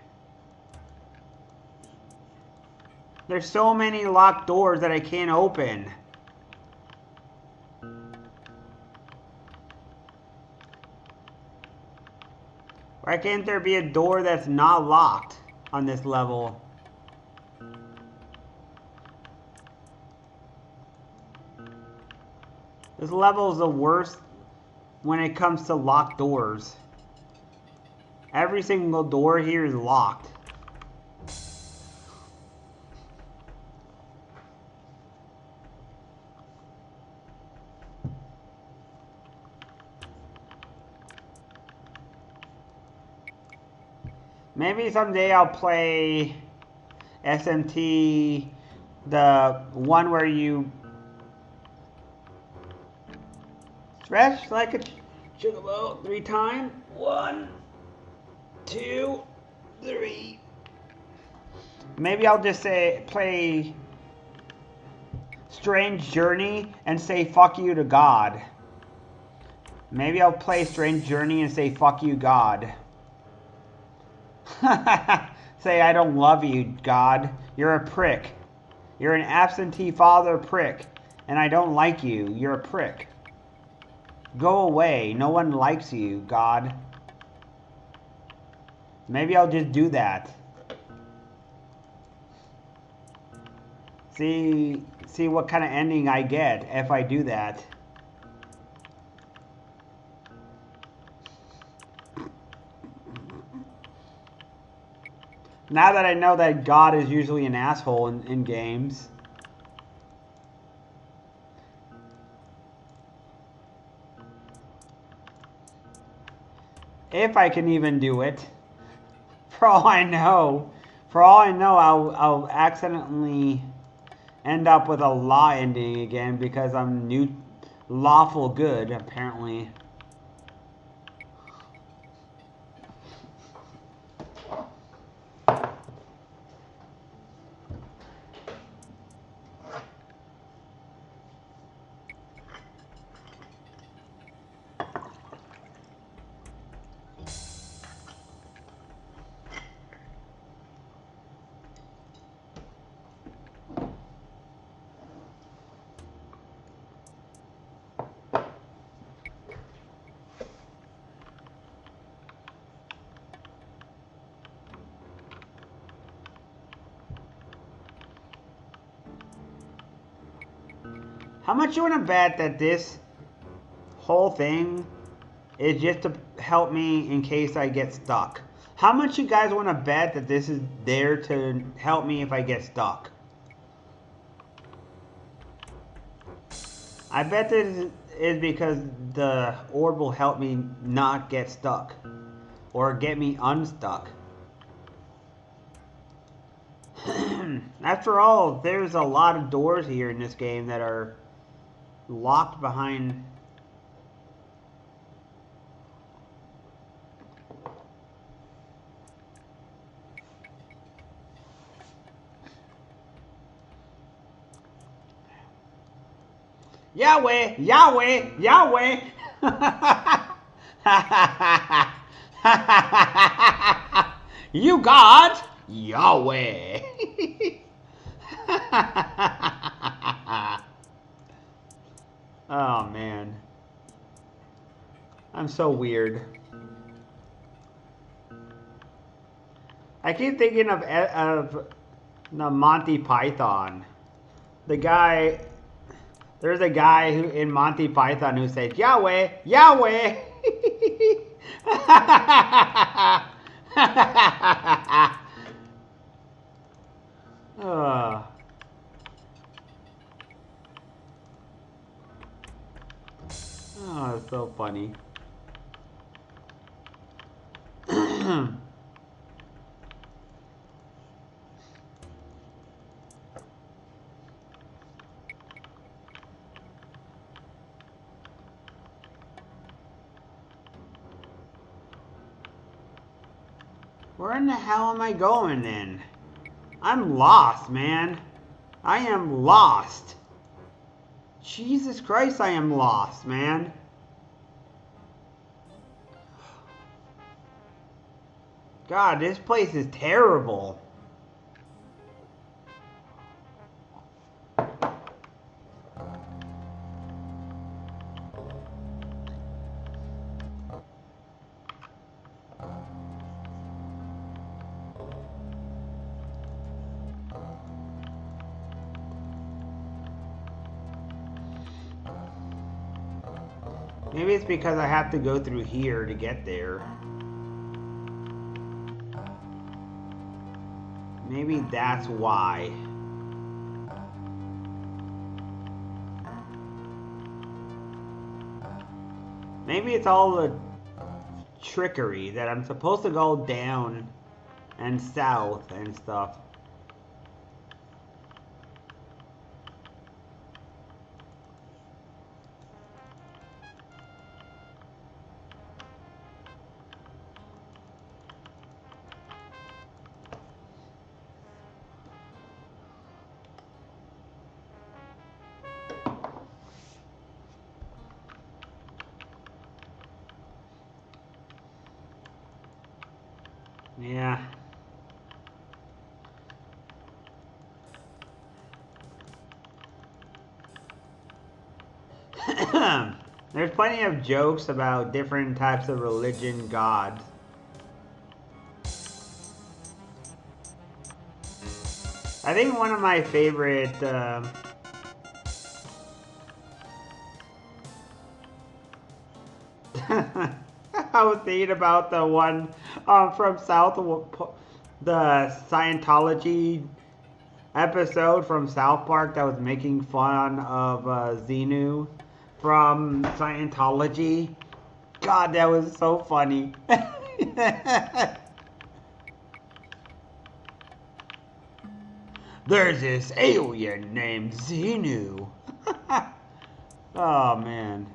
There's so many locked doors that I can't open. Why can't there be a door that's not locked on this level? This level is the worst when it comes to locked doors. Every single door here is locked. Maybe someday I'll play SMT, the one where you stretch like a chocobo 3 times. 1, 2, 3. Maybe I'll just play Strange Journey and say fuck you to God. Maybe I'll play Strange Journey and say fuck you, God. Say I don't love you, God. You're a prick. You're an absentee father prick. And I don't like you. You're a prick. Go away. No one likes you, God. Maybe I'll just do that. See what kind of ending I get if I do that. Now that I know that God is usually an asshole in games. If I can even do it. For all I know. For all I know, I'll accidentally end up with a law ending again because I'm lawful good, apparently. How much you want to bet that this whole thing is just to help me in case I get stuck? How much you guys want to bet that this is there to help me if I get stuck? I bet this is because the orb will help me not get stuck. Or get me unstuck. After all, there's a lot of doors here in this game that are locked behind. Yahweh, Yahweh, Yahweh. You God, Yahweh. Oh man, I'm so weird. I keep thinking of the Monty Python. The guy, there's a guy who in Monty Python who says Yahweh, Yahweh. Oh, it's so funny. Where in the hell am I going then? I'm lost, man. I am lost. Jesus Christ, I am lost, man. God, this place is terrible. Maybe it's because I have to go through here to get there. Maybe that's why. Maybe it's all the trickery that I'm supposed to go down and south and stuff. Yeah. There's plenty of jokes about different types of religion gods. I think one of my favorite I was thinking about the one from the Scientology episode from South Park that was making fun of Xenu from Scientology. God, that was so funny. There's this alien named Xenu. Oh, man.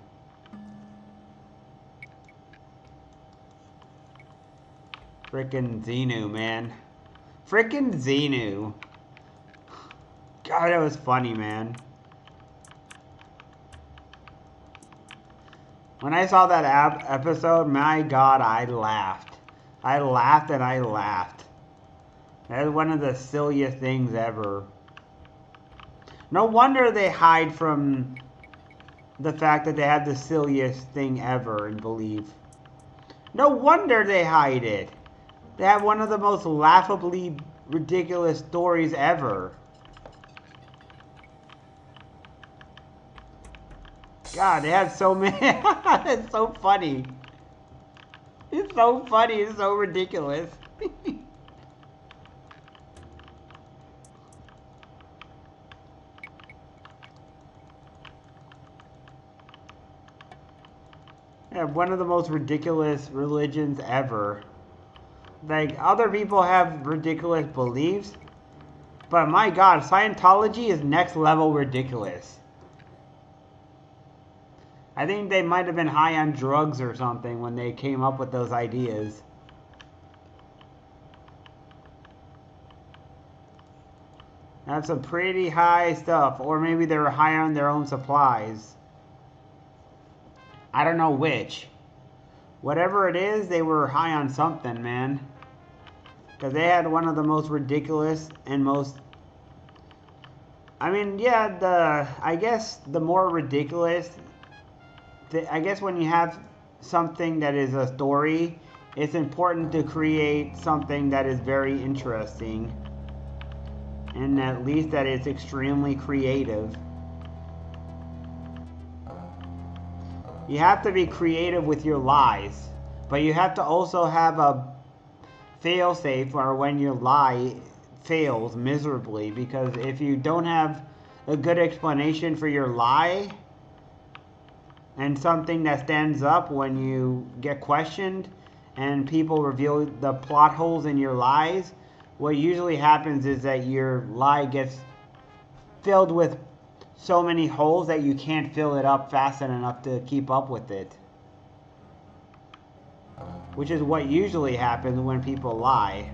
Frickin' Xenu, man. Frickin' Xenu. God, that was funny, man. When I saw that episode, my God, I laughed. I laughed and I laughed. That is one of the silliest things ever. No wonder they hide from the fact that they have the silliest thing ever and believe. No wonder they hide it. They have one of the most laughably ridiculous stories ever. God, they have so many. It's so funny. It's so funny. It's so ridiculous. They have one of the most ridiculous religions ever. Like, other people have ridiculous beliefs, but my God, Scientology is next level ridiculous. I think they might have been high on drugs or something when they came up with those ideas. That's some pretty high stuff, or maybe they were high on their own supplies. I don't know which. Whatever it is, they were high on something, man. Because they had one of the most ridiculous and most... I mean, yeah, I guess the more ridiculous... I guess when you have something that is a story, it's important to create something that is very interesting. And at least that it's extremely creative. You have to be creative with your lies, but you have to also have a fail-safe for when your lie fails miserably, because if you don't have a good explanation for your lie and something that stands up when you get questioned and people reveal the plot holes in your lies, what usually happens is that your lie gets filled with so many holes that you can't fill it up fast enough to keep up with it. Which is what usually happens when people lie.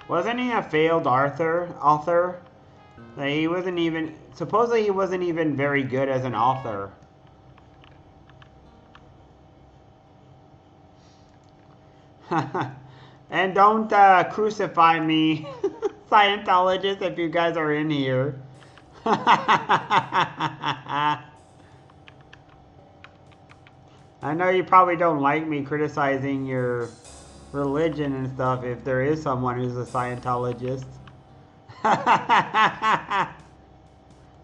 Wasn't he a failed author? Like, he wasn't even... Supposedly he wasn't even very good as an author. And don't crucify me, Scientologists, if you guys are in here. I know you probably don't like me criticizing your religion and stuff if there is someone who's a Scientologist.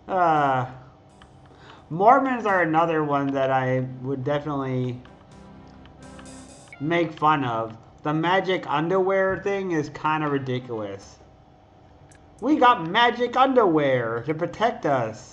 uh, Mormons are another one that I would definitely make fun of. The magic underwear thing is kind of ridiculous. We got magic underwear to protect us.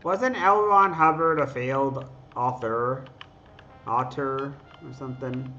Wasn't L. Ron Hubbard a failed author or something?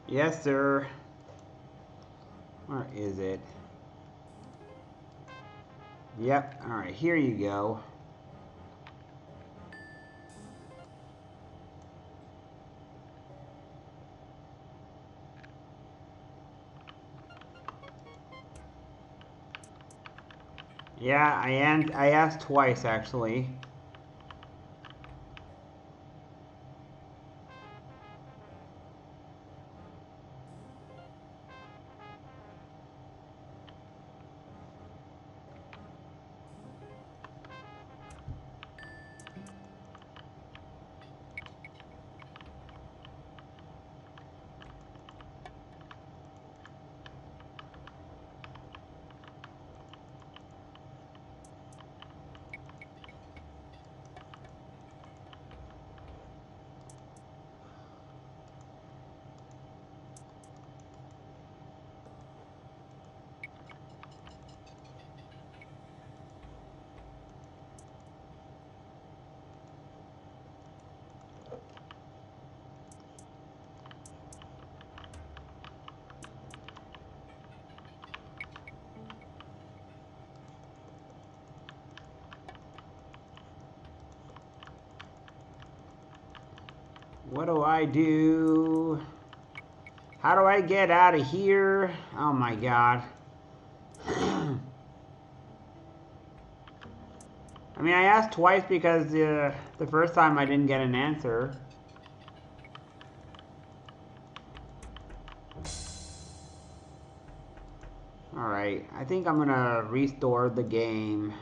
Yes, sir. Where is it? Yep. All right, here you go. Yeah, I asked twice actually. What do I do? How do I get out of here? Oh my god. I mean, I asked twice because the first time I didn't get an answer. Alright, I think I'm gonna restore the game.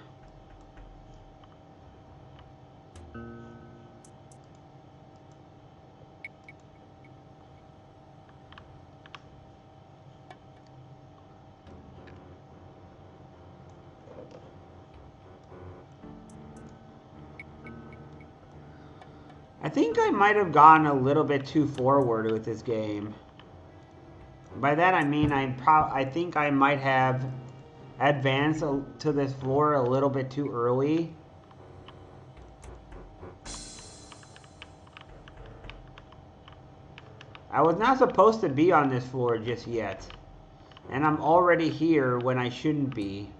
I think I might have gone a little bit too forward with this game. By that I mean I think I might have advanced to this floor a little bit too early. I was not supposed to be on this floor just yet. And I'm already here when I shouldn't be.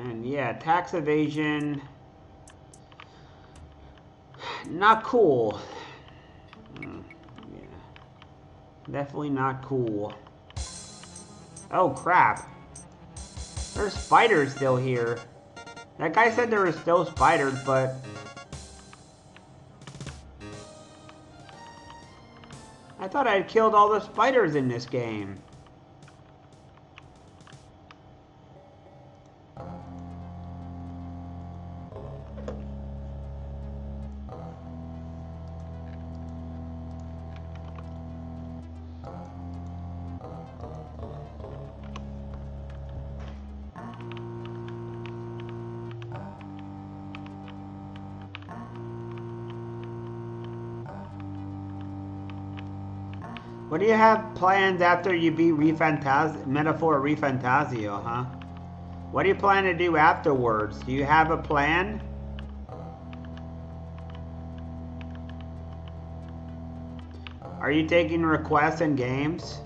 And yeah, tax evasion, not cool. Yeah, definitely not cool. Oh crap, there's spiders still here. That guy said there were still spiders, but I thought I'd killed all the spiders in this game. What do you have planned after you beat Metaphor Refantasio, huh? What do you plan to do afterwards? Do you have a plan? Are you taking requests in games?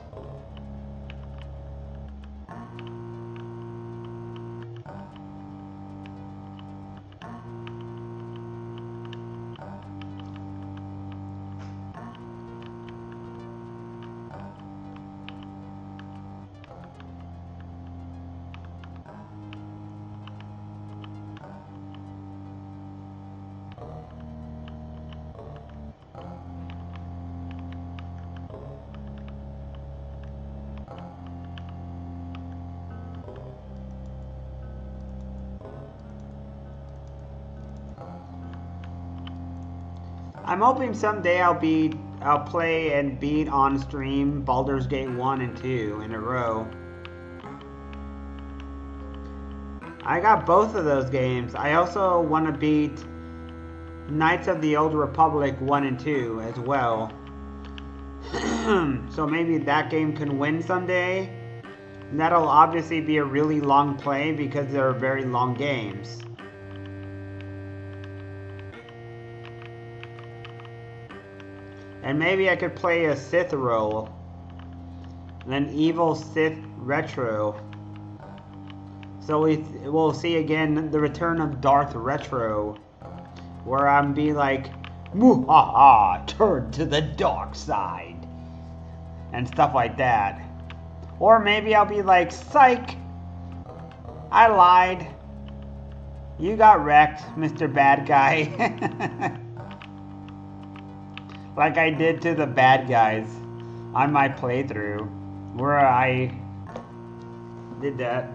I'm hoping someday I'll play and beat on stream Baldur's Gate 1 and 2 in a row. I got both of those games. I also want to beat Knights of the Old Republic 1 and 2 as well. So maybe that game can win someday. And that'll obviously be a really long play because they're very long games. And maybe I could play a Sith role. An evil Sith retro. So we'll see again the return of Darth Retro. Where I'm be like, "Muhaha, turn to the dark side." And stuff like that. Or maybe I'll be like, "Psych! I lied. You got wrecked, Mr. Bad Guy." Like I did to the bad guys on my playthrough, where I did that.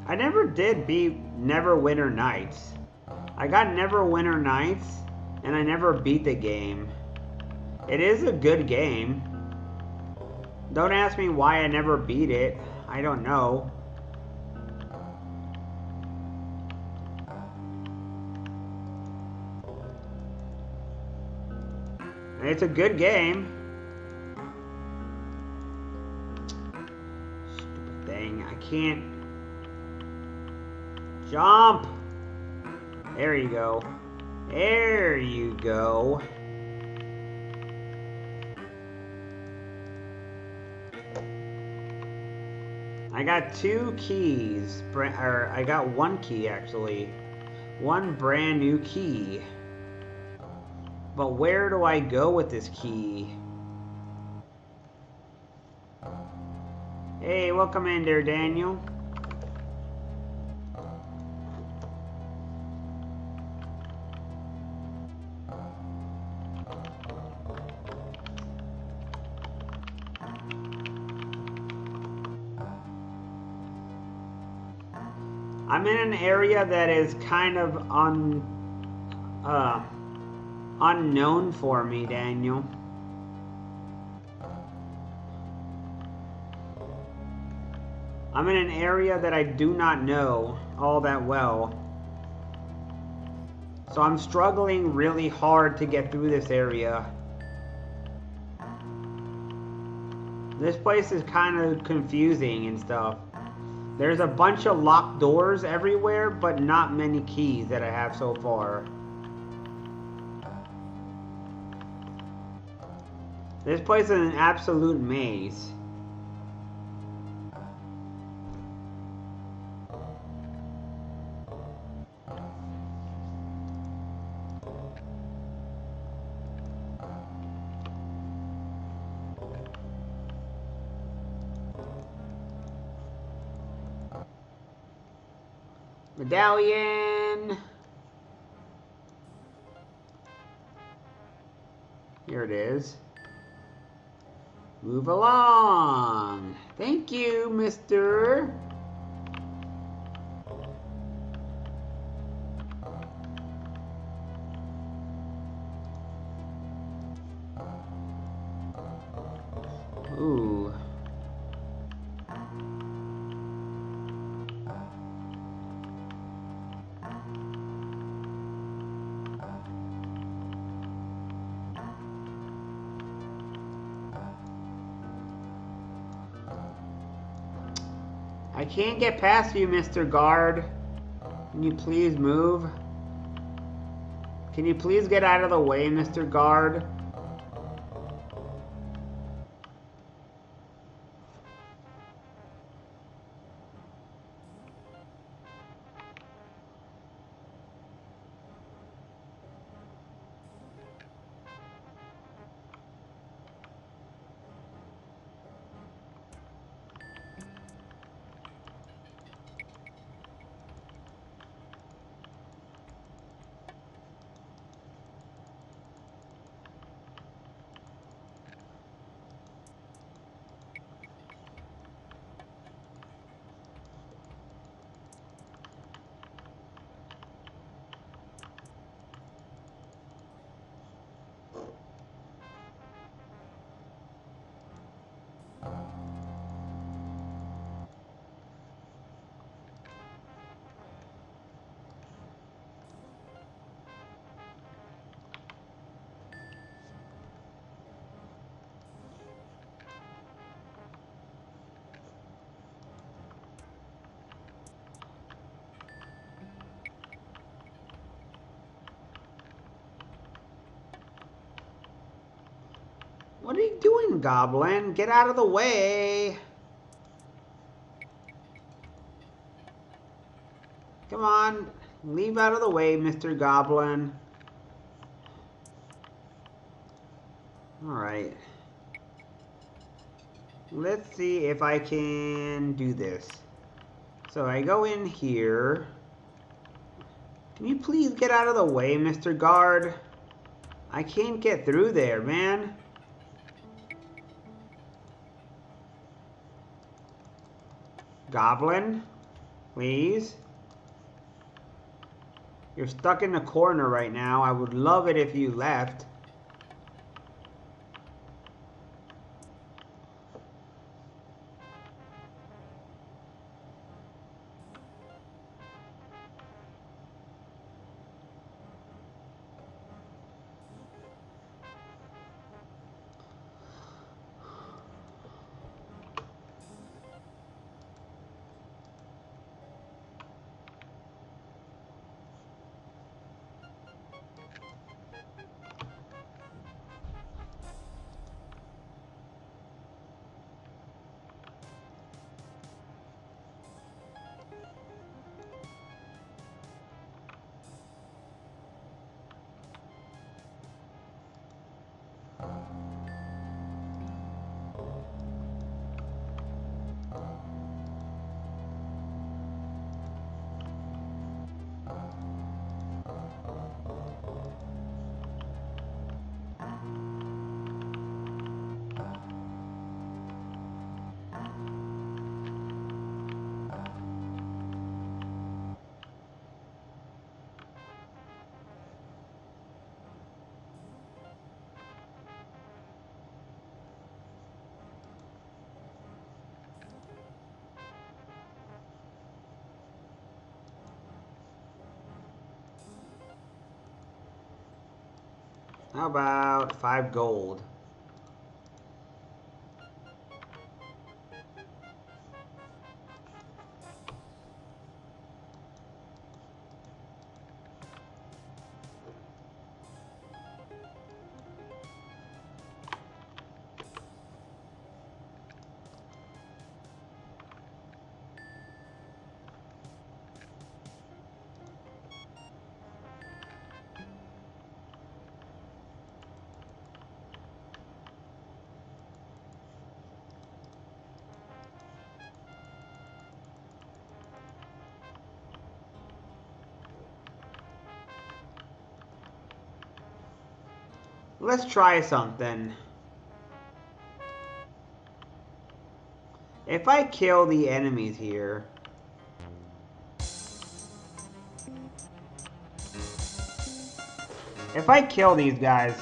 I never did beat Neverwinter Nights. I got Neverwinter Nights, and I never beat the game. It is a good game. Don't ask me why I never beat it. I don't know. It's a good game. Stupid thing. I can't jump. There you go. There you go. I got 2 keys. Or I got 1 key actually. 1 brand new key. But where do I go with this key? Hey, welcome in there, Daniel. I'm in an area that is kind of unknown for me, Daniel. I'm in an area that I do not know all that well. So I'm struggling really hard to get through this area. This place is kind of confusing and stuff. There's a bunch of locked doors everywhere, but not many keys that I have so far. This place is an absolute maze. Medallion! Here it is. Move along. Thank you, mister. Ooh. I can't get past you, Mr. Guard. Can you please move? Can you please get out of the way, Mr. Guard? What are you doing, Goblin? Get out of the way. Come on. Leave out of the way, Mr. Goblin. Alright. Let's see if I can do this. So I go in here. Can you please get out of the way, Mr. Guard? I can't get through there, man. Goblin? Please? You're stuck in the corner right now. I would love it if you left. How about 5 gold? Let's try something. If I kill the enemies here, if I kill these guys,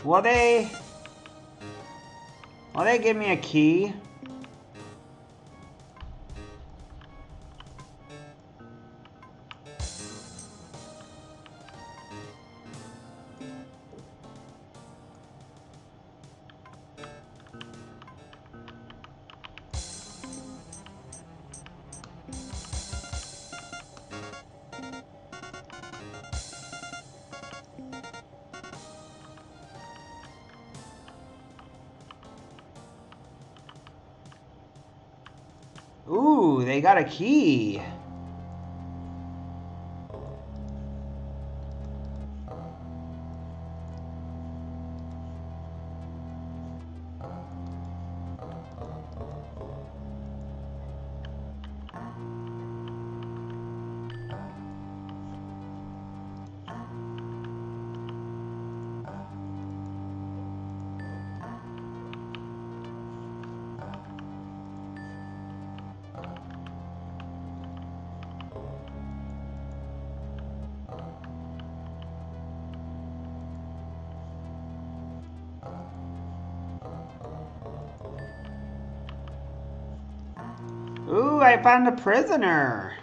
will they give me a key? Ooh, they got a key. Ooh, I found a prisoner.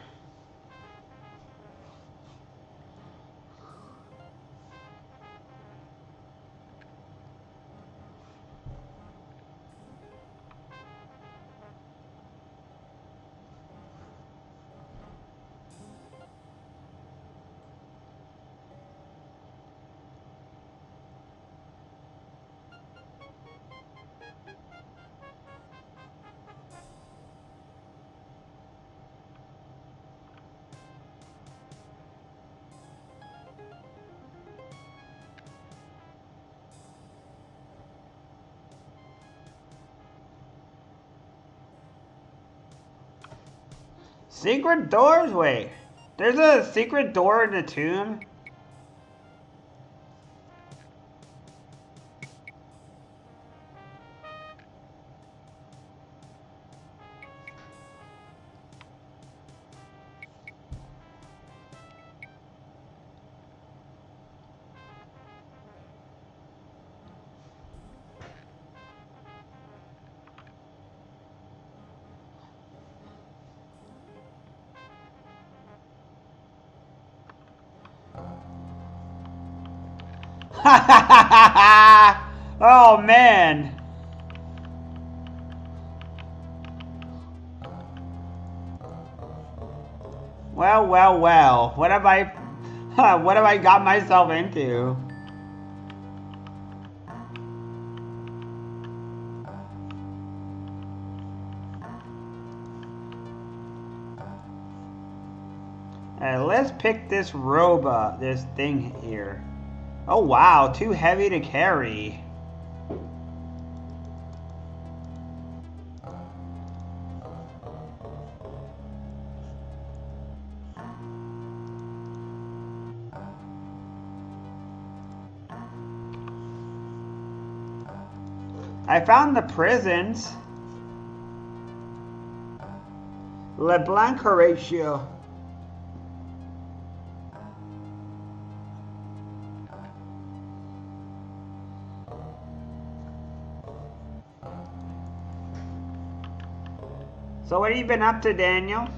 Secret doors? Wait. There's a secret door in the tomb? Oh man. Well, well, well. What have I what have I got myself into? Let's pick this robot, this thing here. Oh wow, too heavy to carry. I found the prisons. LeBlanc Horatio. So what have you been up to, Daniel?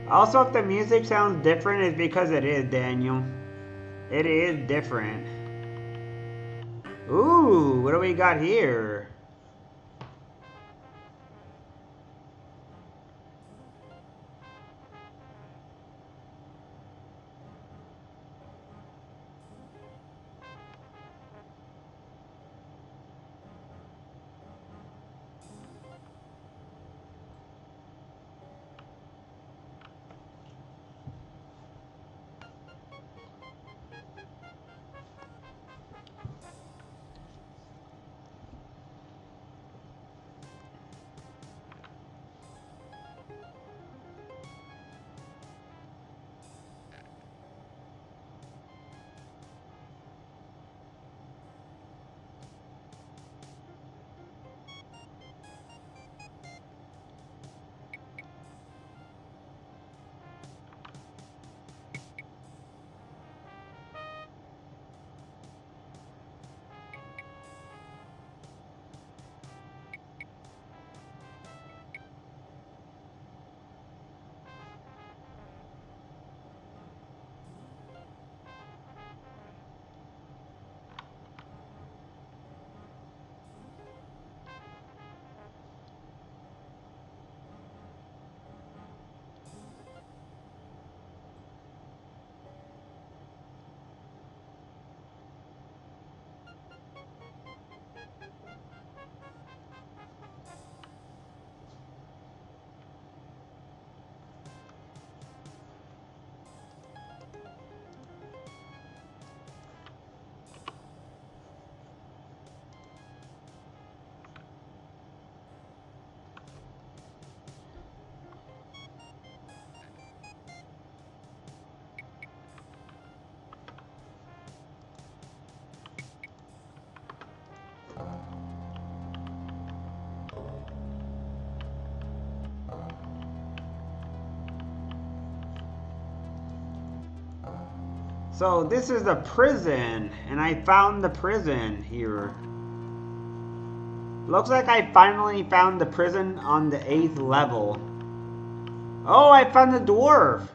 Also, if the music sounds different, it's because it is, Daniel. It is different. Ooh, what do we got here? So this is a prison, and I found the prison here. Looks like I finally found the prison on the 8th level. Oh, I found the dwarf.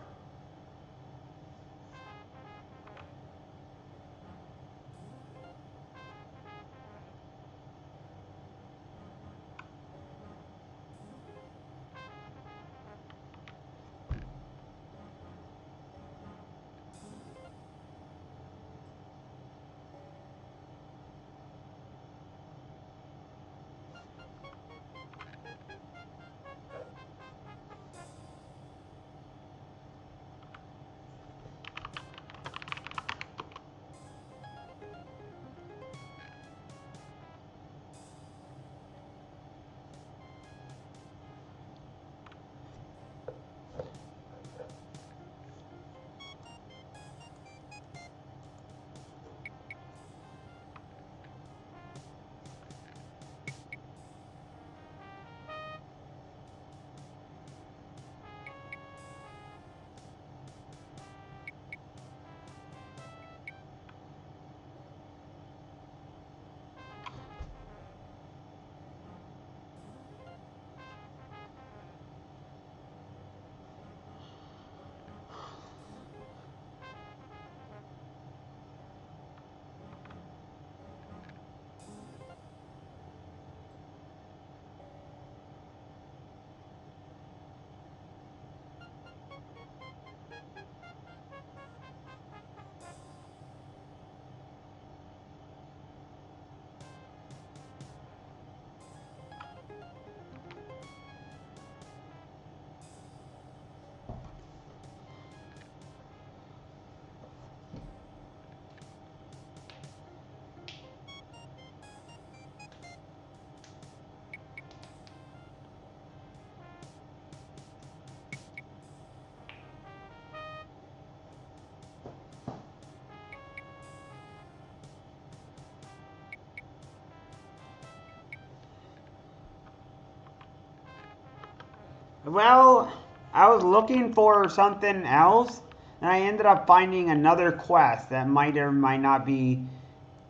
Well, I was looking for something else, and I ended up finding another quest that might or might not be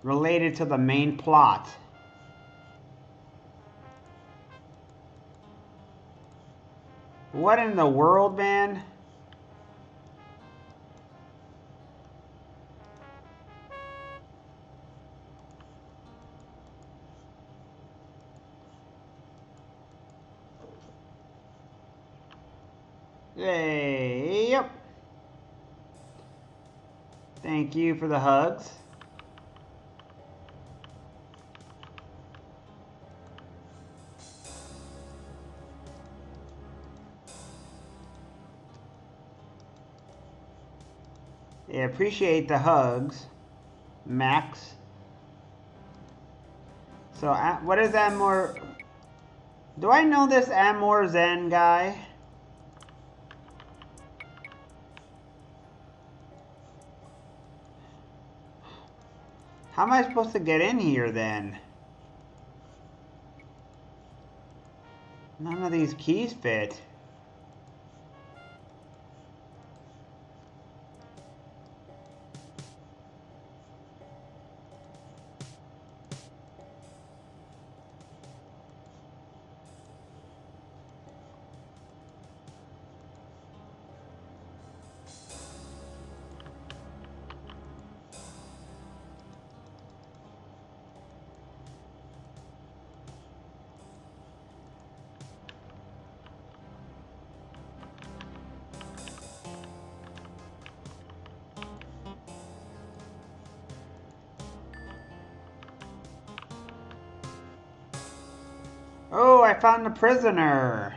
related to the main plot. What in the world, man? Hey, yep. Thank you for the hugs. Yeah, appreciate the hugs, Max. So, what is Amor? Do I know this Amor Zen guy? How am I supposed to get in here then? None of these keys fit. Oh, I found a prisoner.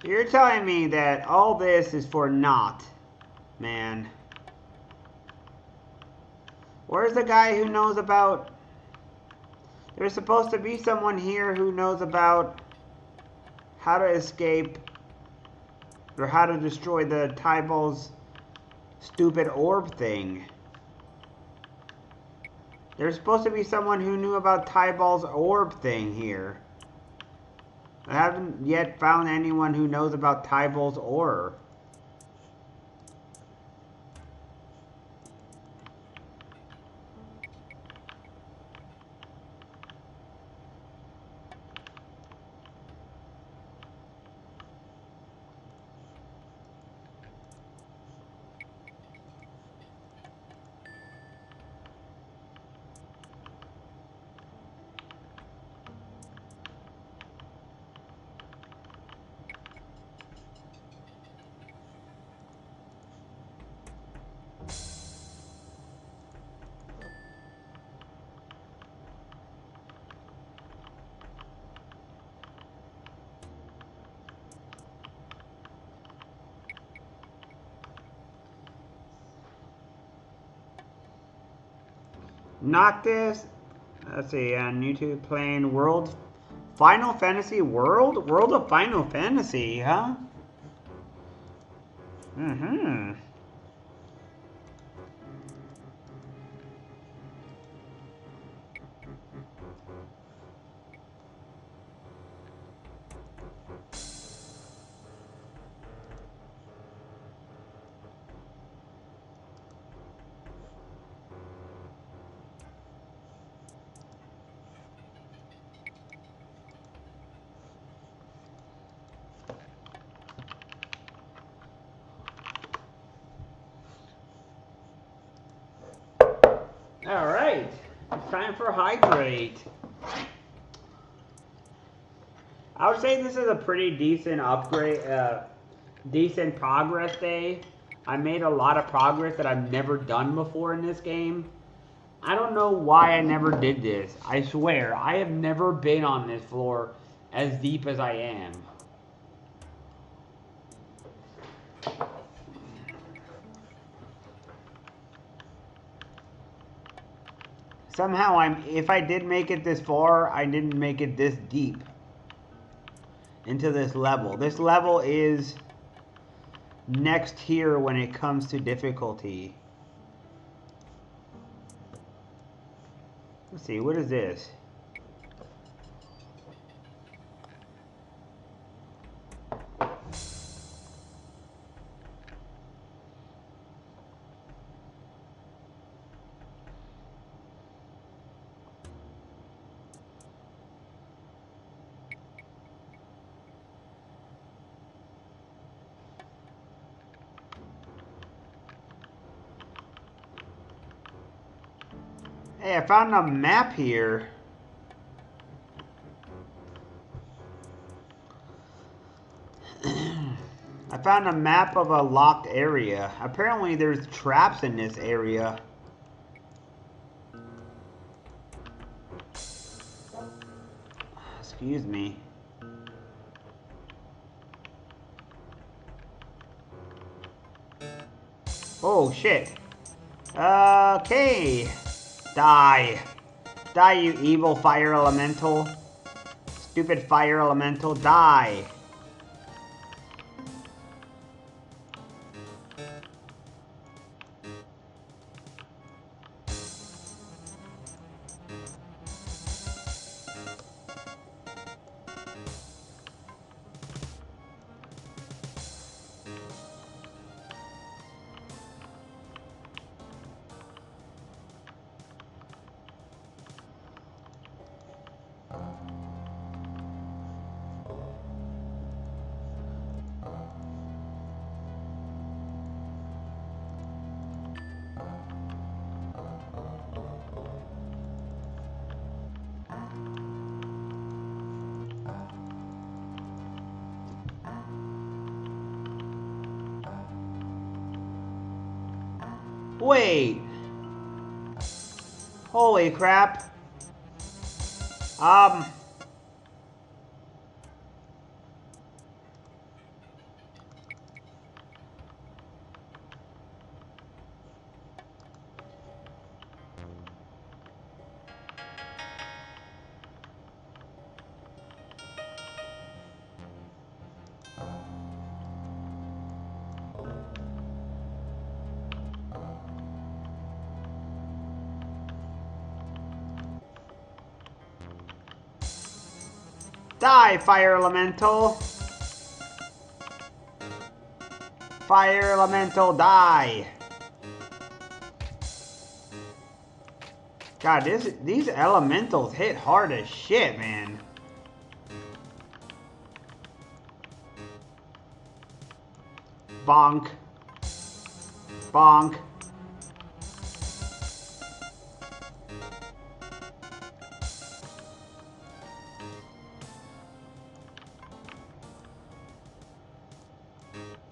You're telling me that all this is for naught, man. Where's the guy who knows about... There's supposed to be someone here who knows about how to escape or how to destroy the Tybal's stupid orb thing. There's supposed to be someone who knew about Tybal's orb thing here. I haven't yet found anyone who knows about Tybal's orb. Not this. Let's see, on YouTube playing Final Fantasy World? World of Final Fantasy, huh? Mm-hmm. Time for hydrate. I would say this is a pretty decent upgrade, decent progress day. I made a lot of progress that I've never done before in this game. I don't know why I never did this. I swear, I have never been on this floor as deep as I am. Somehow, if I did make it this far, I didn't make it this deep into this level. This level is next tier when it comes to difficulty. Let's see, what is this? Hey, I found a map here. I found a map of a locked area. Apparently there's traps in this area. Excuse me. Oh shit. Okay. Die. Die, you evil fire elemental. Stupid fire elemental, die. Wait. Holy crap. Die, fire elemental. Fire elemental, die. God, these elementals hit hard as shit, man. Bonk. Bonk.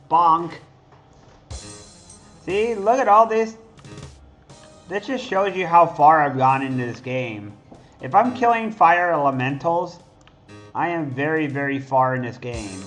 Bonk. See, look at all this. This just shows you how far I've gone into this game. If I'm killing fire elementals, I am very, very far in this game.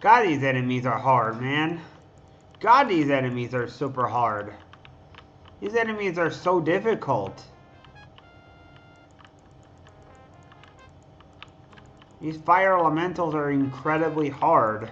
God, these enemies are hard, man. God, these enemies are super hard. These enemies are so difficult. These fire elementals are incredibly hard.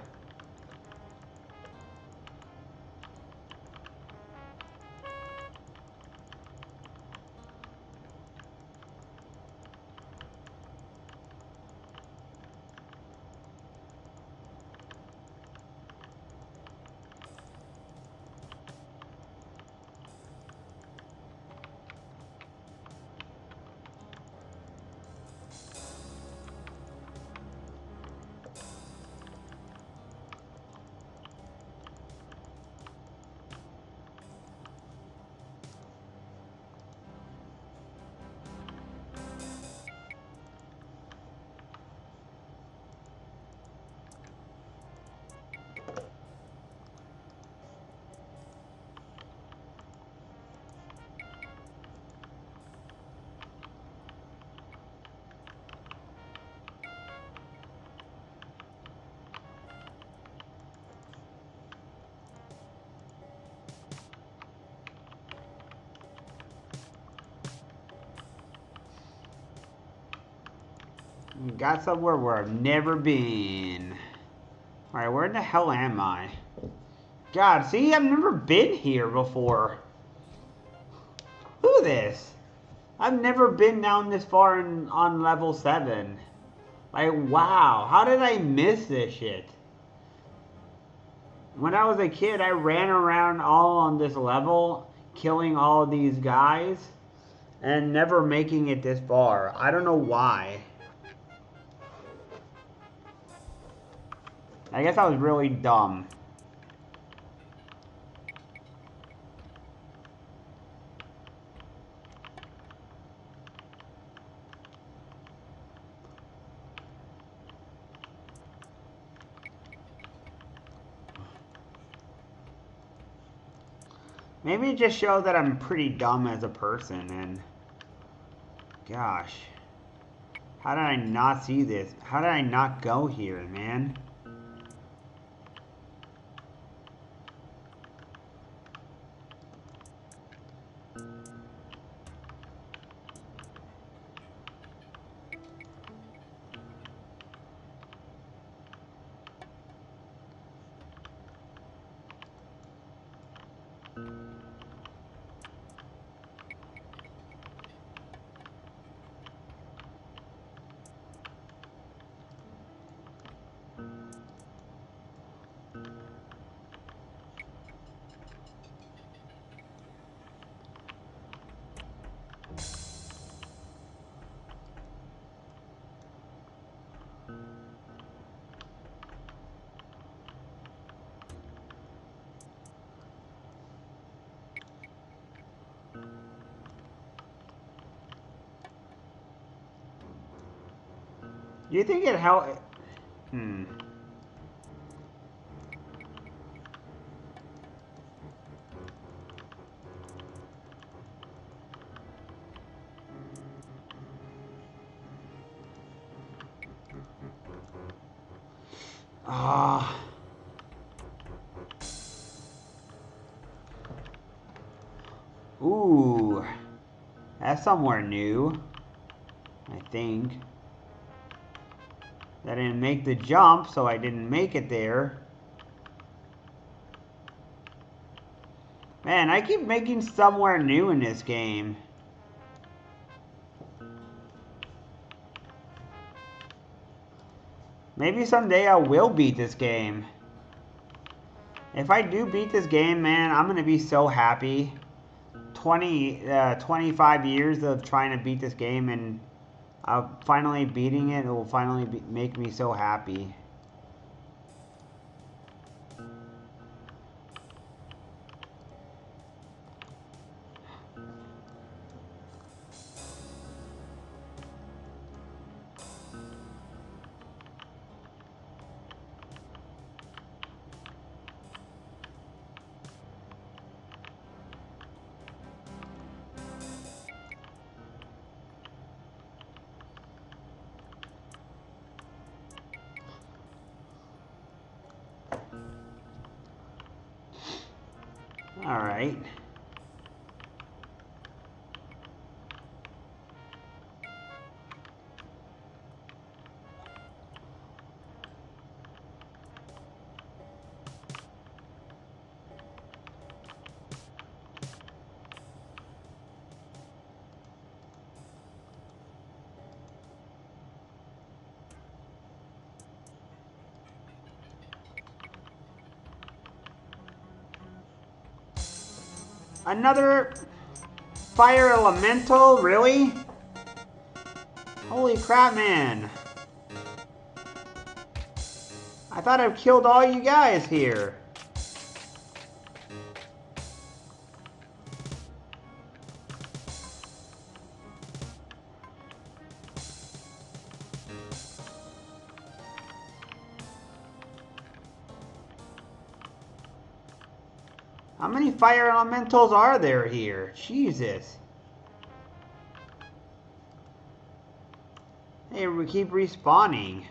Got somewhere where I've never been. Alright, where the hell am I? God, see, I've never been here before. Look at this. I've never been down this far on level 7. Like, wow. How did I miss this shit? When I was a kid, I ran around all on this level, killing all of these guys, and never making it this far. I don't know why. I guess I was really dumb. Maybe it just shows that I'm pretty dumb as a person, and gosh, how did I not see this? How did I not go here, man? Do you think it helped? Ah. Ooh. That's somewhere new. I think. I didn't make the jump, so I didn't make it there. Man, I keep making somewhere new in this game. Maybe someday I will beat this game. If I do beat this game, man, I'm gonna be so happy. 25 years of trying to beat this game, and finally beating it, will finally make me so happy. Alright. Another fire elemental? Really? Holy crap, man. I thought I've killed all you guys here. How many fire elementals are there here? Jesus. Hey, we keep respawning.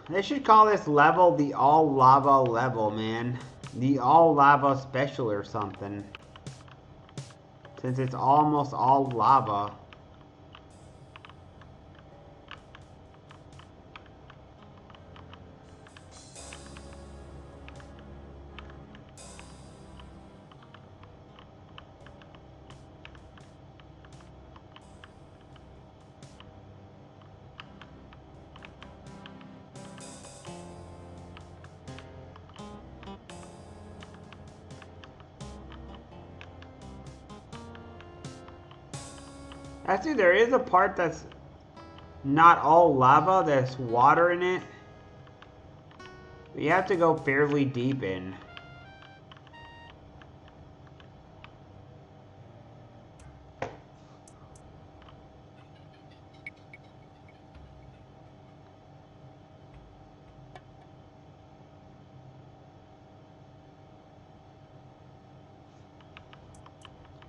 They should call this level the all lava level, man. The all lava special or something. Since it's almost all lava. Actually, there is a part that's not all lava, there's water in it. But you have to go fairly deep in.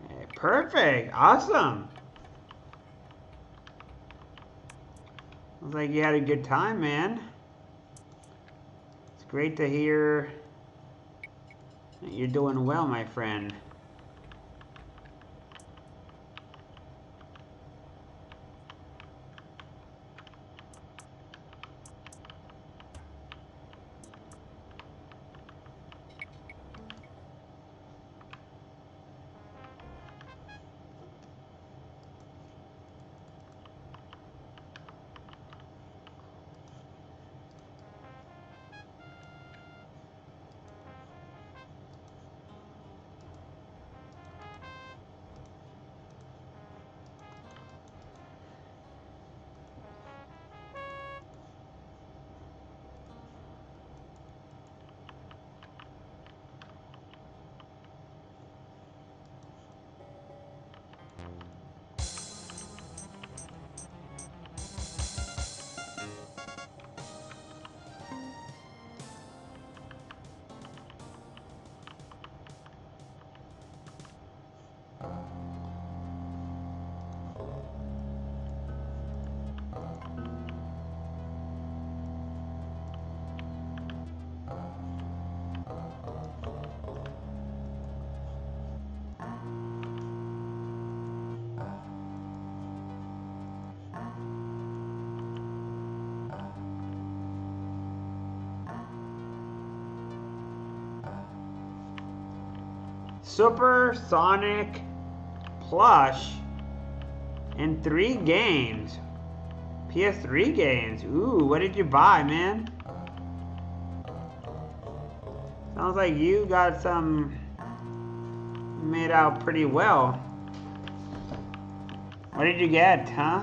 Hey, perfect, awesome. Looks like you had a good time, man. It's great to hear that you're doing well, my friend. Supersonic plush in 3 games. PS3 games. Ooh, what did you buy, man? Sounds like you got some made out pretty well. What did you get, huh?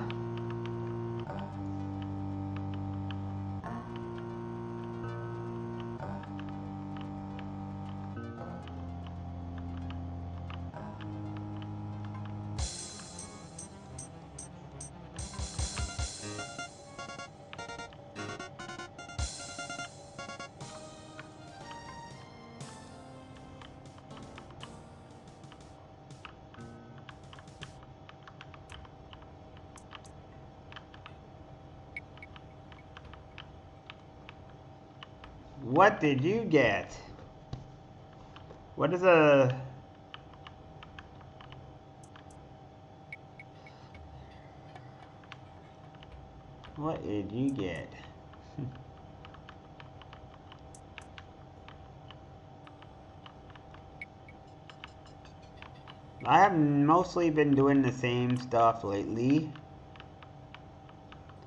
What did you get? What is a... What did you get? I have mostly been doing the same stuff lately.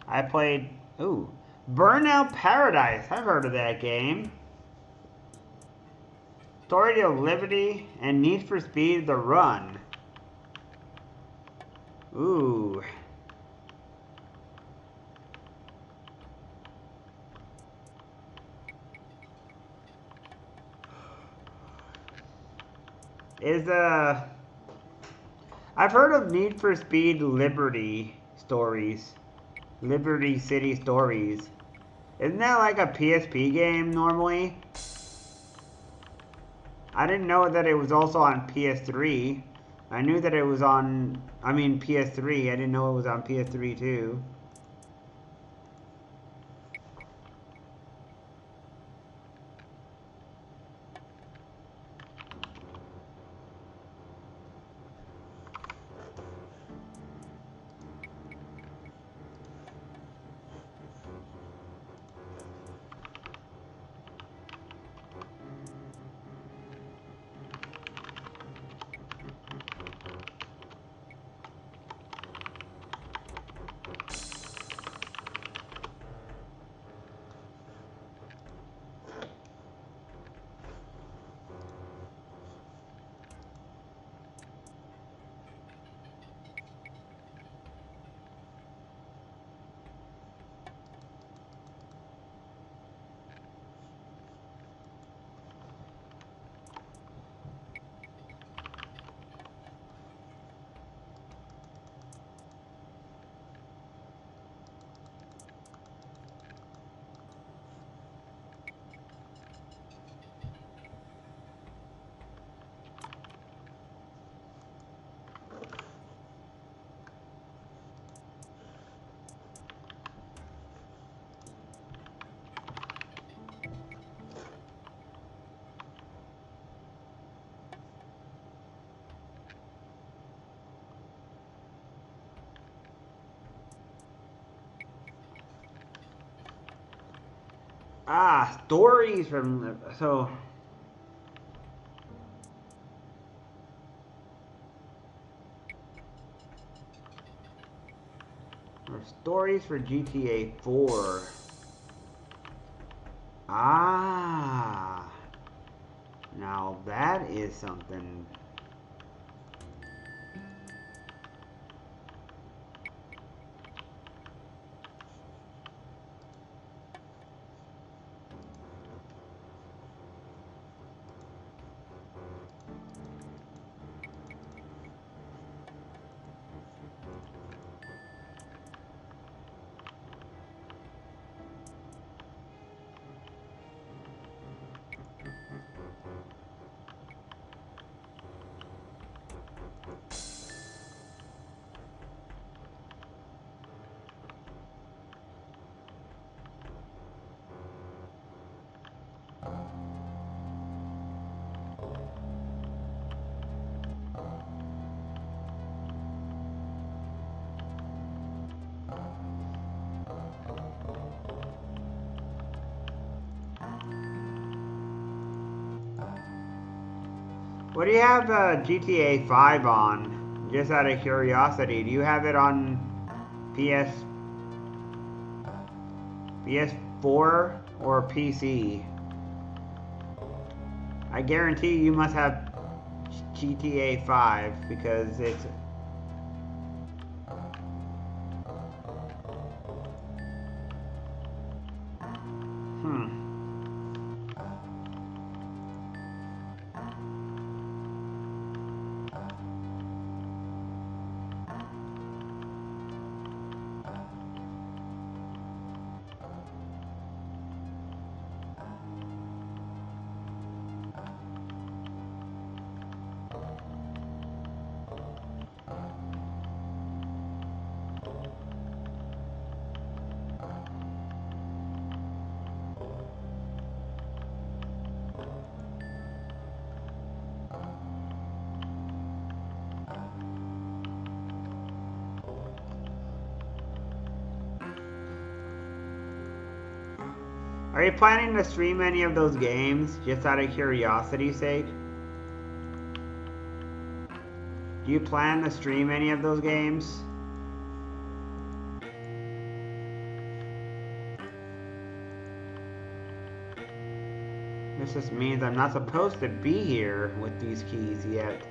I played... Ooh. Burnout Paradise. I've heard of that game. Story of Liberty and Need for Speed The Run. Ooh. I've heard of Need for Speed Liberty Stories. Liberty City Stories. Isn't that like a PSP game normally? I didn't know that it was also on PS3. I knew that it was on, PS3. I didn't know it was on PS3 too. Ah, stories from... So... Or stories for GTA 4. Ah. Now that is something... What do you have GTA 5 on? Just out of curiosity, do you have it on PS4 or PC? I guarantee you must have GTA 5 because it's... Hmm. Are you planning to stream any of those games, just out of curiosity's sake? Do you plan to stream any of those games? This just means I'm not supposed to be here with these keys yet.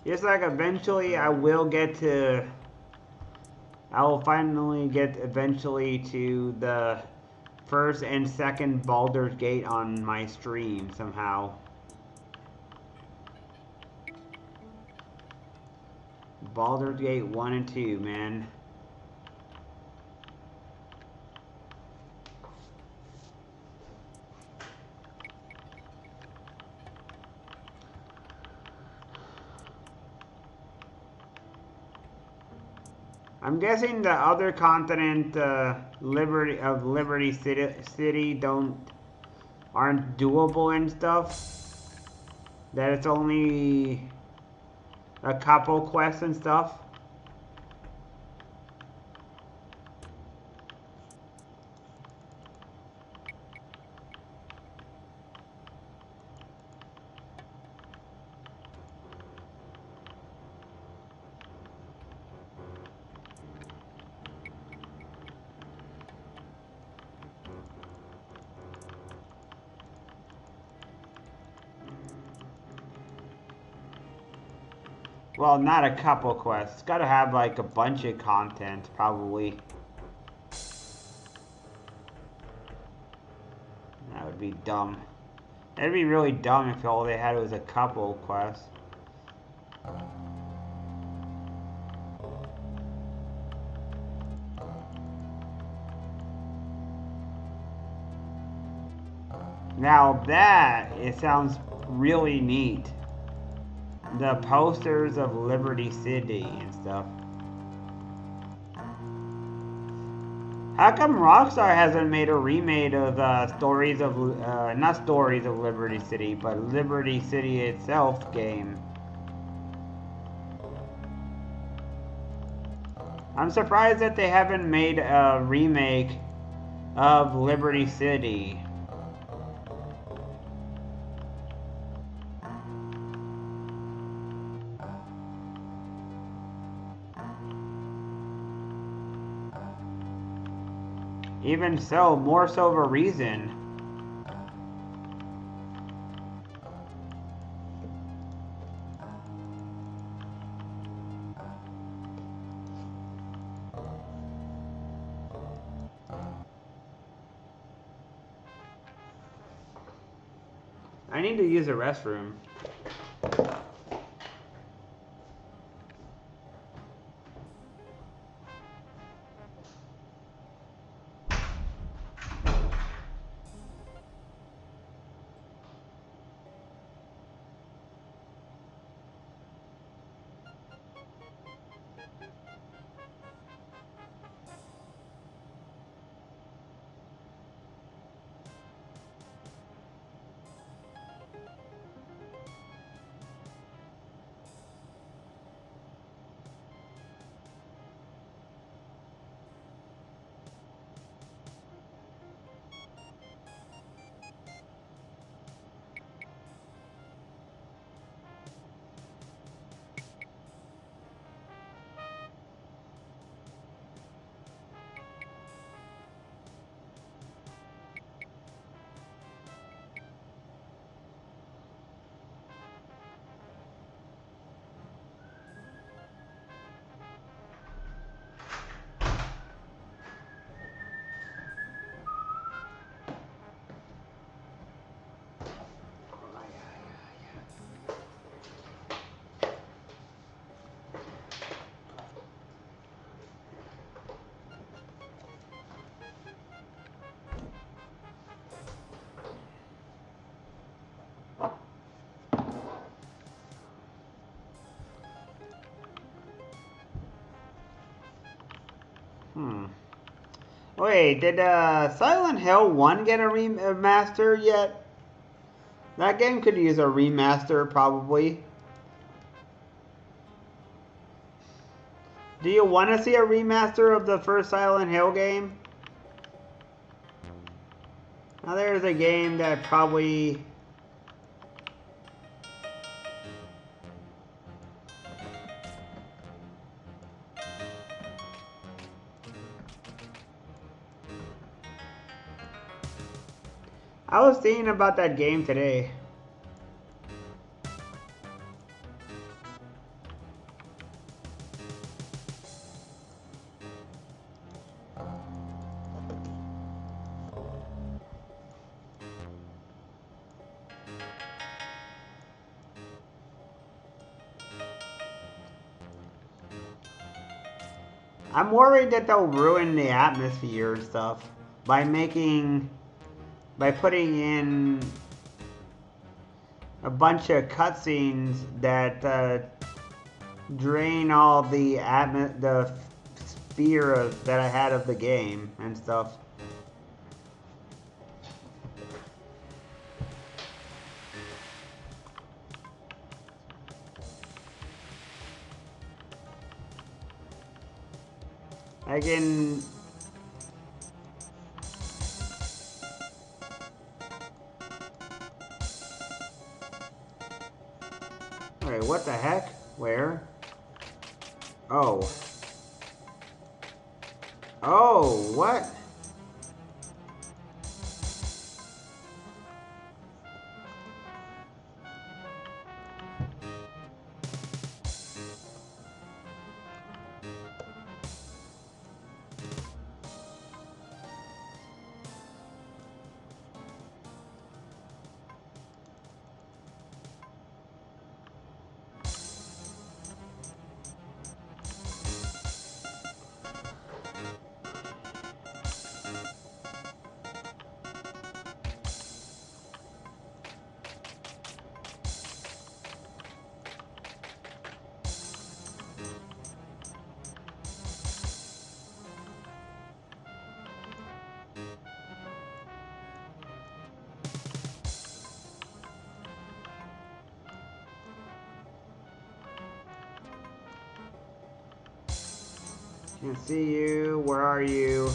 Just like eventually I will finally get eventually to the first and second Baldur's Gate on my stream somehow. Baldur's Gate 1 and 2, man. I'm guessing the other continent, Liberty City aren't doable and stuff. That it's only a couple quests and stuff. Well, not a couple quests. It's gotta have like a bunch of content, probably. That would be dumb. That'd be really dumb if all they had was a couple quests. Now it sounds really neat. The posters of Liberty City and stuff. How come Rockstar hasn't made a remake of not Stories of Liberty City, but Liberty City itself game? I'm surprised that they haven't made a remake of Liberty City. Even so, more so of a reason. I need to use a restroom. Wait, did Silent Hill 1 get a remaster yet? That game could use a remaster, probably. Do you want to see a remaster of the first Silent Hill game? Now there's a game that probably... I was thinking about that game today. I'm worried that they'll ruin the atmosphere and stuff by putting in a bunch of cutscenes that drain all the sphere that I had of the game and stuff. I can... Wait, what the heck? Where? Oh. Oh, what? Can't see you. Where are you?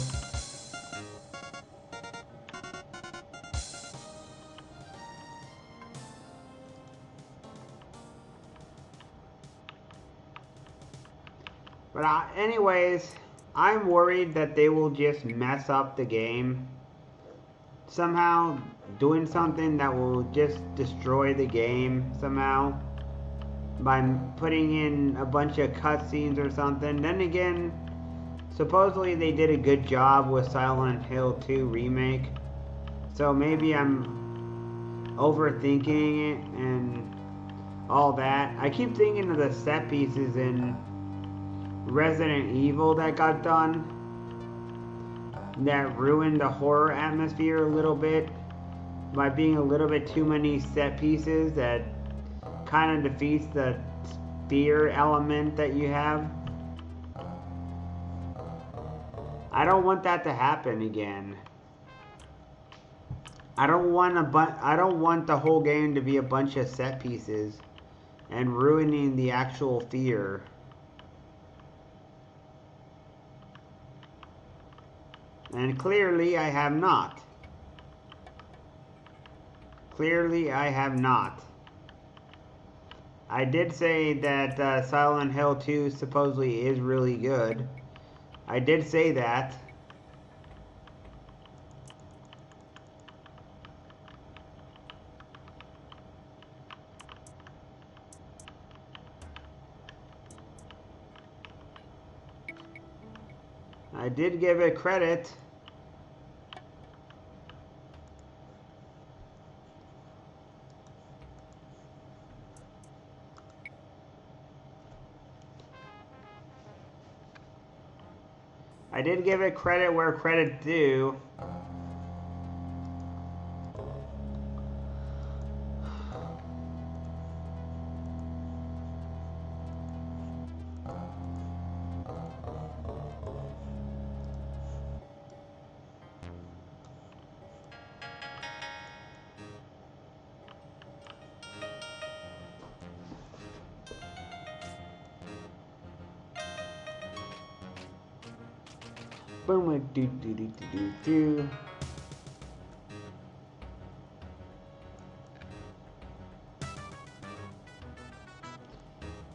But anyways, I'm worried that they will just mess up the game. Somehow doing something that will just destroy the game somehow. By putting in a bunch of cutscenes or something. Then again, supposedly they did a good job with Silent Hill 2 Remake. So maybe I'm overthinking it and all that. I keep thinking of the set pieces in Resident Evil that got done. That ruined the horror atmosphere a little bit. By being a little bit too many set pieces that kind of defeats the fear element that you have. I don't want that to happen again. I don't want the whole game to be a bunch of set pieces and ruining the actual fear. And clearly I have not. Clearly I have not. I did say that Silent Hill 2 supposedly is really good. I did say that. I did give it credit. I did give it credit where credit's due. boom, do do do do do do.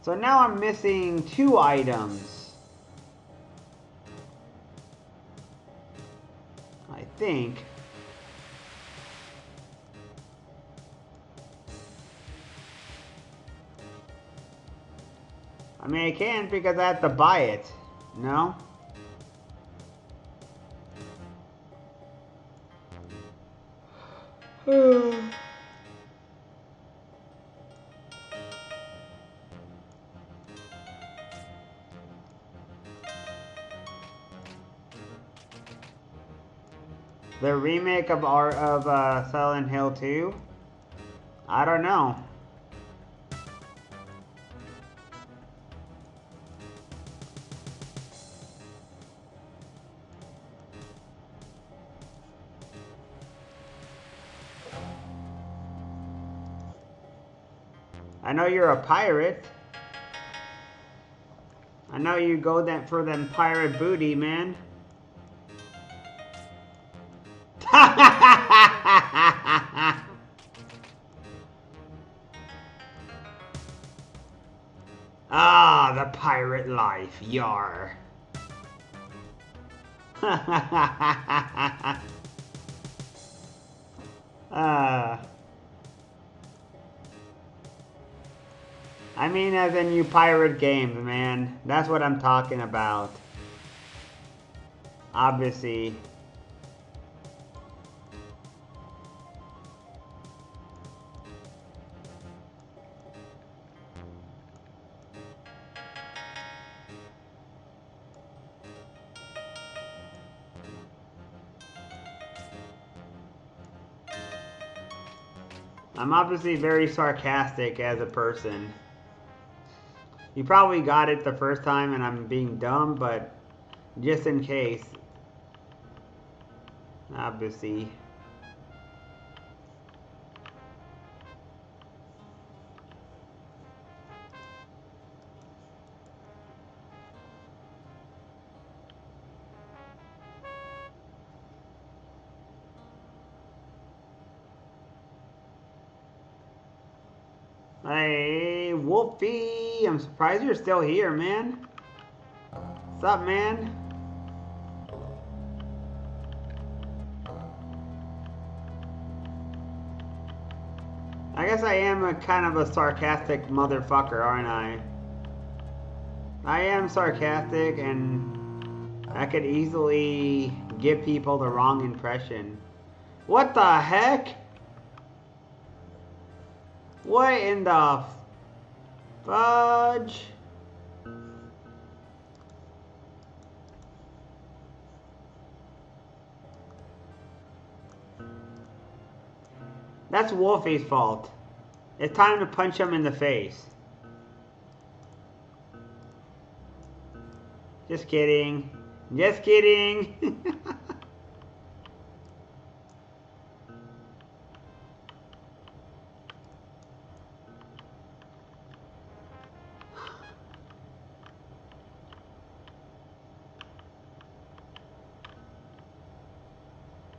So now I'm missing 2 items. I think. I mean, I can't because I have to buy it. No? The remake of Silent Hill 2? I don't know. I know you're a pirate. I know you go for them pirate booty, man. Ah, the pirate life, yar. I mean as in you pirate games, man. That's what I'm talking about. Obviously. I'm obviously very sarcastic as a person. You probably got it the first time and I'm being dumb, but just in case. Obviously. Hey, Wolfie! I'm surprised you're still here, man. What's up, man? I guess I am a kind of a sarcastic motherfucker, aren't I? I am sarcastic and I could easily give people the wrong impression. What the heck? What in the fudge? That's Wolfie's fault. It's time to punch him in the face. Just kidding. Just kidding.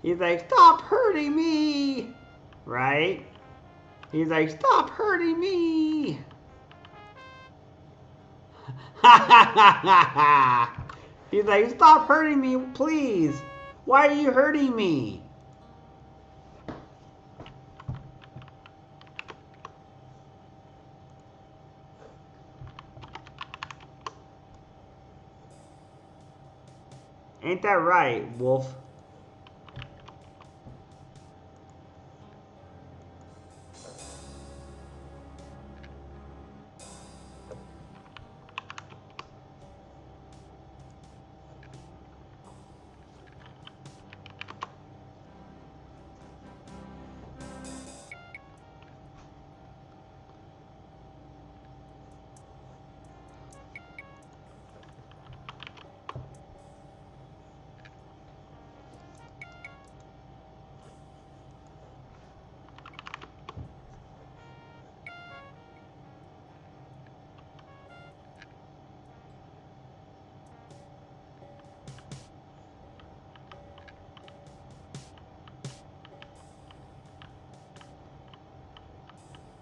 He's like, stop hurting me. Right? He's like, stop hurting me. He's like, stop hurting me, please. Why are you hurting me? Ain't that right, Wolf?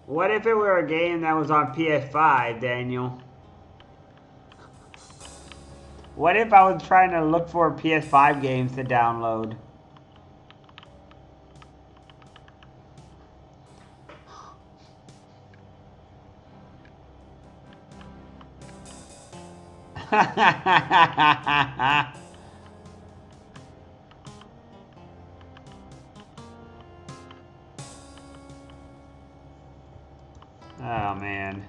What if it were a game that was on PS5, Daniel? What if I was trying to look for PS5 games to download? Oh, man.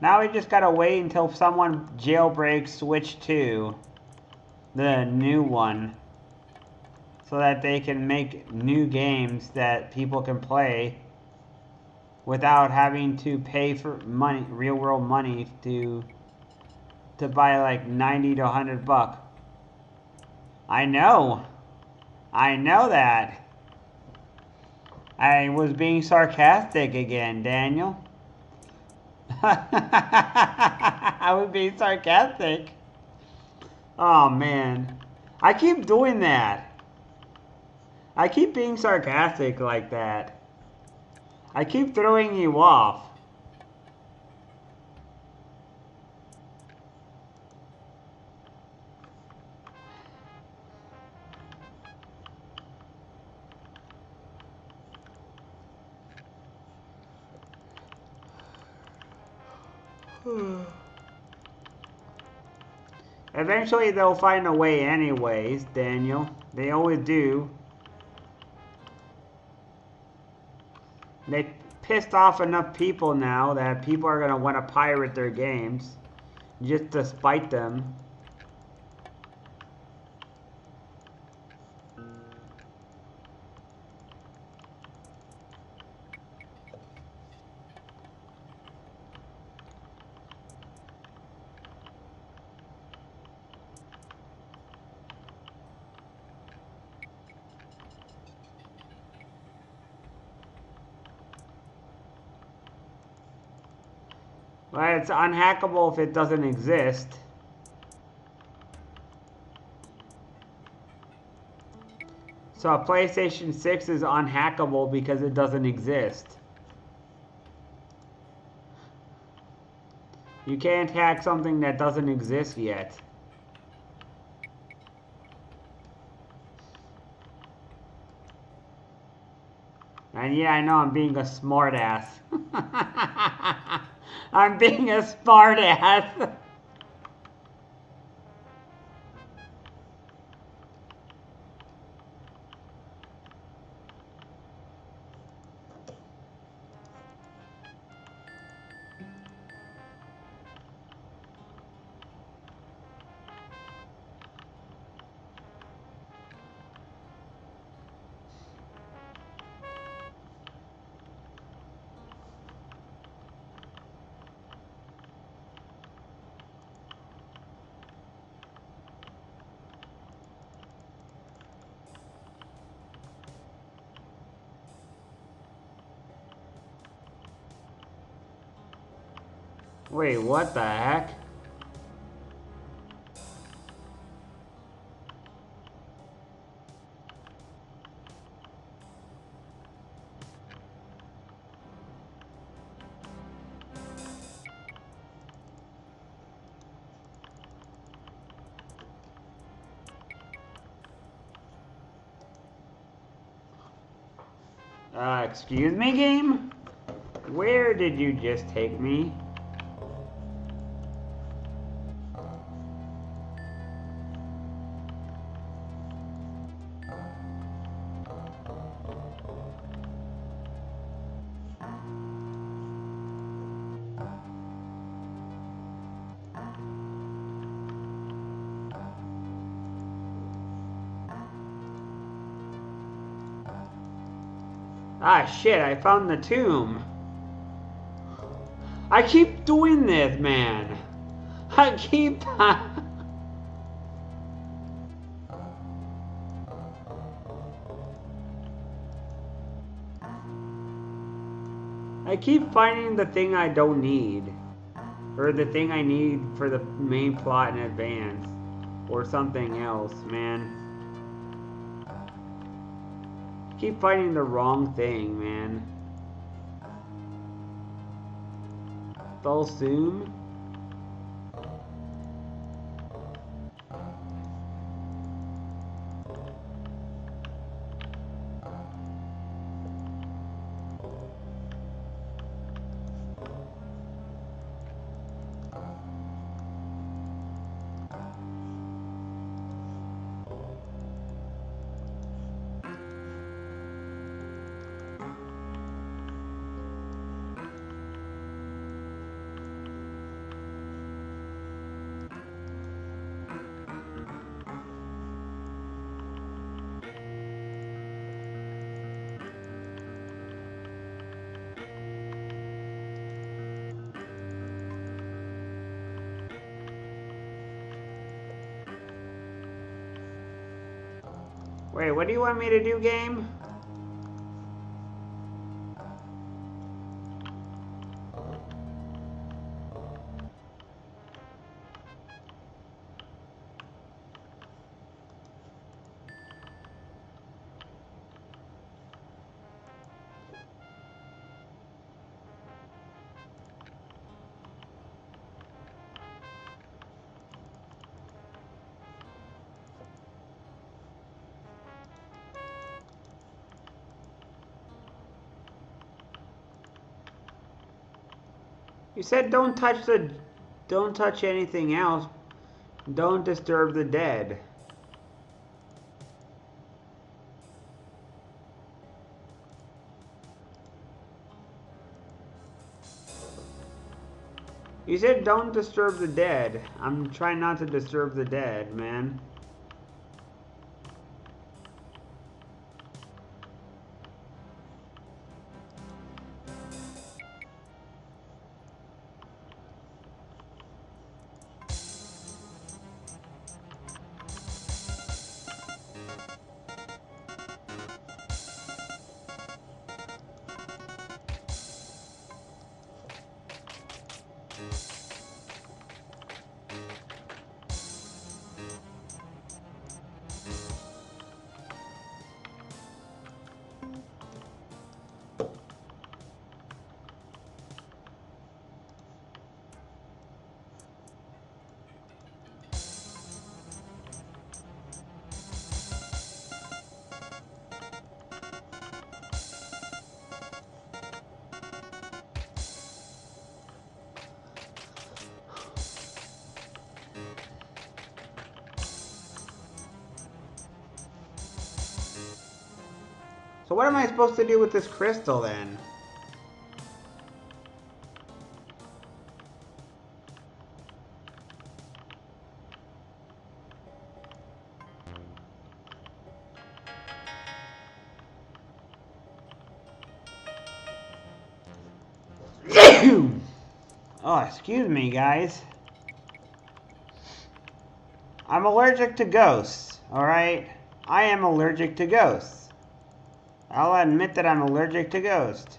Now we just gotta wait until someone jailbreaks Switch 2, the new one, so that they can make new games that people can play without having to pay for money, real world money to buy like 90 to 100 bucks. I know that. I was being sarcastic again, Daniel. I was being sarcastic. Oh man, I keep doing that. I keep being sarcastic like that. I keep throwing you off. Eventually they'll find a way anyways, Daniel. They always do. They pissed off enough people now that people are going to want to pirate their games just to spite them. Well, it's unhackable if it doesn't exist. So a PlayStation 6 is unhackable because it doesn't exist. You can't hack something that doesn't exist yet. And yeah, I know I'm being a smartass. I'm being a smartass. Wait, what the heck? Excuse me, game? Where did you just take me? Ah, shit, I found the tomb. I keep doing this, man. I keep... I keep finding the thing I don't need. Or the thing I need for the main plot in advance. Or something else, man. Keep finding the wrong thing, man. They'll soon. Wait, what do you want me to do, game? You said don't touch anything else. Don't disturb the dead. You said don't disturb the dead. I'm trying not to disturb the dead, man. So what am I supposed to do with this crystal then? Oh, excuse me, guys. I'm allergic to ghosts, alright? I am allergic to ghosts. I'll admit that I'm allergic to ghosts.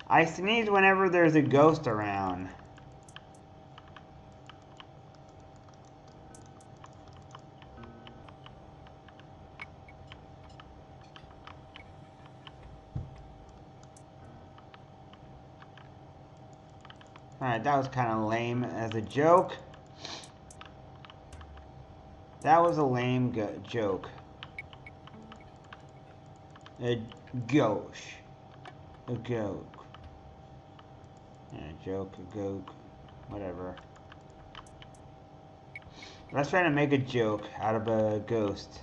I sneeze whenever there's a ghost around. Alright, that was kind of lame as a joke. That was a lame joke. A ghost. A joke. Yeah, a joke, a goat, whatever. Let's try to make a joke out of a ghost.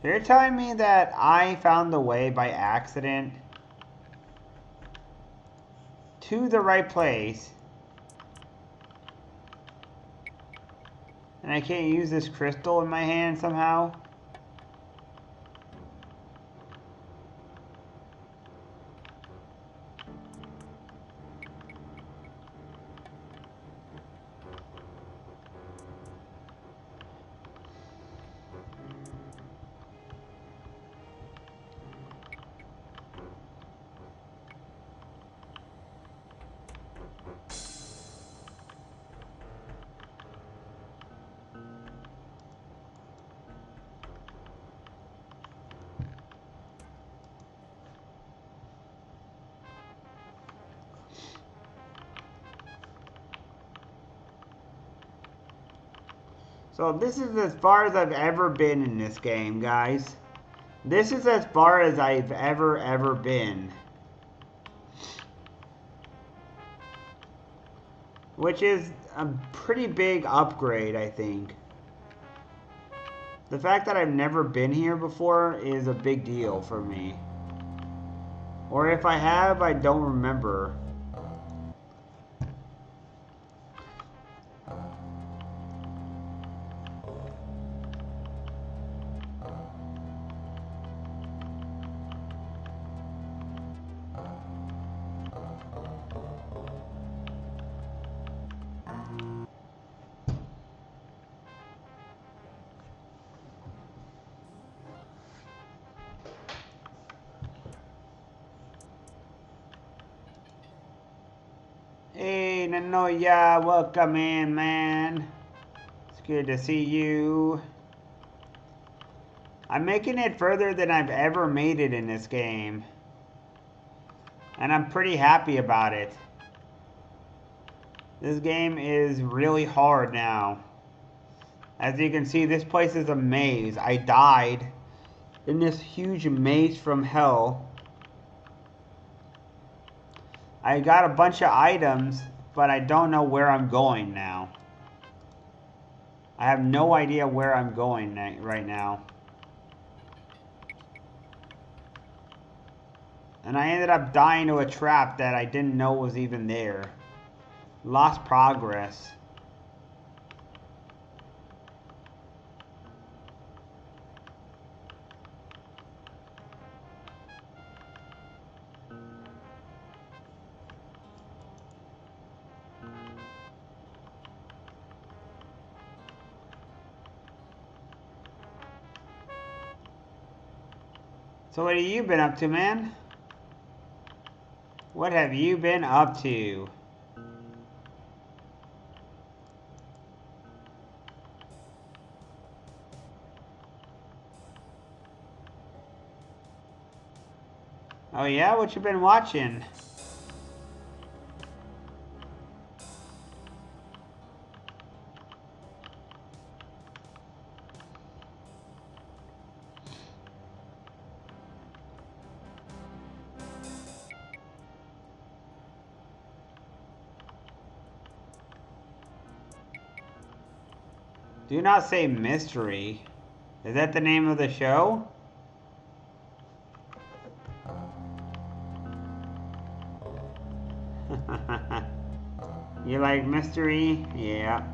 You're telling me that I found the way by accident to the right place and I can't use this crystal in my hand somehow? So this is as far as I've ever been in this game, guys. This is as far as I've ever been. Which is a pretty big upgrade, I think. The fact that I've never been here before is a big deal for me. Or if I have, I don't remember. Hey, Nanoya, welcome in, man. It's good to see you. I'm making it further than I've ever made it in this game. And I'm pretty happy about it. This game is really hard now. As you can see, this place is a maze. I died in this huge maze from hell. I got a bunch of items, but I don't know where I'm going now. I have no idea where I'm going right now. And I ended up dying to a trap that I didn't know was even there. Lost progress. So what have you been up to, man? What have you been up to? Oh yeah, what you been watching? Do not say mystery. Is that the name of the show? You like mystery? Yeah.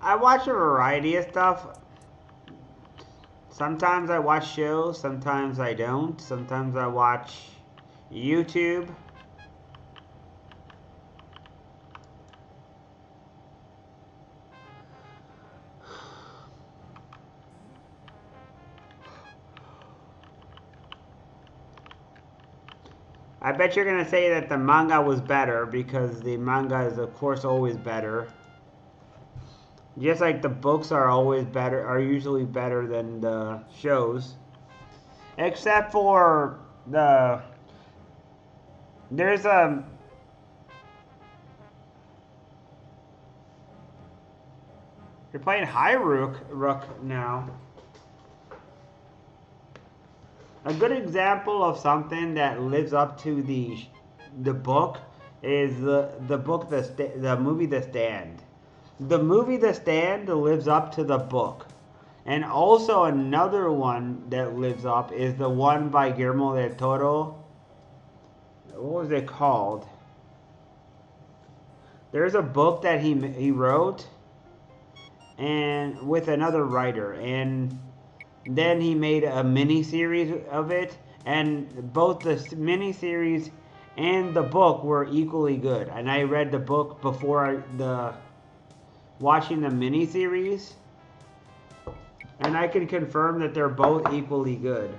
I watch a variety of stuff. Sometimes I watch shows, sometimes I don't. Sometimes I watch YouTube. I bet you're gonna say that the manga was better because the manga is of course always better. Just like the books are always better, are usually better than the shows. Except for there's a, you're playing Rook now. A good example of something that lives up to the book is the movie The Stand. The movie The Stand lives up to the book. And also another one that lives up is the one by Guillermo del Toro. What was it called? There's a book that he wrote, and with another writer, and then he made a mini series of it, and both the mini series and the book were equally good. And I read the book before the watching the mini series, and I can confirm that they're both equally good.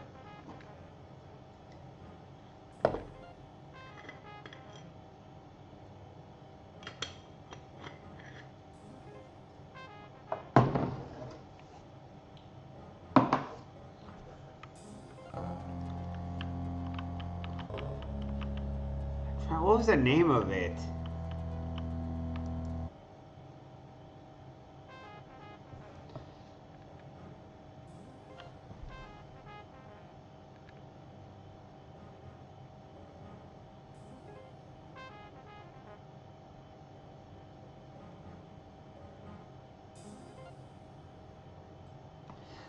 What was the name of it?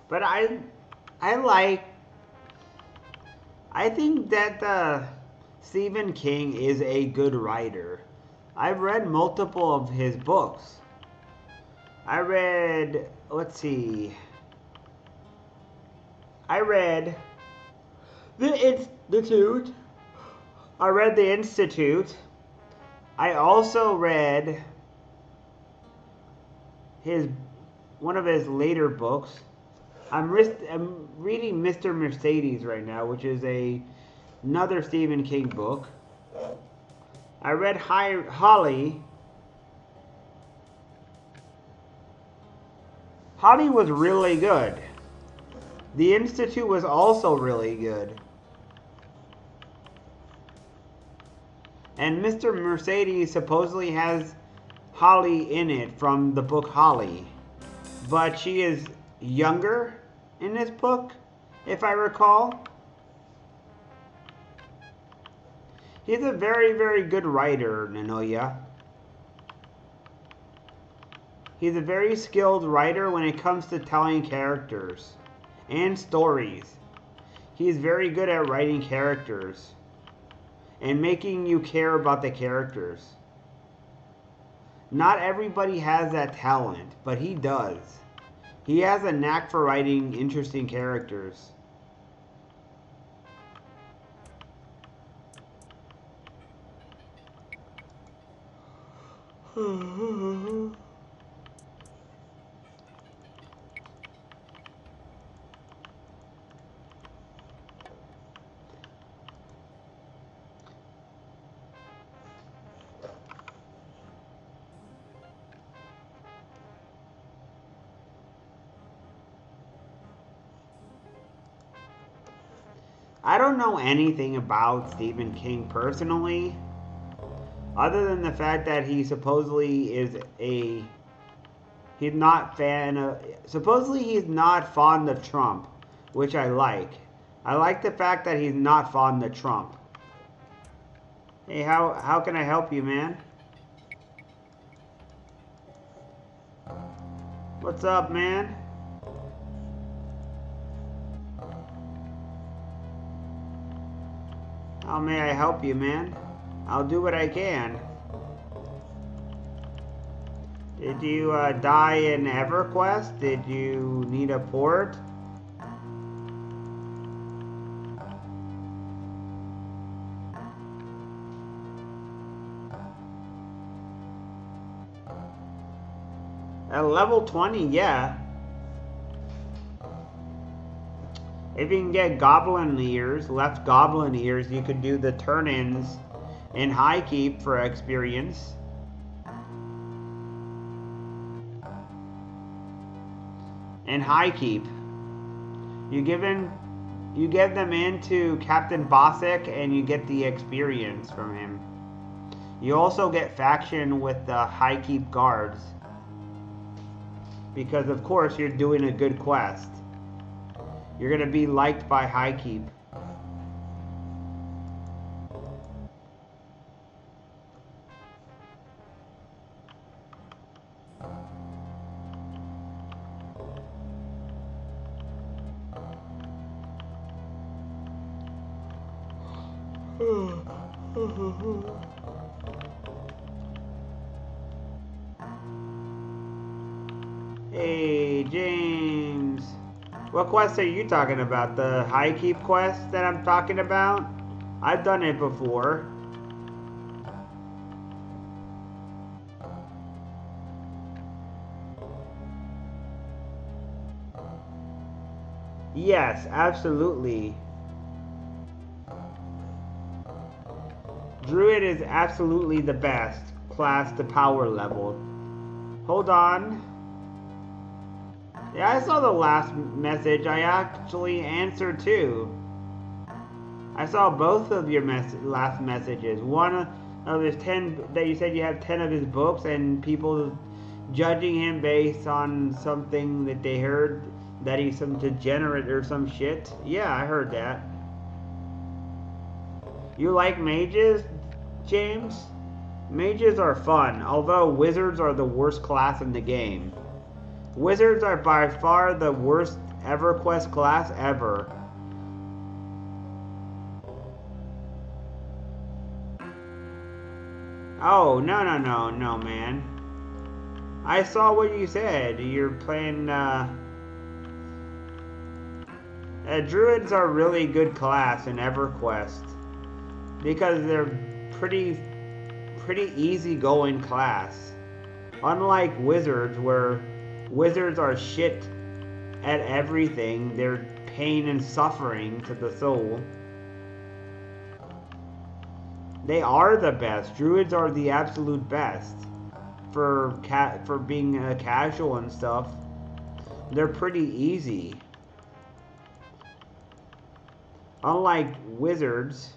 But I think that Stephen King is a good writer. I've read multiple of his books. I read, let's see. I read The Institute. I read The Institute. I also read his one of his later books. I'm reading Mr. Mercedes right now, which is another Stephen King book. I read Holly. Holly was really good. The Institute was also really good. And Mr. Mercedes supposedly has Holly in it from the book Holly. But she is younger in this book, if I recall. He's a very, very good writer, Nanoya. He's a very skilled writer when it comes to telling characters and stories. He's very good at writing characters and making you care about the characters. Not everybody has that talent, but he does. He has a knack for writing interesting characters. I don't know anything about Stephen King personally, other than the fact that he supposedly is he's not supposedly he's not fond of Trump, which I like. I like the fact that he's not fond of Trump. Hey, how can I help you, man? What's up, man? How may I help you, man? I'll do what I can. Did you die in EverQuest? Did you need a port? At level 20, yeah. If you can get goblin ears, left goblin ears, you could do the turn-ins in high keep for experience. And high keep. You give them into Captain Bossack and you get the experience from him. You also get faction with the high keep guards. Because of course you're doing a good quest. You're going to be liked by High Keep. Hey, Hey, James. What quest are you talking about? The high keep quest that I'm talking about? I've done it before. Yes, absolutely. Druid is absolutely the best class to power level. Hold on. Yeah, I saw the last message. I actually answered too. I saw both of your last messages. One of his 10 that you said you have 10 of his books and people judging him based on something that they heard that he's some degenerate or some shit. Yeah, I heard that. You like mages, James? Mages are fun, although wizards are the worst class in the game. Wizards are by far the worst EverQuest class ever. Oh, no, man. I saw what you said. You're playing, druids are really good class in EverQuest. Because they're pretty easy going class. Unlike wizards, where wizards are shit at everything, they're pain and suffering to the soul. They are the best. Druids are the absolute best for being casual and stuff. They're pretty easy. Unlike wizards.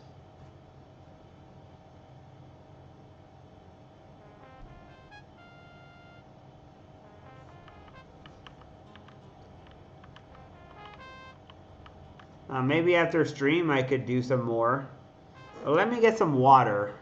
Maybe after stream I could do some more. Let me get some water.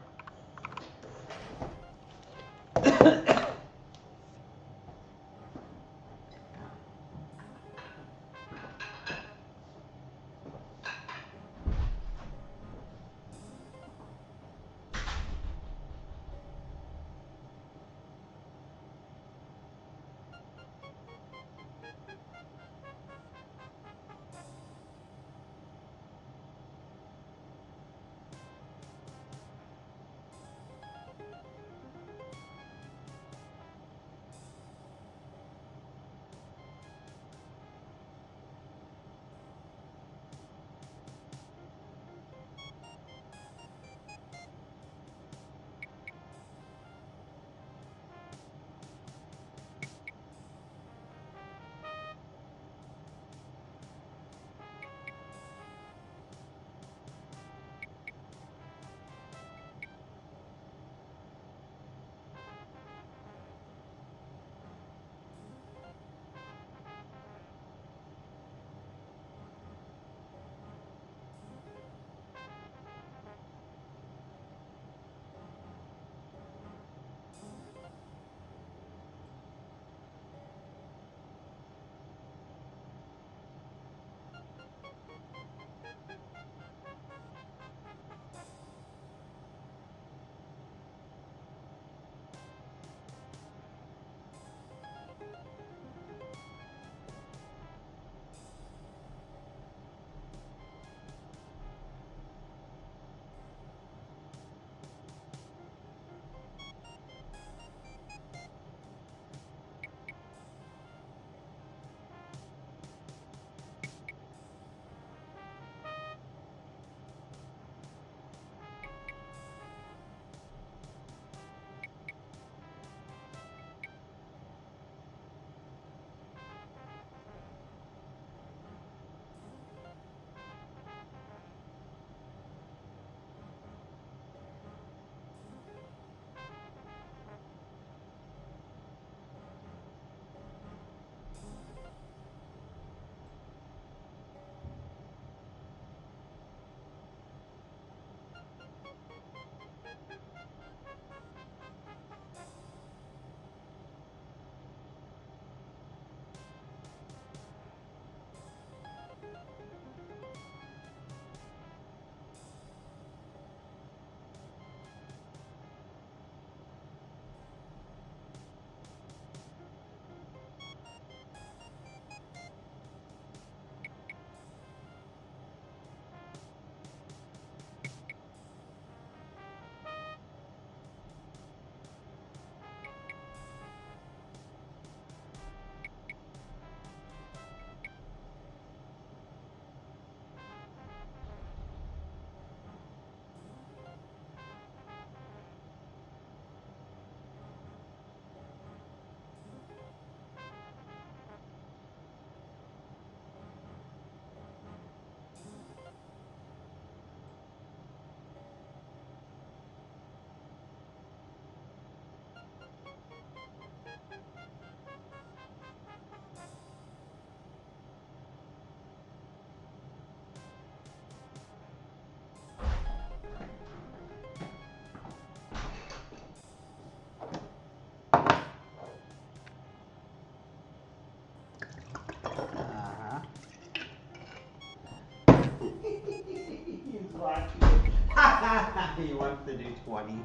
He wants to do 20.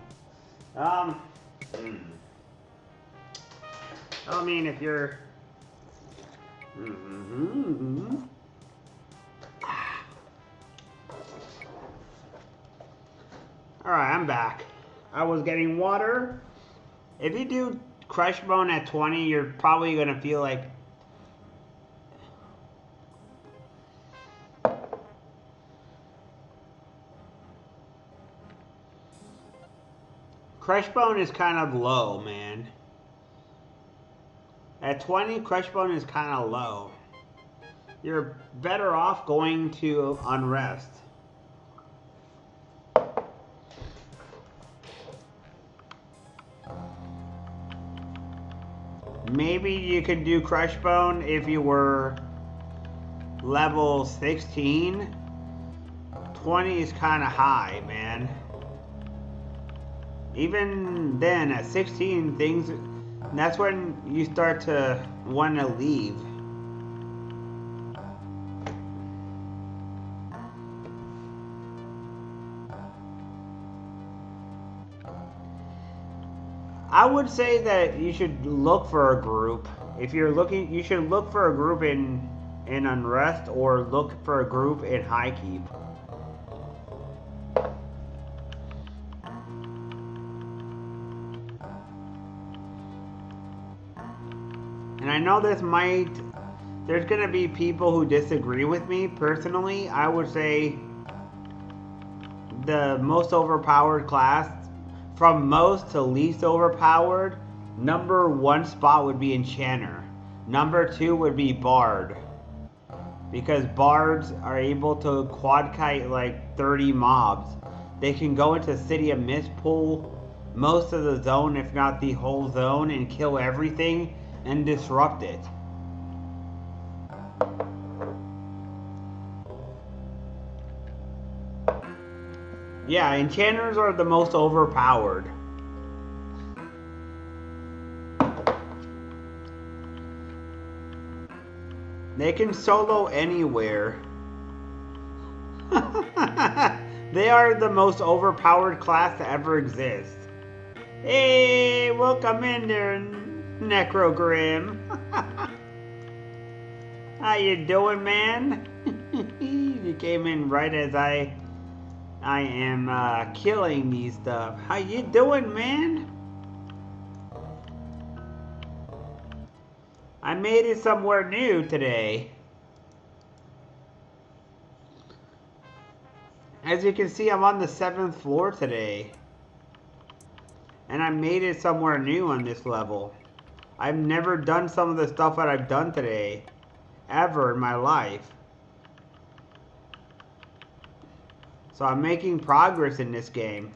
I mean, if you're... Alright, I'm back. I was getting water. If you do crush bone at 20, you're probably going to feel like... Crush bone is kind of low, man. At 20, crush bone is kind of low. You're better off going to unrest. Maybe you could do crush bone if you were level 16. 20 is kind of high, man. Even then, at 16, things... That's when you start to want to leave. I would say that you should look for a group. If you're looking, you should look for a group in Unrest or look for a group in High Keep. And I know there's gonna be people who disagree with me. Personally, I would say the most overpowered class, from most to least overpowered, number 1 spot would be Enchanter. Number 2 would be Bard. Because Bards are able to quad kite like 30 mobs. They can go into City of Mist, pull most of the zone, if not the whole zone, and kill everything and disrupt it. Yeah, enchanters are the most overpowered. They can solo anywhere. They are the most overpowered class to ever exist. Hey, welcome in there, Necrogrim. How you doing, man? You came in right as I am killing these stuff. How you doing, man? I made it somewhere new today. As you can see, I'm on the 7th floor today. And I made it somewhere new on this level. I've never done some of the stuff that I've done today. Ever in my life. So I'm making progress in this game.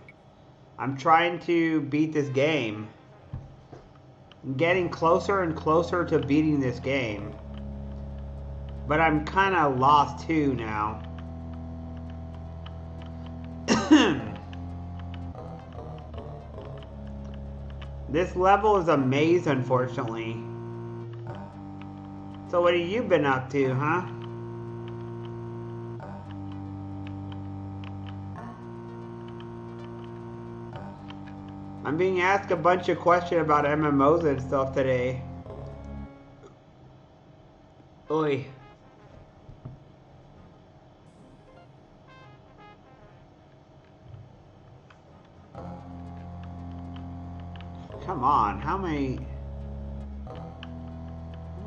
I'm trying to beat this game. I'm getting closer and closer to beating this game. But I'm kind of lost too now. This level is a maze, unfortunately. So what have you been up to, huh? I'm being asked a bunch of questions about MMOs and stuff today. Oi. Come on, how am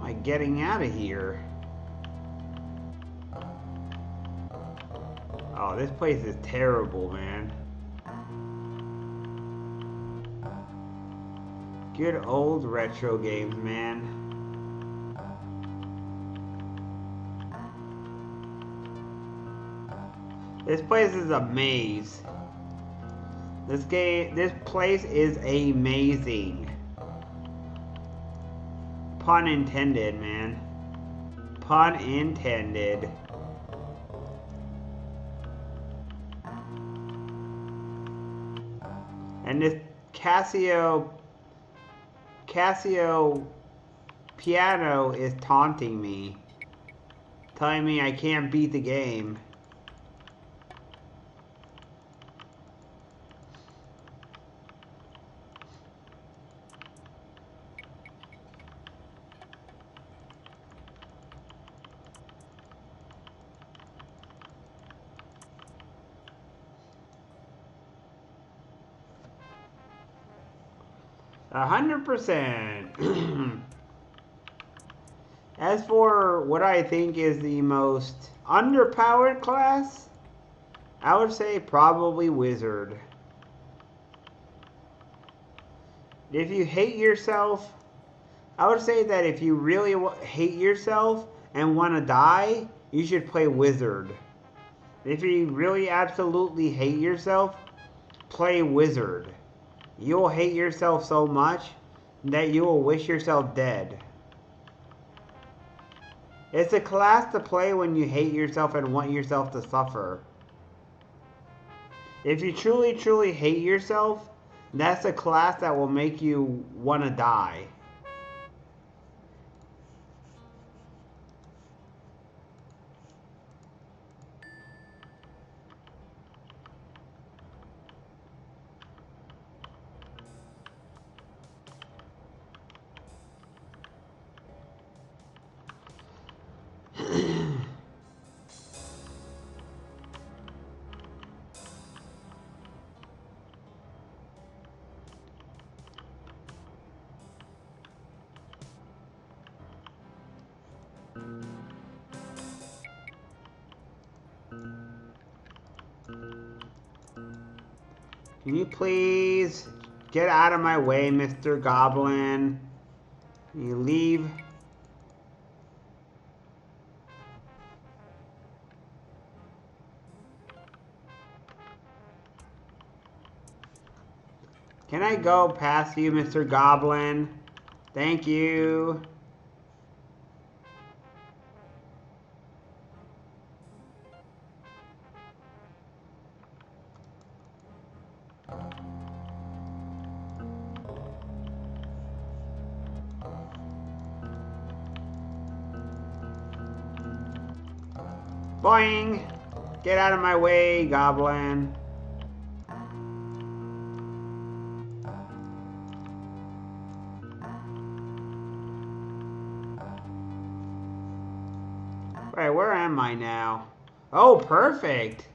I getting out of here? Oh, this place is terrible, man. Good old retro games, man. This place is a maze. This place is amazing. Pun intended, man. Pun intended. And this Casio piano is taunting me, telling me I can't beat the game. 100%. As for what I think is the most underpowered class, I would say probably Wizard. If you hate yourself, I would say that if you really hate yourself and want to die, you should play Wizard. If you really absolutely hate yourself, play Wizard. You'll hate yourself so much that you will wish yourself dead. It's a class to play when you hate yourself and want yourself to suffer. If you truly, truly hate yourself, that's a class that will make you want to die. Can you please get out of my way, Mr. Goblin? Can you leave? Can I go past you, Mr. Goblin? Thank you. Boing! Get out of my way, Goblin. Right, where am I now? Oh, perfect!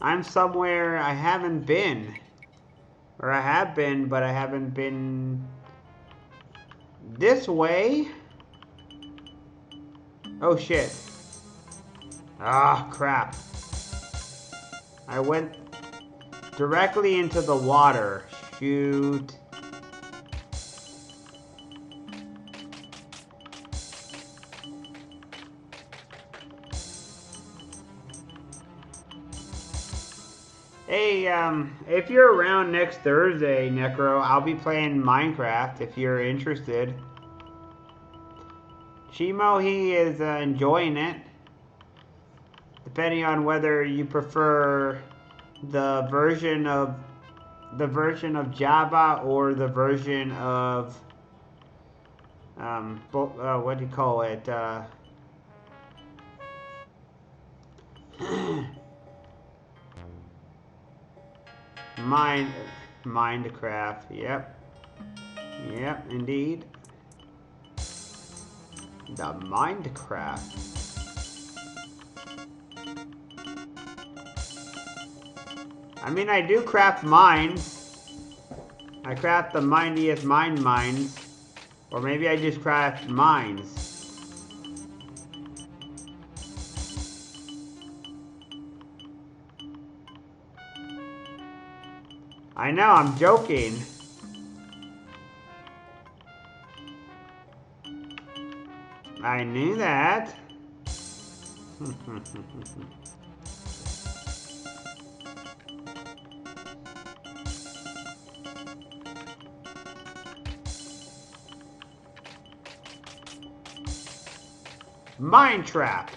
I'm somewhere I haven't been. Or I have been, but I haven't been this way. Oh, shit. Ah, crap. I went directly into the water. Shoot. Hey, if you're around next Thursday, Necro, I'll be playing Minecraft if you're interested. Chimo, he is enjoying it. Depending on whether you prefer the version of Java or the version of what do you call it? Minecraft. Yep, indeed. The Minecraft. I mean, I do craft mines. I craft the mindiest mines. Or maybe I just craft mines. I know, I'm joking. I knew that. Mine trap.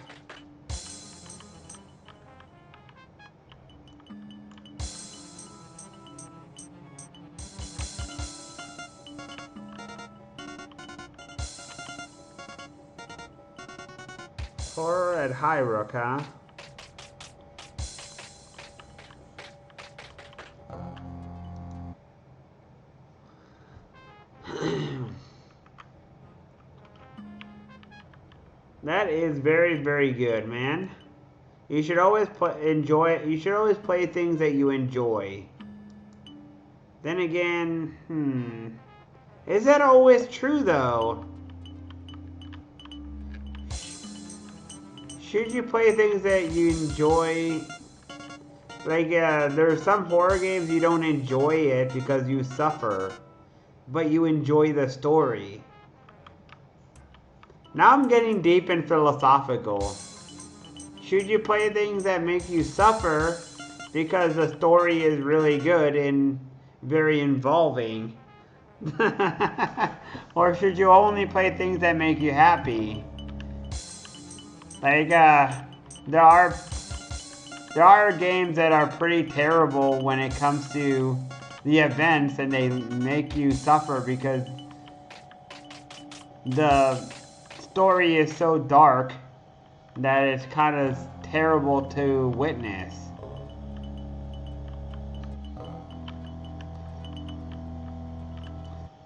Horror at High Rook, huh? That is very, very good, man. You should always enjoy. You should always play things that you enjoy. Then again, Is that always true though? Should you play things that you enjoy? Like, there's some horror games you don't enjoy it because you suffer, but you enjoy the story. Now I'm getting deep and philosophical. Should you play things that make you suffer because the story is really good and very involving? Or should you only play things that make you happy? Like, there are there are games that are pretty terrible when it comes to the events and they make you suffer because the story is so dark that it's kind of terrible to witness.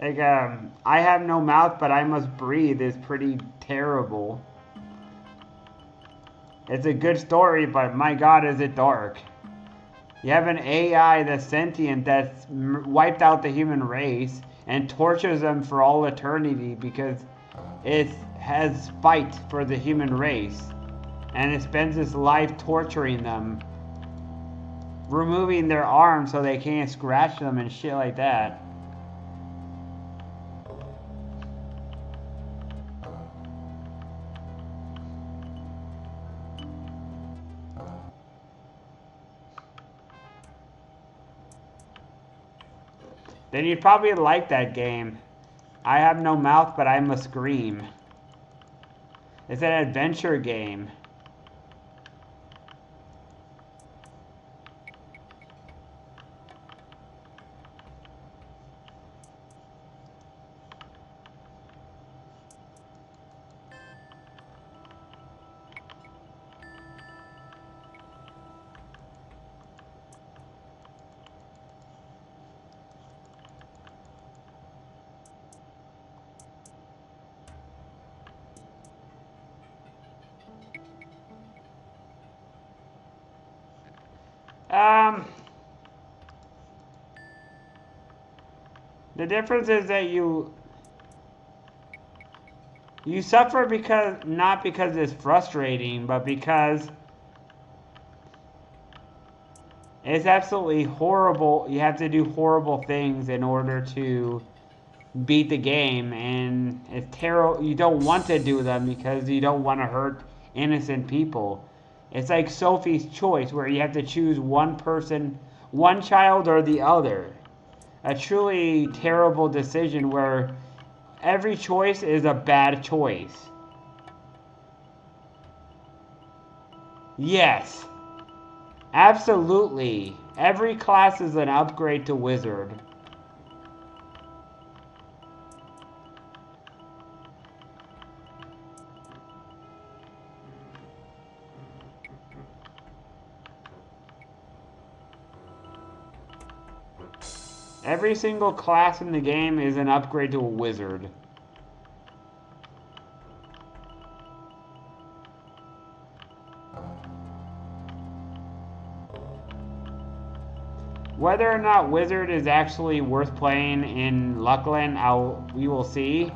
Like, I have no mouth, but I must breathe is pretty terrible. It's a good story, but my God, is it dark. You have an AI that's sentient that's wiped out the human race and tortures them for all eternity because it has spite for the human race. And it spends its life torturing them, removing their arms so they can't scratch them and shit like that. Then you'd probably like that game. I have no mouth, but I must scream. It's an adventure game. The difference is that you suffer because not because it's frustrating, but because it's absolutely horrible. You have to do horrible things in order to beat the game, and it's terrible. You don't want to do them because you don't want to hurt innocent people. It's like Sophie's Choice, where you have to choose one person, one child or the other. A truly terrible decision where every choice is a bad choice. Yes, absolutely. Every class is an upgrade to wizard. Every single class in the game is an upgrade to a wizard. Whether or not wizard is actually worth playing in Luckland, we will see.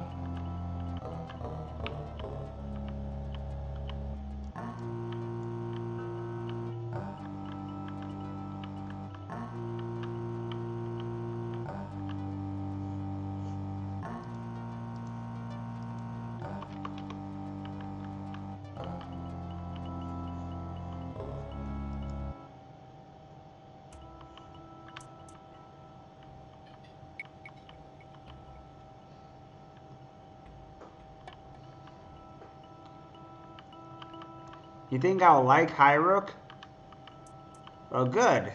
You think I'll like Hyrule? Oh, good.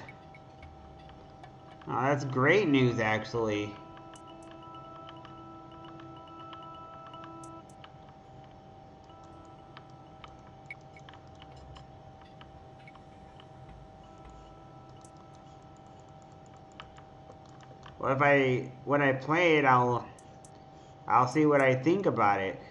Oh, that's great news, actually. Well, when I play it, I'll see what I think about it.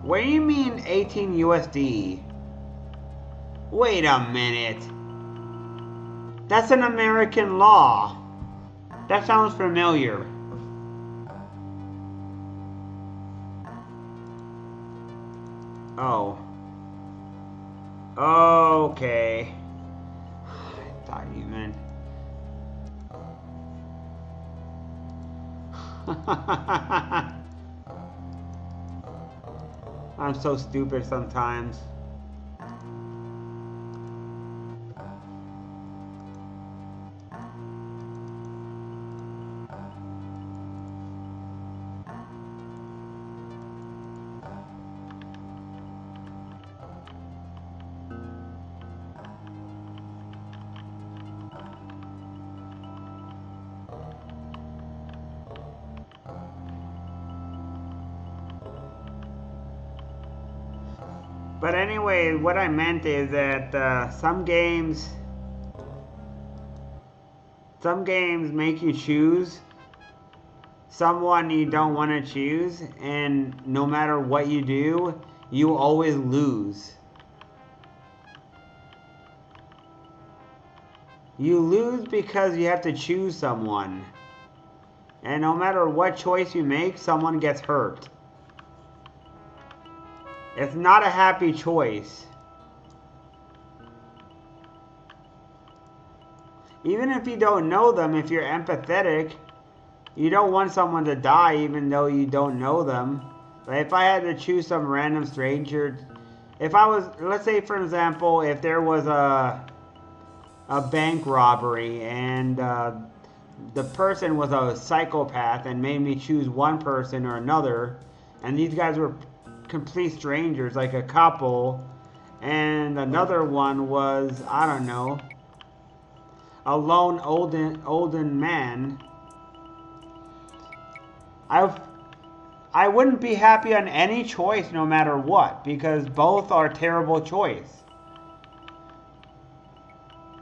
What do you mean 18 USD? Wait a minute. That's an American law. That sounds familiar. Oh. Okay. I thought you meant... I'm so stupid sometimes. But anyway, what I meant is that some games make you choose someone you don't want to choose, and no matter what you do, you always lose. You lose because you have to choose someone. And no matter what choice you make, someone gets hurt. It's not a happy choice. Even if you don't know them, if you're empathetic, you don't want someone to die even though you don't know them. But if I had to choose some random stranger, if I was, let's say for example, if there was a bank robbery and the person was a psychopath and made me choose one person or another, and these guys were complete strangers, like a couple, and another one was, I don't know, a lone olden man, I I wouldn't be happy on any choice no matter what, because both are terrible choice.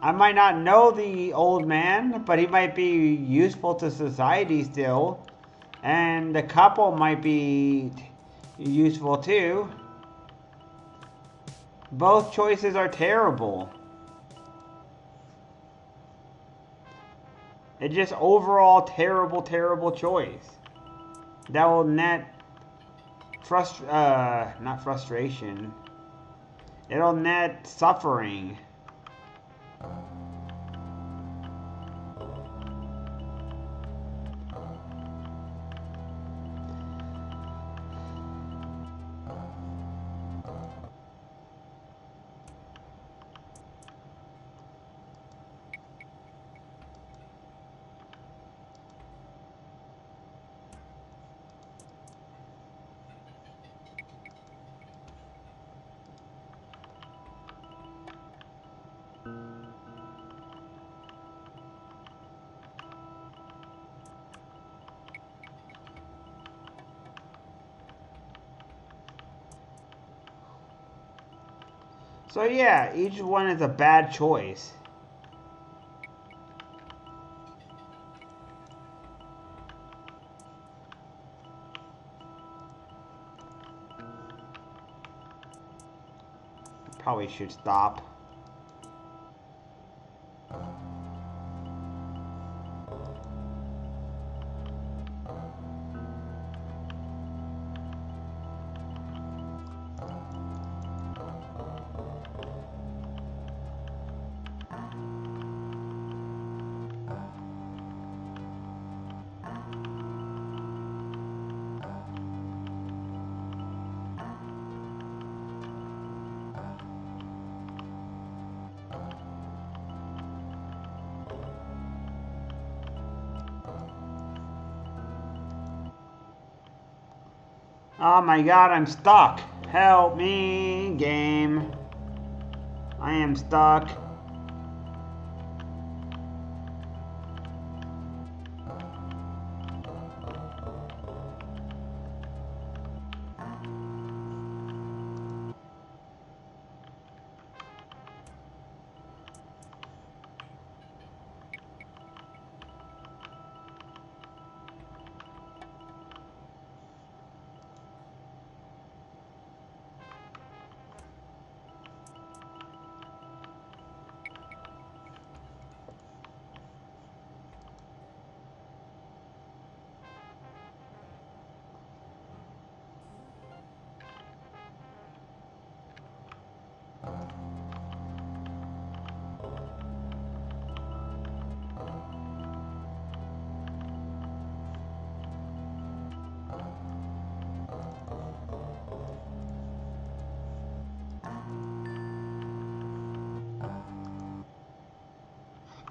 I might not know the old man, but he might be useful to society still. And the couple might be useful too. Both choices are terrible. It's just overall terrible, terrible choice. That will net not frustration. It'll net suffering. So yeah, each one is a bad choice. Probably should stop. Oh my god, I'm stuck. Help me, game. I am stuck.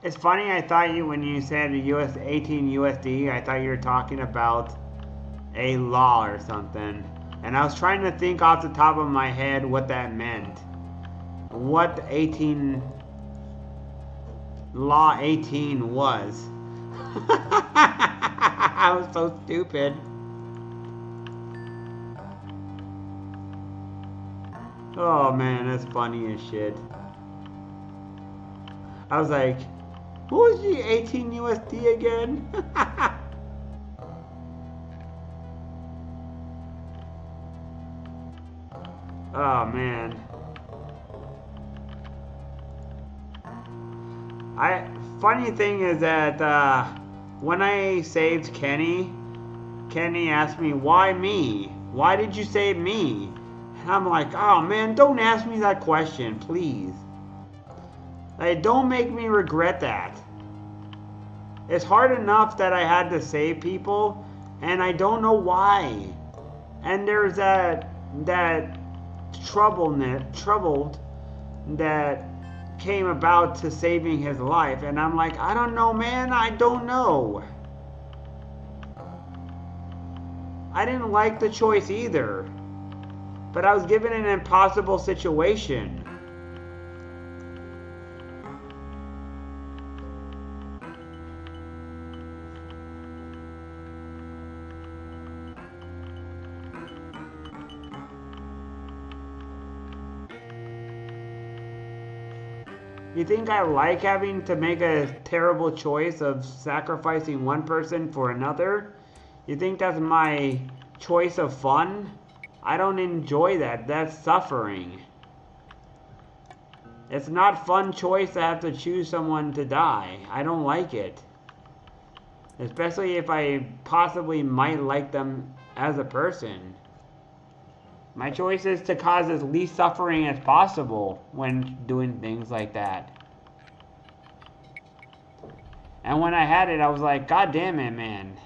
It's funny, I thought you, when you said US 18 USD, I thought you were talking about a law or something. And I was trying to think off the top of my head what that meant. What 18, law 18 was. I was so stupid. Oh man, that's funny as shit. I was like, who was the 18 USD again? Oh man. Funny thing is that when I saved Kenny, Kenny asked me, why me? Why did you save me? And I'm like, oh man, don't ask me that question, please. Like, don't make me regret that. It's hard enough that I had to save people, and I don't know why. And there's that troubled that came about to saving his life, and I'm like, I don't know, man, I don't know. I didn't like the choice either, but I was given an impossible situation. You think I like having to make a terrible choice of sacrificing one person for another? You think that's my choice of fun? I don't enjoy that. That's suffering. It's not fun choice to have to choose someone to die. I don't like it. Especially if I possibly might like them as a person. My choice is to cause as least suffering as possible when doing things like that. And when I had it, I was like, God damn it, man.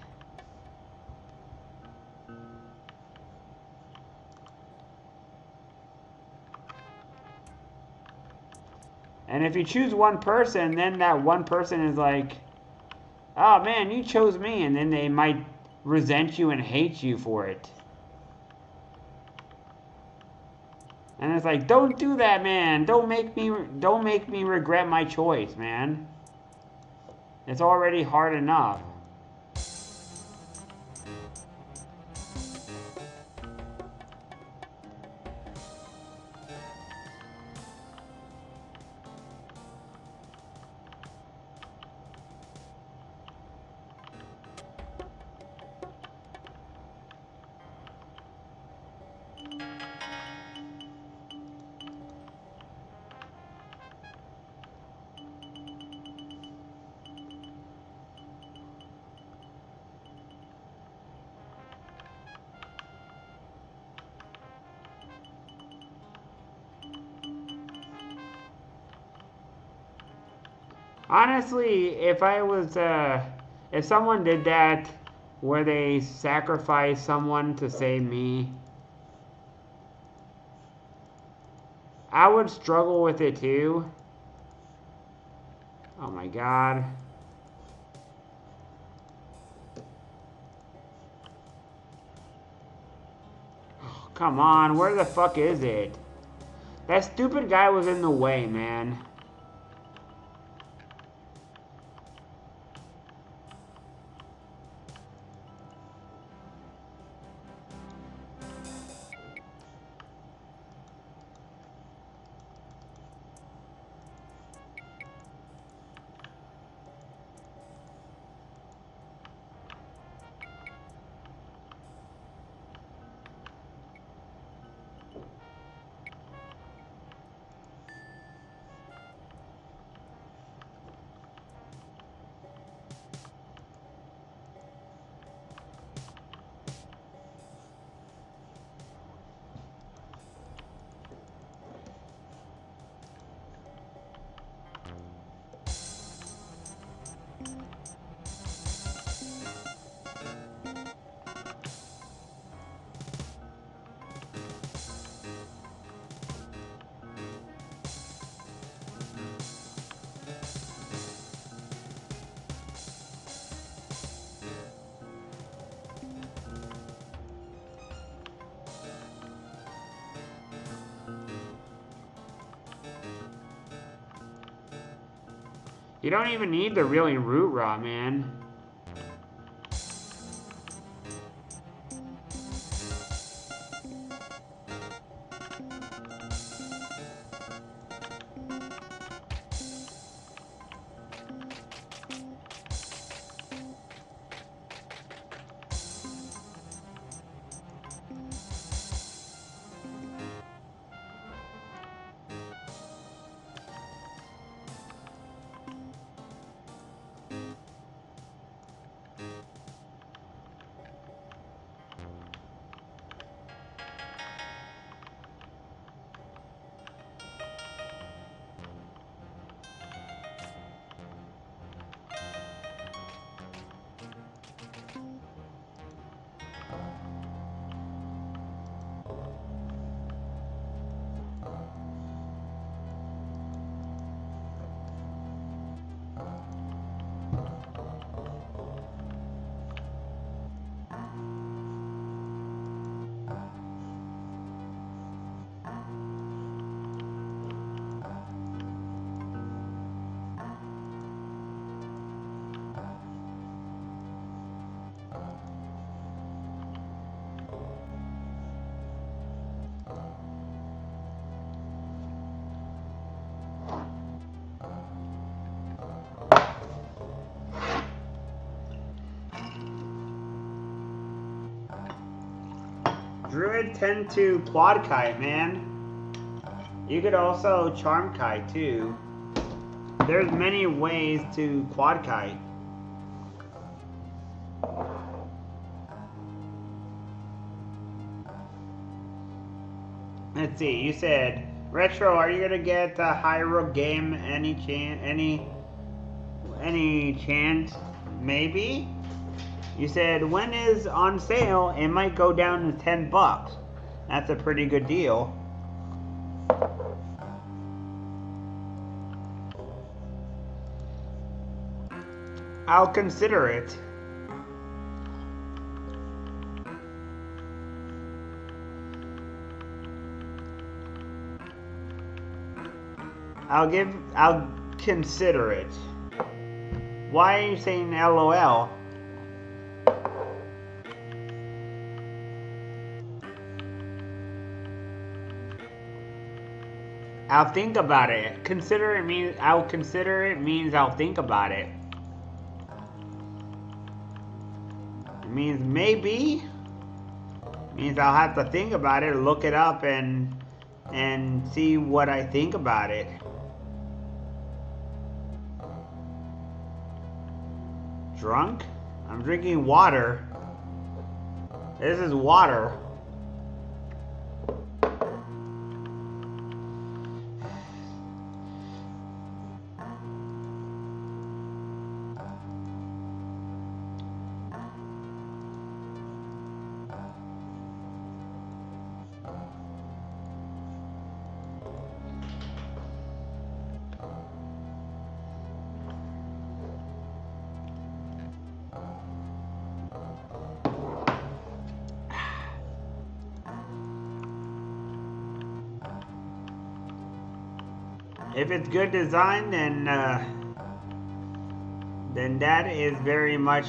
And if you choose one person, then that one person is like, oh man, you chose me. And then they might resent you and hate you for it. And it's like, don't do that, man. Don't make me regret my choice, man. It's already hard enough. Honestly, if someone did that where they sacrifice someone to save me, I would struggle with it too. Oh my god. Oh, come on, where the fuck is it? That stupid guy was in the way, man. You don't even need the really root raw, man. Druid tend to quad kite, man. You could also charm kite too. There's many ways to quad kite. Let's see. You said retro. Are you gonna get the Hyrule game? Any chance? Any chance? Maybe. You said when is on sale? It might go down to $10. That's a pretty good deal. I'll consider it. I'll consider it. Why are you saying LOL? I'll think about it. Consider it means I'll consider it means I'll think about it. It means maybe. It means I'll have to think about it, look it up, and see what I think about it. Drunk? I'm drinking water. This is water. If it's good design, then that is very much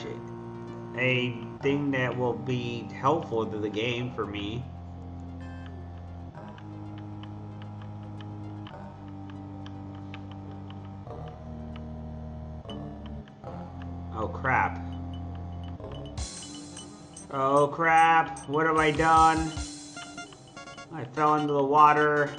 a thing that will be helpful to the game for me. Oh crap. Oh crap, what have I done? I fell into the water.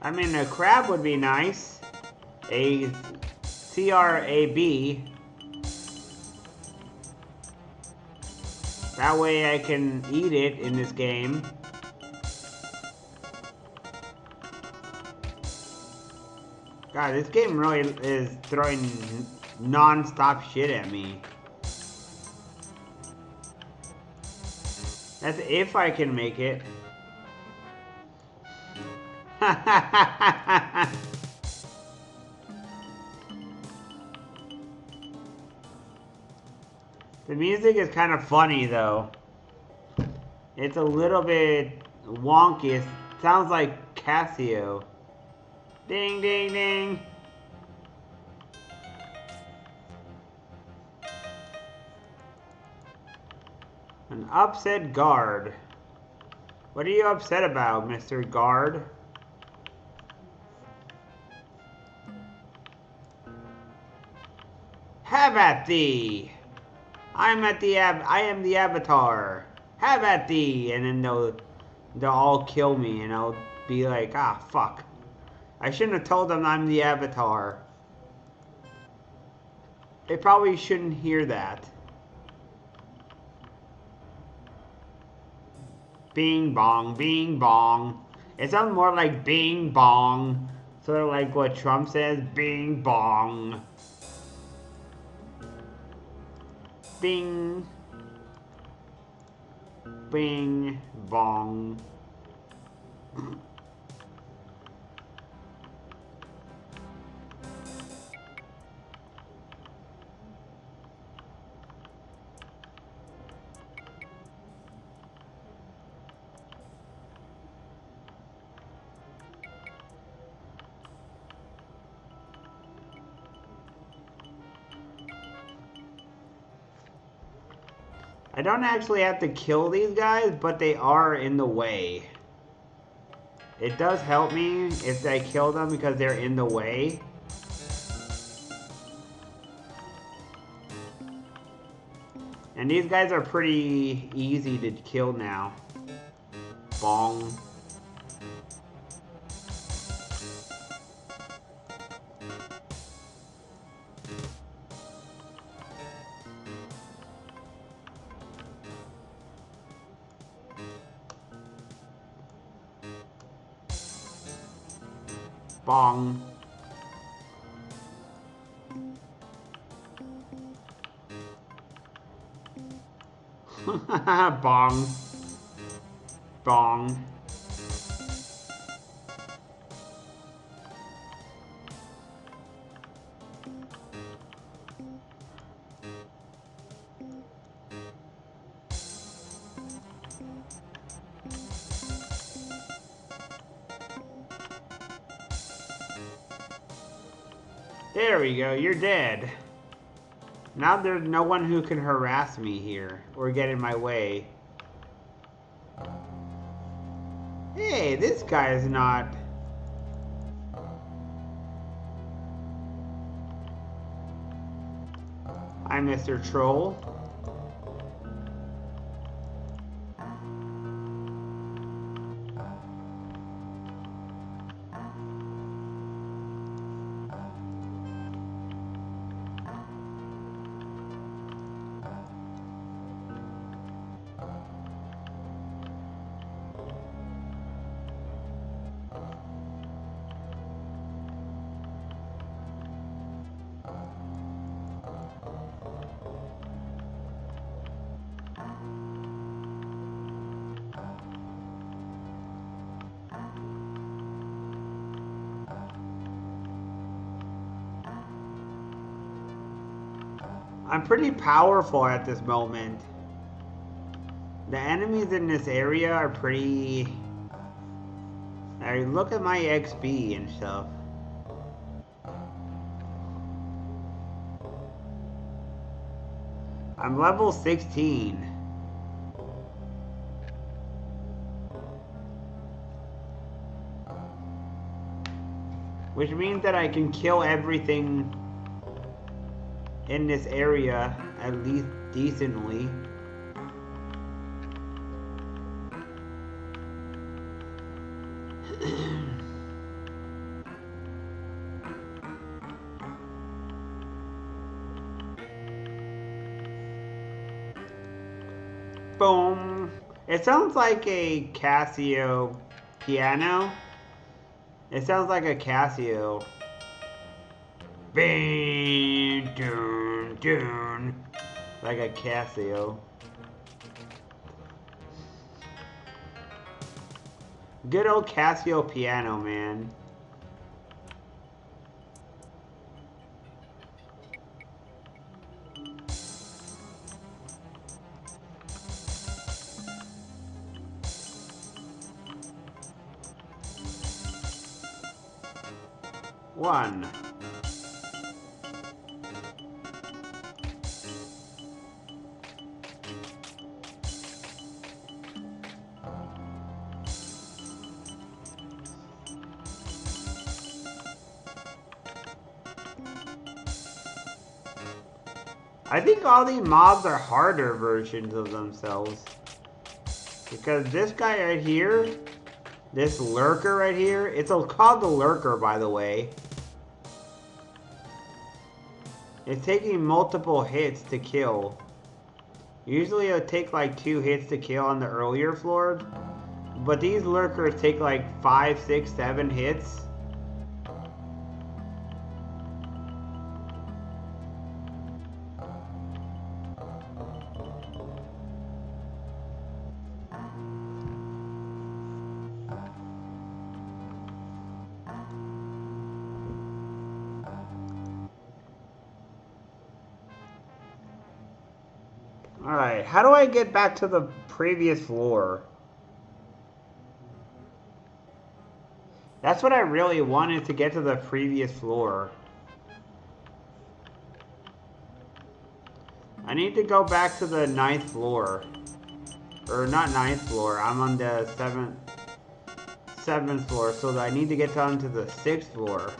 I mean, a crab would be nice. A crab. That way I can eat it in this game. God, this game really is throwing non-stop shit at me. That's if I can make it. The music is kind of funny though. It's a little bit wonky. It sounds like Casio. Ding, ding, ding. An upset guard. What are you upset about, Mr. Guard? Have at thee! I am the Avatar. Have at thee! And then they'll all kill me, and I'll be like, ah, fuck. I shouldn't have told them I'm the Avatar. They probably shouldn't hear that. Bing bong, bing bong. It sounds more like bing bong. Sort of like what Trump says, bing bong. Bing. Bing bong. I don't actually have to kill these guys, but they are in the way. It does help me if I kill them because they're in the way. And these guys are pretty easy to kill now. Bong. Bong. Bong. Bong. There we go, you're dead. Now there's no one who can harass me here or get in my way. Hey, this guy is not... Hi, Mr. Troll. I'm pretty powerful at this moment. The enemies in this area are pretty... I look at my XP and stuff. I'm level 16. Which means that I can kill everything in this area at least decently. Boom. It sounds like a Casio piano. It sounds like a Casio. Bing, dun, dun. Like a Casio. Good old Casio piano, man. One. I think all these mobs are harder versions of themselves. Because this guy right here, this lurker right here, it's called the lurker, by the way. It's taking multiple hits to kill. Usually it'll take like 2 hits to kill on the earlier floors. But these lurkers take like 5, 6, 7 hits. Alright, how do I get back to the previous floor? That's what I really wanted, to get to the previous floor. I need to go back to the 9th floor. Or not 9th floor, I'm on the 7th floor, so I need to get down to the 6th floor.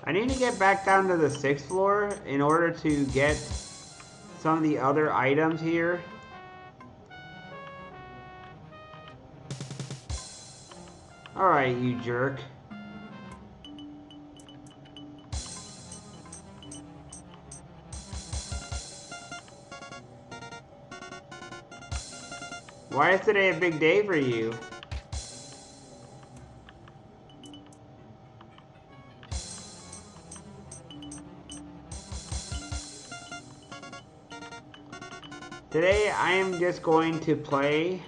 I need to get back down to the 6th floor in order to get some of the other items here. Alright, you jerk. Why is today a big day for you? Today I am just going to play.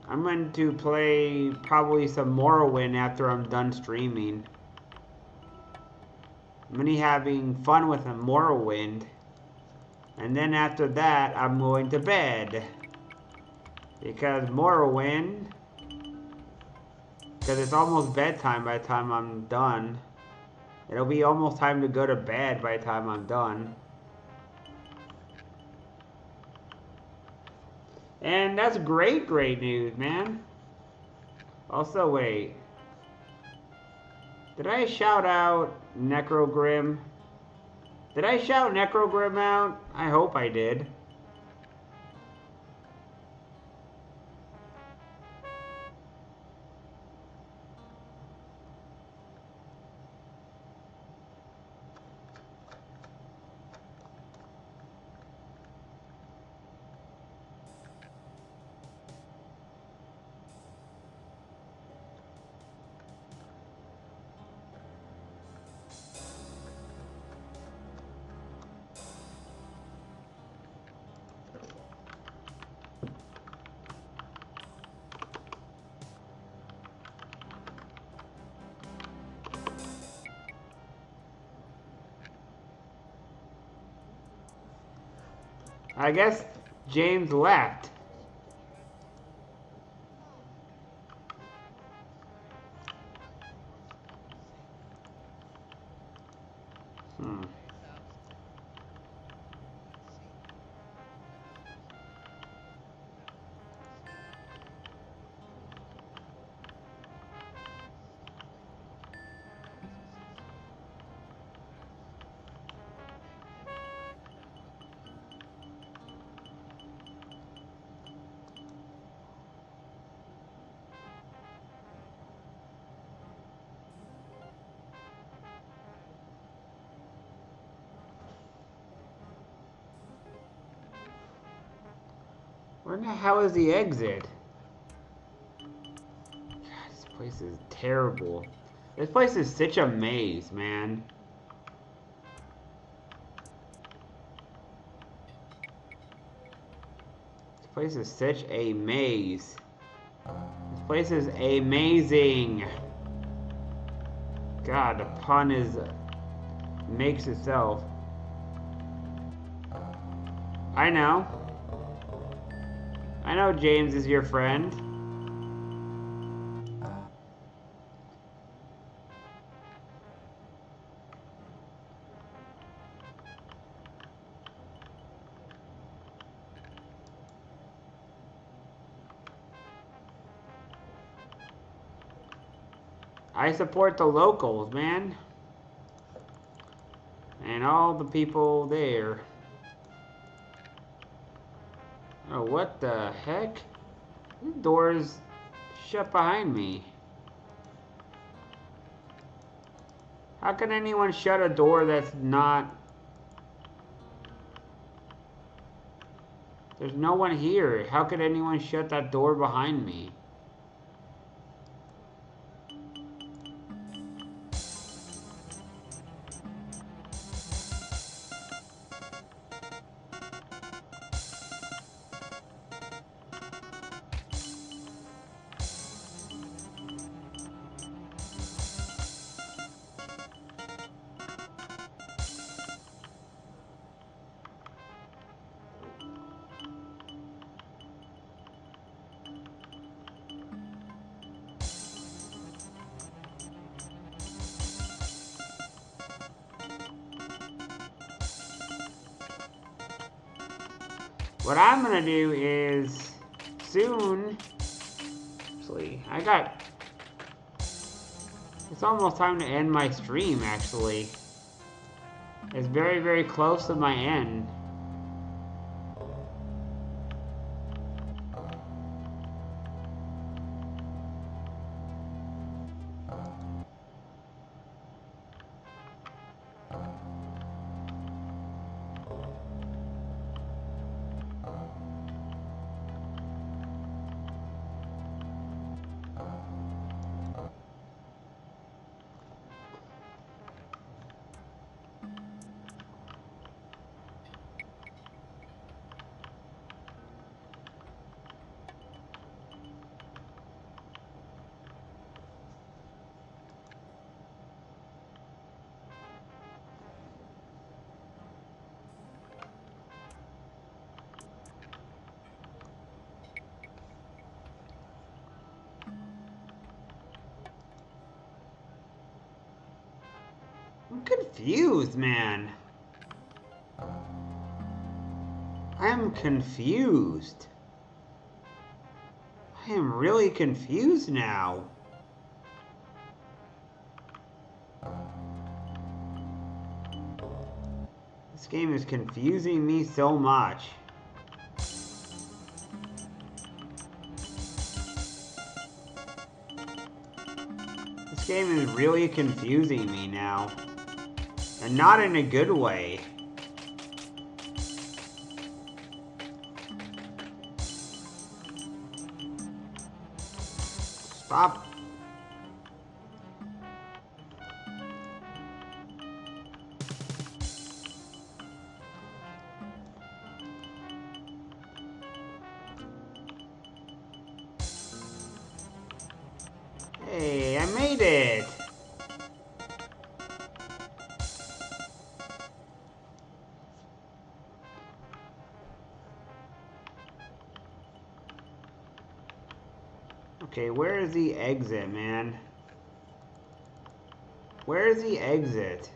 I'm going to play probably some Morrowind after I'm done streaming. I'm going to be having fun with a Morrowind. And then after that, I'm going to bed. Because Morrowind, because it's almost bedtime by the time I'm done. It'll be almost time to go to bed by the time I'm done. And that's great news, man. Also, wait. Did I shout out Necrogrim? Did I shout Necrogrim out? I hope I did. I guess James left. Where the hell is the exit? God, this place is terrible. This place is such a maze, man. This place is such a maze. This place is amazing. God, the pun is makes itself. I know. I know James is your friend. I support the locals, man. And all the people there. Oh, what the heck? The door's shut behind me. How can anyone shut a door that's not... There's no one here. How could anyone shut that door behind me? What I'm gonna do is soon. Actually, it's almost time to end my stream. Actually, it's very, very close to my end. I'm confused, man. I am confused. I am really confused now. This game is confusing me so much. This game is really confusing me now. And not in a good way. Stop. Hey, I made it. Okay, where is the exit, man? Where is the exit?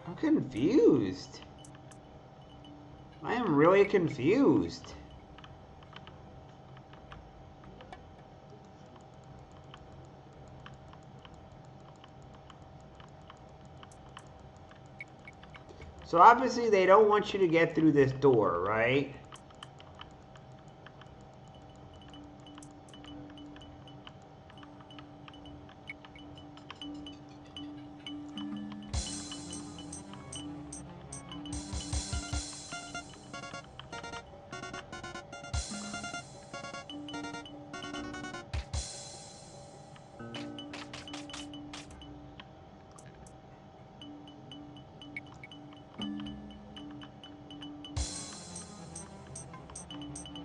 I'm confused. I am really confused. So obviously they don't want you to get through this door, right?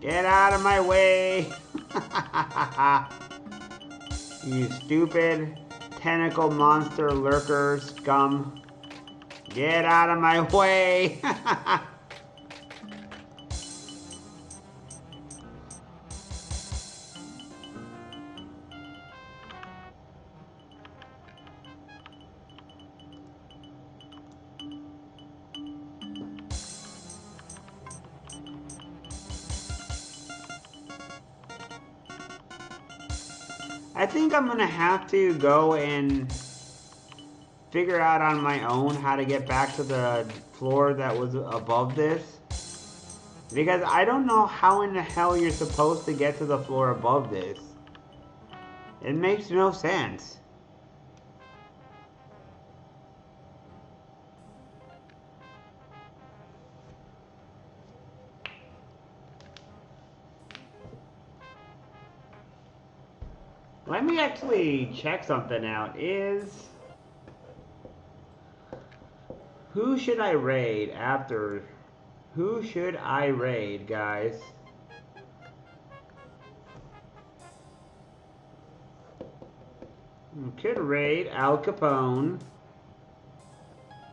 Get out of my way! You stupid tentacle monster lurker scum. Get out of my way! I think I'm gonna have to go and figure out on my own how to get back to the floor that was above this. Because I don't know how in the hell you're supposed to get to the floor above this. It makes no sense. Let me actually check something out. Who should I raid after? Who should I raid, guys? Could raid Al Capone.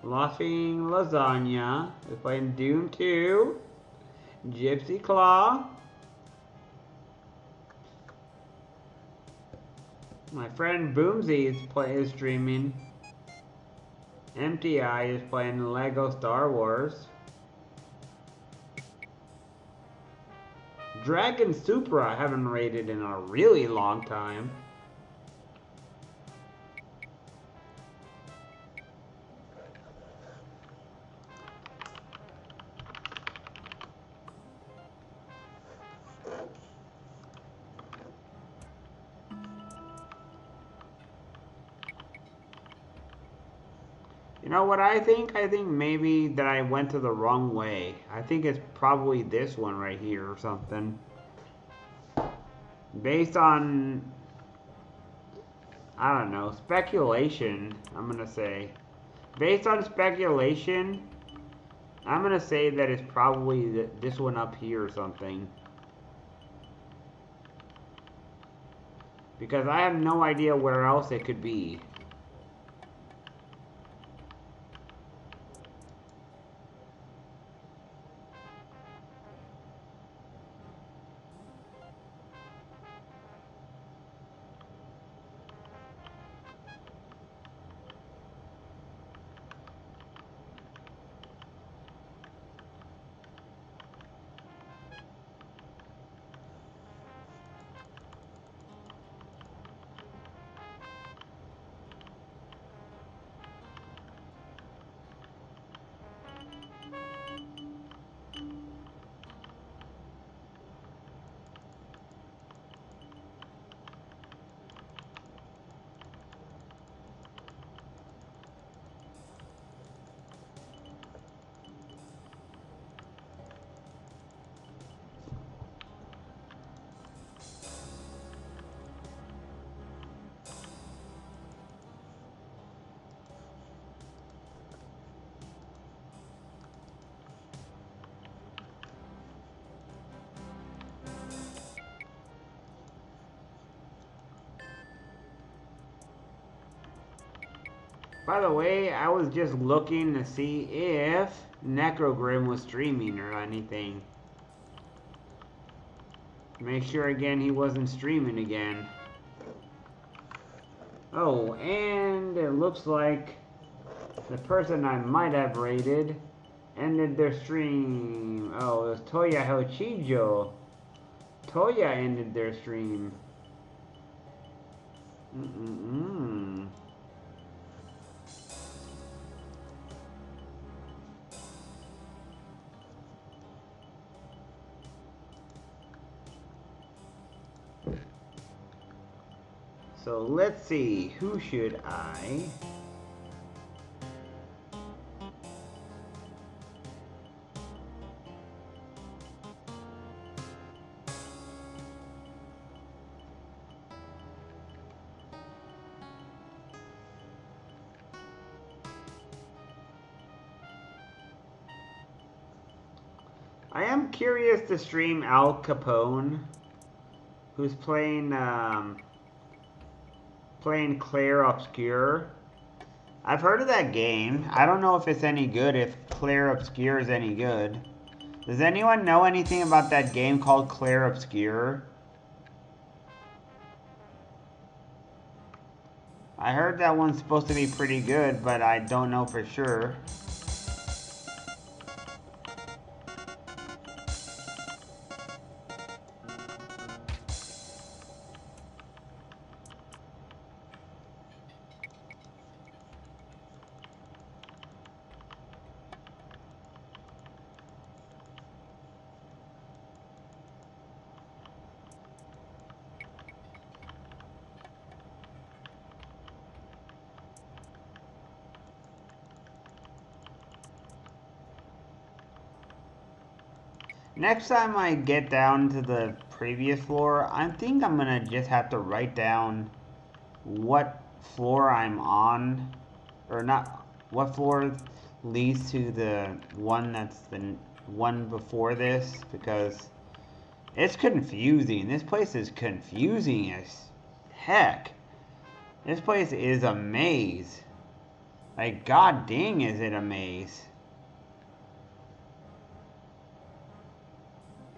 Laughing Lasagna. We're playing Doom 2. Gypsy Claw. My friend Boomsy is streaming. MTI is playing Lego Star Wars. Dragon Supra I haven't raided in a really long time. You know what I think? I think maybe that I went to the wrong way. I think it's probably this one right here or something. Based on, I don't know, speculation, I'm gonna say. Based on speculation, I'm gonna say that it's probably this one up here or something. Because I have no idea where else it could be. By the way, I was just looking to see if Necrogrim was streaming or anything. Make sure again he wasn't streaming again. Oh, and it looks like the person I might have raided ended their stream. Oh, it was Toya Hochijo. Toya ended their stream. So let's see, who should I? I am curious to stream Al Capone, who's playing Claire Obscure. I've heard of that game. I don't know if it's any good, if Claire Obscure is any good. Does anyone know anything about that game called Claire Obscure? I heard that one's supposed to be pretty good, but I don't know for sure. Next time I get down to the previous floor, I think I'm gonna just have to write down what floor I'm on, or not, what floor leads to the one that's the one before this, because it's confusing. This place is confusing as heck. This place is a maze. Like, god dang, is it a maze.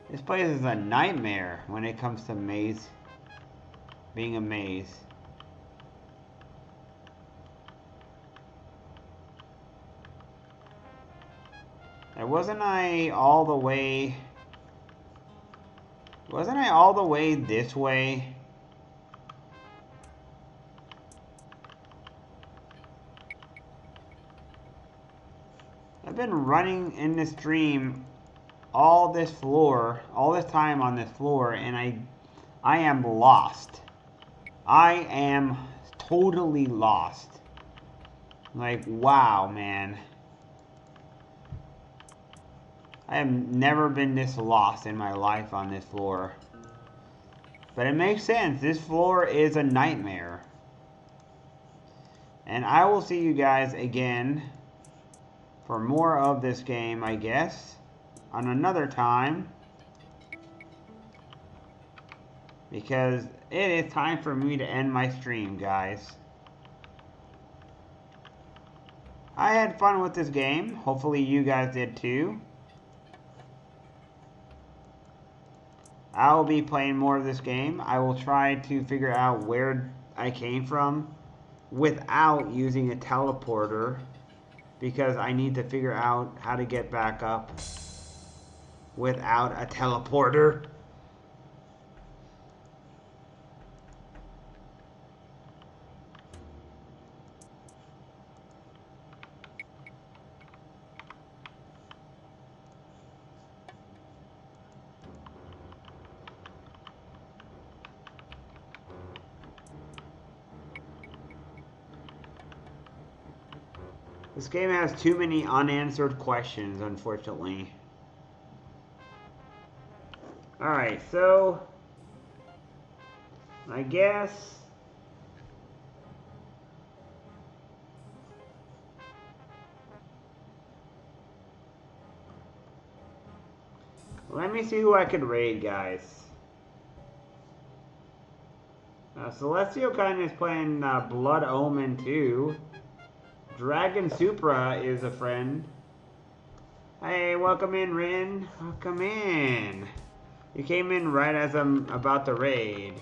This place is a nightmare when it comes to maze, being a maze. And wasn't I all the way this way? I've been running in this stream all this time on this floor, and I am lost. I am totally lost. Like, wow, man. I have never been this lost in my life on this floor. But it makes sense. This floor is a nightmare. And I will see you guys again for more of this game, I guess, on another time. Because it is time for me to end my stream, guys. I had fun with this game. Hopefully you guys did too. I will be playing more of this game. I will try to figure out where I came from without using a teleporter, because I need to figure out how to get back up without a teleporter. This game has too many unanswered questions, unfortunately. Alright, so I guess let me see who I could raid, guys. Celestial Kindness playing Blood Omen 2. Dragon Supra is a friend. Hey, welcome in, Rin. Welcome in. You came in right as I'm about to raid.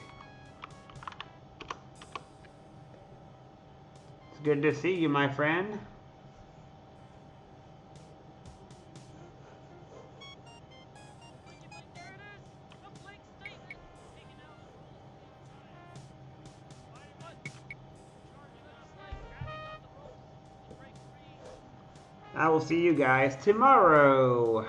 It's good to see you, my friend. I will see you guys tomorrow.